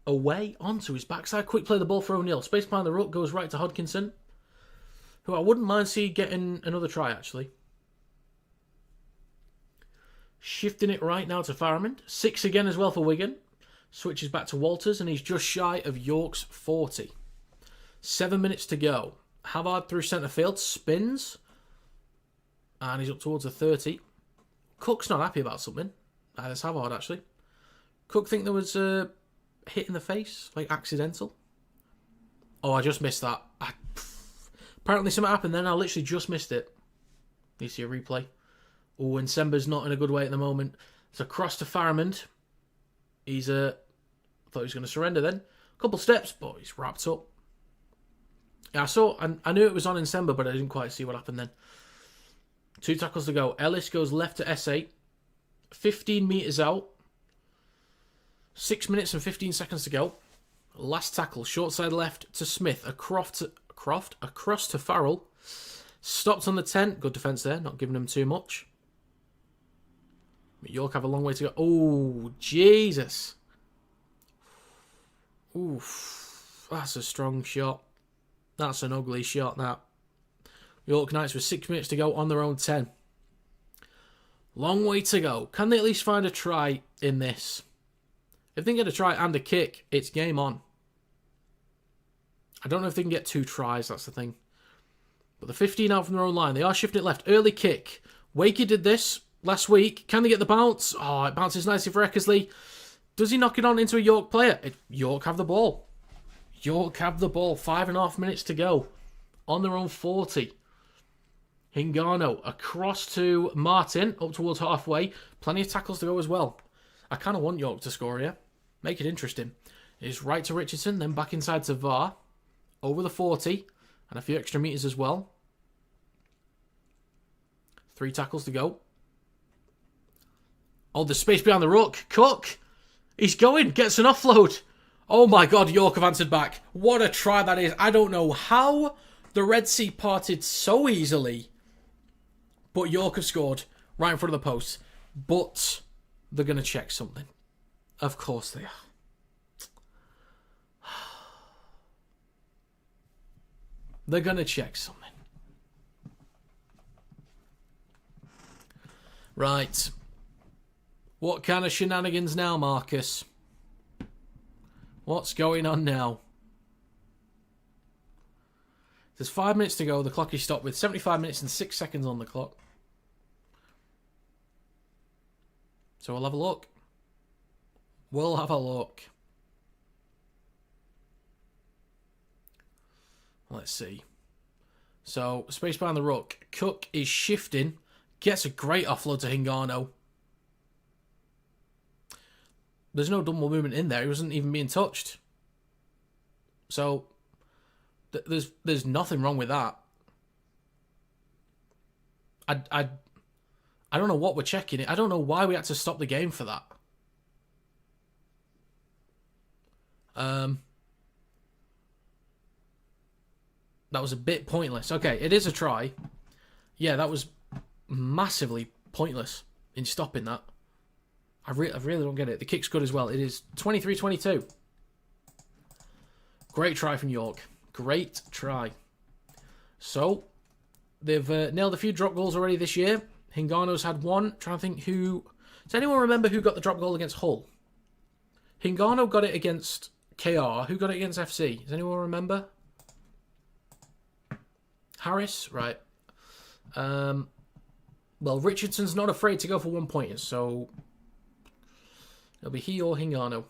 away onto his backside. Quick play the ball for O'Neill. Space behind the ruck goes right to Hodkinson, who I wouldn't mind seeing getting another try, actually. Shifting it right now to Farrimond. 6 again as well for Wigan. Switches back to Walters, and he's just shy of York's 40. 7 minutes to go. Havard through centre field. Spins. And he's up towards the 30. Cook's not happy about something. That's Havard, actually. Cook think there was a hit in the face, like accidental. Oh, I just missed that. Apparently something happened then. I literally just missed it. You see a replay. Oh, and Semba's not in a good way at the moment. It's a cross to Farrimond. He's thought he was going to surrender then. A couple steps, but he's wrapped up. Yeah, I knew it was on in Semba, but I didn't quite see what happened then. 2 tackles to go. Ellis goes left to S8. 15 metres out. 6 minutes and 15 seconds to go. Last tackle, short side left to Smith. Across to Farrell. Stopped on the 10. Good defence there, not giving him too much. York have a long way to go. Oh, Jesus. Oof. That's a strong shot. That's an ugly shot, that. York Knights with 6 minutes to go on their own 10. Long way to go. Can they at least find a try in this? If they can get a try and a kick, it's game on. I don't know if they can get 2 tries, that's the thing. But the 15 out from their own line. They are shifting it left. Early kick. Wakey did this last week. Can they get the bounce? Oh, it bounces nicely for Eckersley. Does he knock it on into a York player? York have the ball. York have the ball. 5.5 minutes to go. On their own 40. Hingano across to Martin. Up towards halfway. Plenty of tackles to go as well. I kind of want York to score here. Make it interesting. It's right to Richardson. Then back inside to VAR. Over the 40. And a few extra metres as well. 3 tackles to go. Oh, the space behind the ruck. Cook. He's going. Gets an offload. Oh my God, York have answered back. What a try that is. I don't know how the Red Sea parted so easily. But York have scored right in front of the post. But they're going to check something. Of course they are. They're going to check something. Right. What kind of shenanigans now, Marcus? What's going on now? There's 5 minutes to go. The clock is stopped with 75 minutes and 6 seconds on the clock. So we'll have a look. We'll have a look. Let's see. So, space behind the ruck. Cook is shifting. Gets a great offload to Hingano. There's no double movement in there. He wasn't even being touched. So, there's nothing wrong with that. I don't know what we're checking. I don't know why we had to stop the game for that. That was a bit pointless. Okay, it is a try. Yeah, that was massively pointless in stopping that. I really don't get it. The kick's good as well. It is 23-22. Great try from York. Great try. So, they've nailed a few drop goals already this year. Hingano's had one. Trying to think who... Does anyone remember who got the drop goal against Hull? Hingano got it against KR. Who got it against FC? Does anyone remember? Harris? Right. Well, Richardson's not afraid to go for 1-pointers, so... It'll be he or Hingano.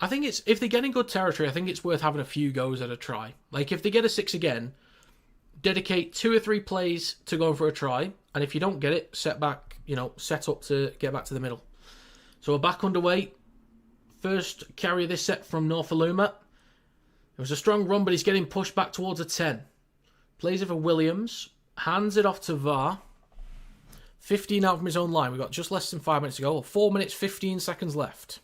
I think it's... If they get in good territory, I think it's worth having a few goes at a try. Like, if they get a 6 again, dedicate 2 or 3 plays to go for a try. And if you don't get it, set back, set up to get back to the middle. So we're back underway. First carry of this set from Norfoluma. It was a strong run, but he's getting pushed back towards a 10. Plays it for Williams. Hands it off to VAR. 15 out from his own line. We've got just less than 5 minutes to go. 4 minutes, 15 seconds left.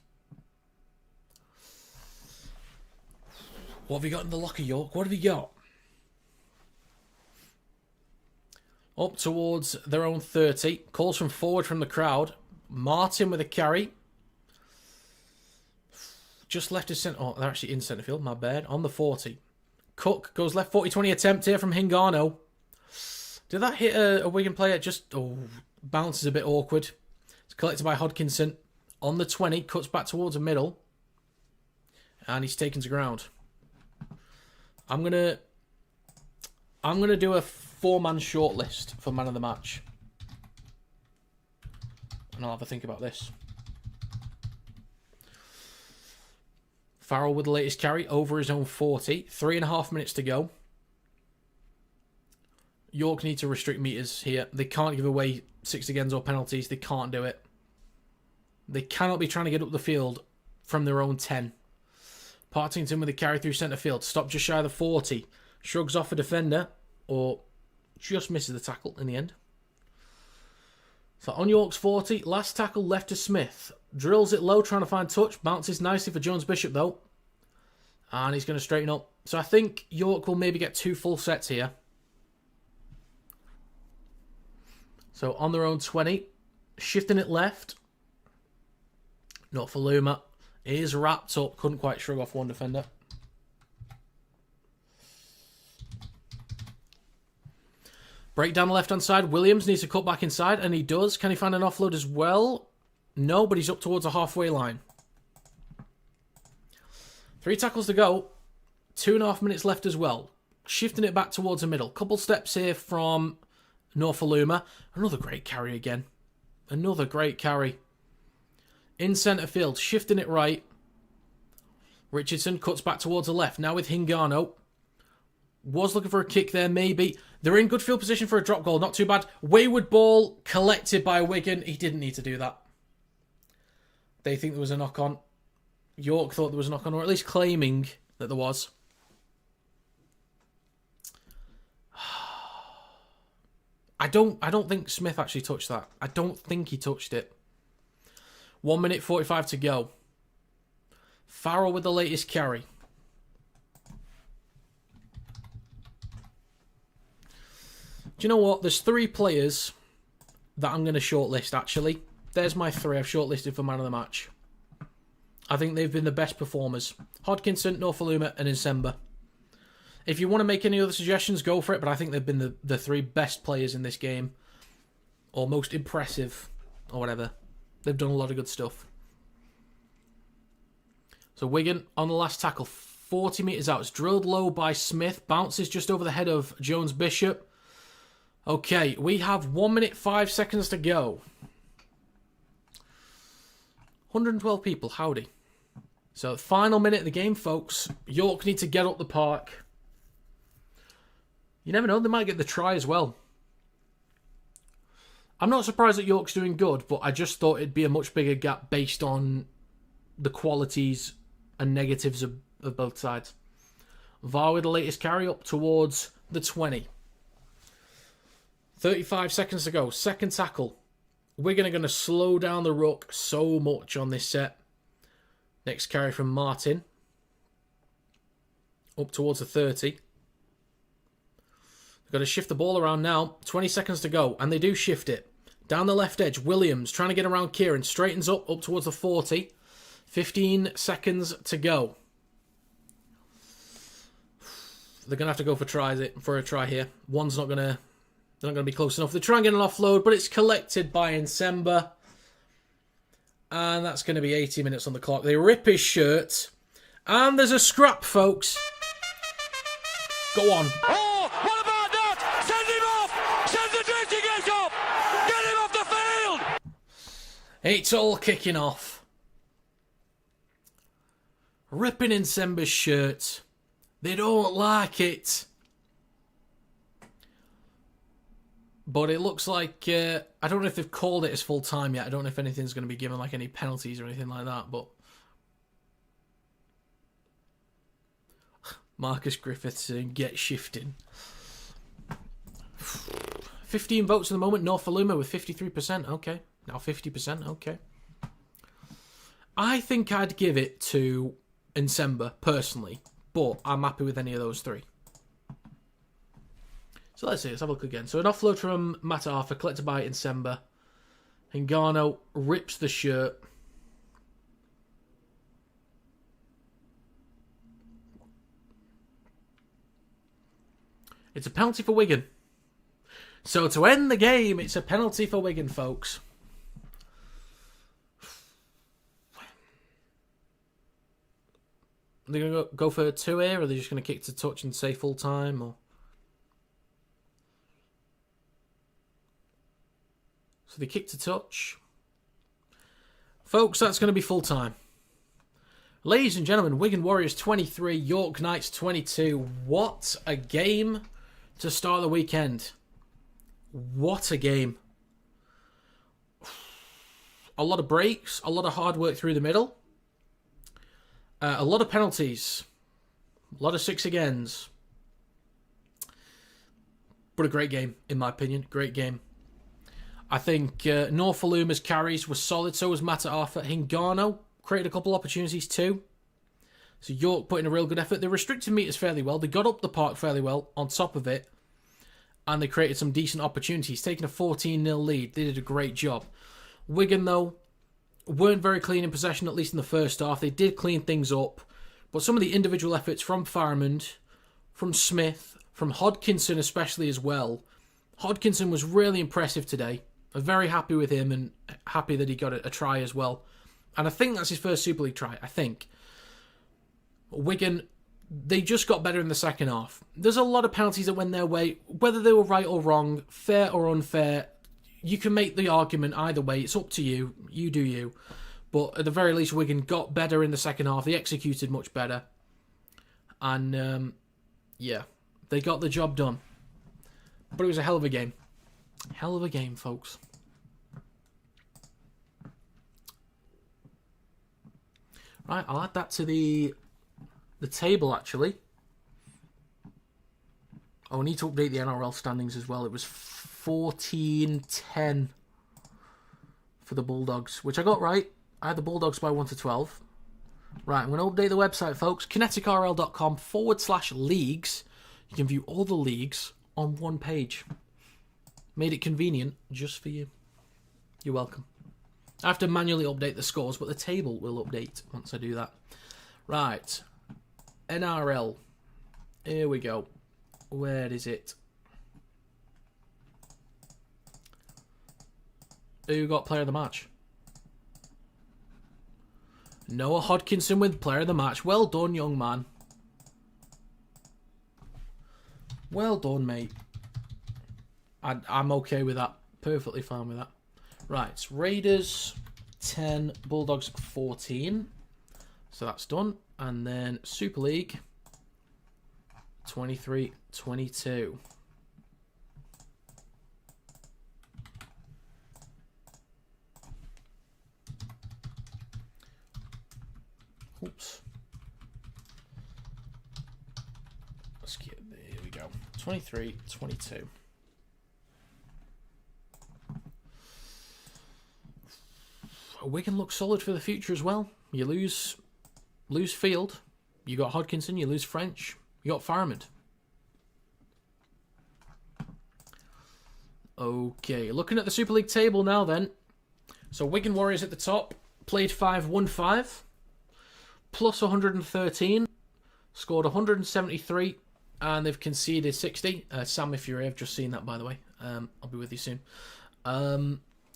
What have you got in the locker, York? What have you got? Up towards their own 30. Calls from forward from the crowd. Martin with a carry. Just left his centre. Oh, they're actually in centre field. My bad. On the 40. Cook goes left 40-20 attempt here from Hingano. Did that hit a Wigan player? Just, bounces a bit awkward. It's collected by Hodkinson. On the 20. Cuts back towards the middle. And he's taken to ground. I'm gonna do a 4-man shortlist for man of the match. And I'll have a think about this. Farrell with the latest carry over his own 40. 3.5 minutes to go. York need to restrict meters here. They can't give away 6 agains or penalties. They can't do it. They cannot be trying to get up the field from their own 10. Partington with a carry through centre field. Stop just shy of the 40. Shrugs off a defender. Or just misses the tackle in the end. So on York's 40. Last tackle left to Smith. Drills it low, trying to find touch. Bounces nicely for Jones Bishop, though. And he's going to straighten up. So I think York will maybe get 2 full sets here. So on their own 20. Shifting it left. Not for Luma. Is wrapped up. Couldn't quite shrug off one defender. Break down the left-hand side. Williams needs to cut back inside, and he does. Can he find an offload as well? No, but he's up towards the halfway line. 3 tackles to go. 2.5 minutes left as well. Shifting it back towards the middle. Couple steps here from Norfoluma. Another great carry again. Another great carry. In centre field. Shifting it right. Richardson cuts back towards the left. Now with Hingano. Was looking for a kick there, maybe. They're in good field position for a drop goal. Not too bad. Wayward ball collected by Wigan. He didn't need to do that. They think there was a knock-on. York thought there was a knock-on, or at least claiming that there was. I don't think Smith actually touched that. I don't think he touched it. 1 minute 45 to go. Farrell with the latest carry. Do you know what? There's 3 players that I'm going to shortlist, actually. There's my 3 I've shortlisted for man of the match. I think they've been the best performers. Hodkinson, Norfoluma, and Nsemba. If you want to make any other suggestions, go for it, but I think they've been the 3 best players in this game. Or most impressive, or whatever. They've done a lot of good stuff. So Wigan on the last tackle. 40 metres out. It's drilled low by Smith. Bounces just over the head of Jones Bishop. Okay, we have 1 minute 5 seconds to go. 112 people, howdy. So, final minute of the game, folks. York need to get up the park. You never know, they might get the try as well. I'm not surprised that York's doing good, but I just thought it'd be a much bigger gap based on the qualities and negatives of both sides. VAR with the latest carry up towards the 20. 35 seconds to go. Second tackle. Wigan are going to slow down the ruck so much on this set. Next carry from Martin. Up towards the 30. They've got to shift the ball around now. 20 seconds to go. And they do shift it. Down the left edge. Williams trying to get around Kieran. Straightens up towards the 40. 15 seconds to go. They're going to have to go for a try here. One's not going to... They're not going to be close enough. They try and get an offload, but it's collected by Nsemba. And that's going to be 80 minutes on the clock. They rip his shirt. And there's a scrap, folks. Go on. Oh, what about that? Send him off! Send the dirty gate up! Get him off the field! It's all kicking off. Ripping Nsemba's shirt. They don't like it. But it looks like, I don't know if they've called it as full time yet. I don't know if anything's going to be given, like any penalties or anything like that. But Marcus Griffiths saying, get shifting. 15 votes at the moment. Norfoluma with 53%. Okay. Now 50%. Okay. I think I'd give it to Nsemba, personally. but I'm happy with any of those three. So let's see. Let's have a look again. So an offload from Matt Arthur, collected by Insemba. Hingano rips the shirt. It's a penalty for Wigan. So to end the game, it's a penalty for Wigan, folks. Are they going to go for 2 here, or are they just going to kick to touch and say full time? Or so they kick to touch. Folks, that's going to be full time. Ladies and gentlemen, Wigan Warriors 23, York Knights 22. What a game to start the weekend. What a game. A lot of breaks, a lot of hard work through the middle. A lot of penalties. A lot of 6 agains. But a great game, in my opinion. Great game. I think Norfaluma's carries were solid. So was Mata Arthur. Hingano created a couple opportunities too. So York put in a real good effort. They restricted meters fairly well. They got up the park fairly well on top of it. And they created some decent opportunities. Taking a 14-0 lead. They did a great job. Wigan, though, weren't very clean in possession, at least in the first half. They did clean things up. But some of the individual efforts from Farmond, from Smith, from Hodkinson especially as well. Hodkinson was really impressive today. I'm very happy with him and happy that he got a try as well. And I think that's his first Super League try, I think. Wigan, they just got better in the second half. There's a lot of penalties that went their way. Whether they were right or wrong, fair or unfair, you can make the argument either way. It's up to you. You do you. But at the very least, Wigan got better in the second half. They executed much better. And, yeah, they got the job done. But it was a hell of a game. Hell of a game, folks. Right, I'll add that to the table, actually. Oh, I need to update the NRL standings as well. It was 14-10 for the Bulldogs, which I got right. I had the Bulldogs by 1 to 12. Right, I'm going to update the website, folks. KineticRL.com/leagues. You can view all the leagues on one page. Made it convenient just for you. You're welcome. I have to manually update the scores, but the table will update once I do that. Right. NRL. Here we go. Where is it? Who got player of the match? Noah Hodkinson with player of the match. Well done, young man. Well done, mate. I'm okay with that. Perfectly fine with that. Right, Raiders 10, Bulldogs 14. So that's done. And then Super League 23-22. Oops. Let's get there. Here we go. 23-22. Wigan looks solid for the future as well. You lose Field, you got Hodkinson, you lose French, you got Farmond. Okay, looking at the Super League table now then. So Wigan Warriors at the top, played 5, won 5, plus 113, scored 173, and they've conceded 60. Sam, if you're here, I've just seen that, by the way. I'll be with you soon.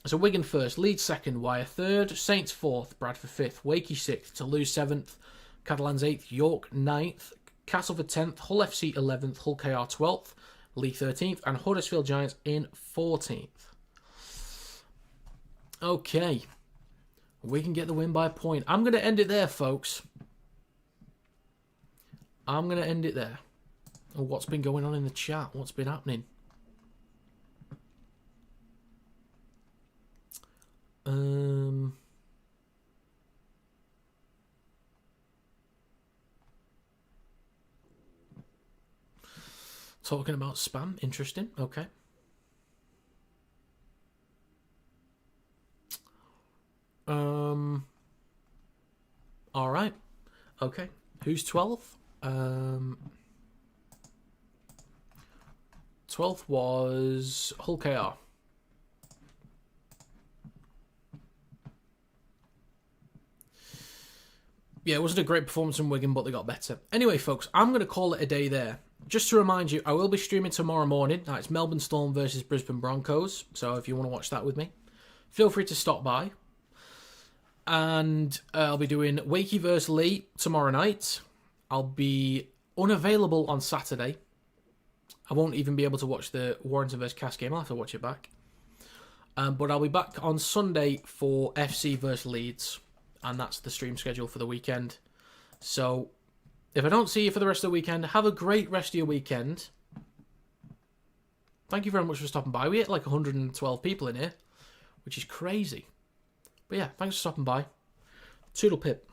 So Wigan first, Leeds second, Wire third, Saints fourth, Bradford fifth, Wakey sixth, Toulouse seventh, Catalans eighth, York ninth, Castleford 10th, Hull FC 11th, Hull KR 12th, Lee 13th, and Huddersfield Giants in 14th. Okay, we can get the win by a point. I'm going to end it there, folks. I'm going to end it there. Oh, what's been going on in the chat? What's been happening? Talking about spam. Interesting. Okay. All right. Okay. Who's 12th? 12th was Hull KR. Yeah, it wasn't a great performance from Wigan, but they got better. Anyway, folks, I'm going to call it a day there. Just to remind you, I will be streaming tomorrow morning. It's Melbourne Storm versus Brisbane Broncos. So if you want to watch that with me, feel free to stop by. And I'll be doing Wakey versus Lee tomorrow night. I'll be unavailable on Saturday. I won't even be able to watch the Warrington versus Cass game. I'll have to watch it back. But I'll be back on Sunday for FC versus Leeds. And that's the stream schedule for the weekend. So, if I don't see you for the rest of the weekend, have a great rest of your weekend. Thank you very much for stopping by. We hit like 112 people in here, which is crazy. But yeah, thanks for stopping by. Toodle pip.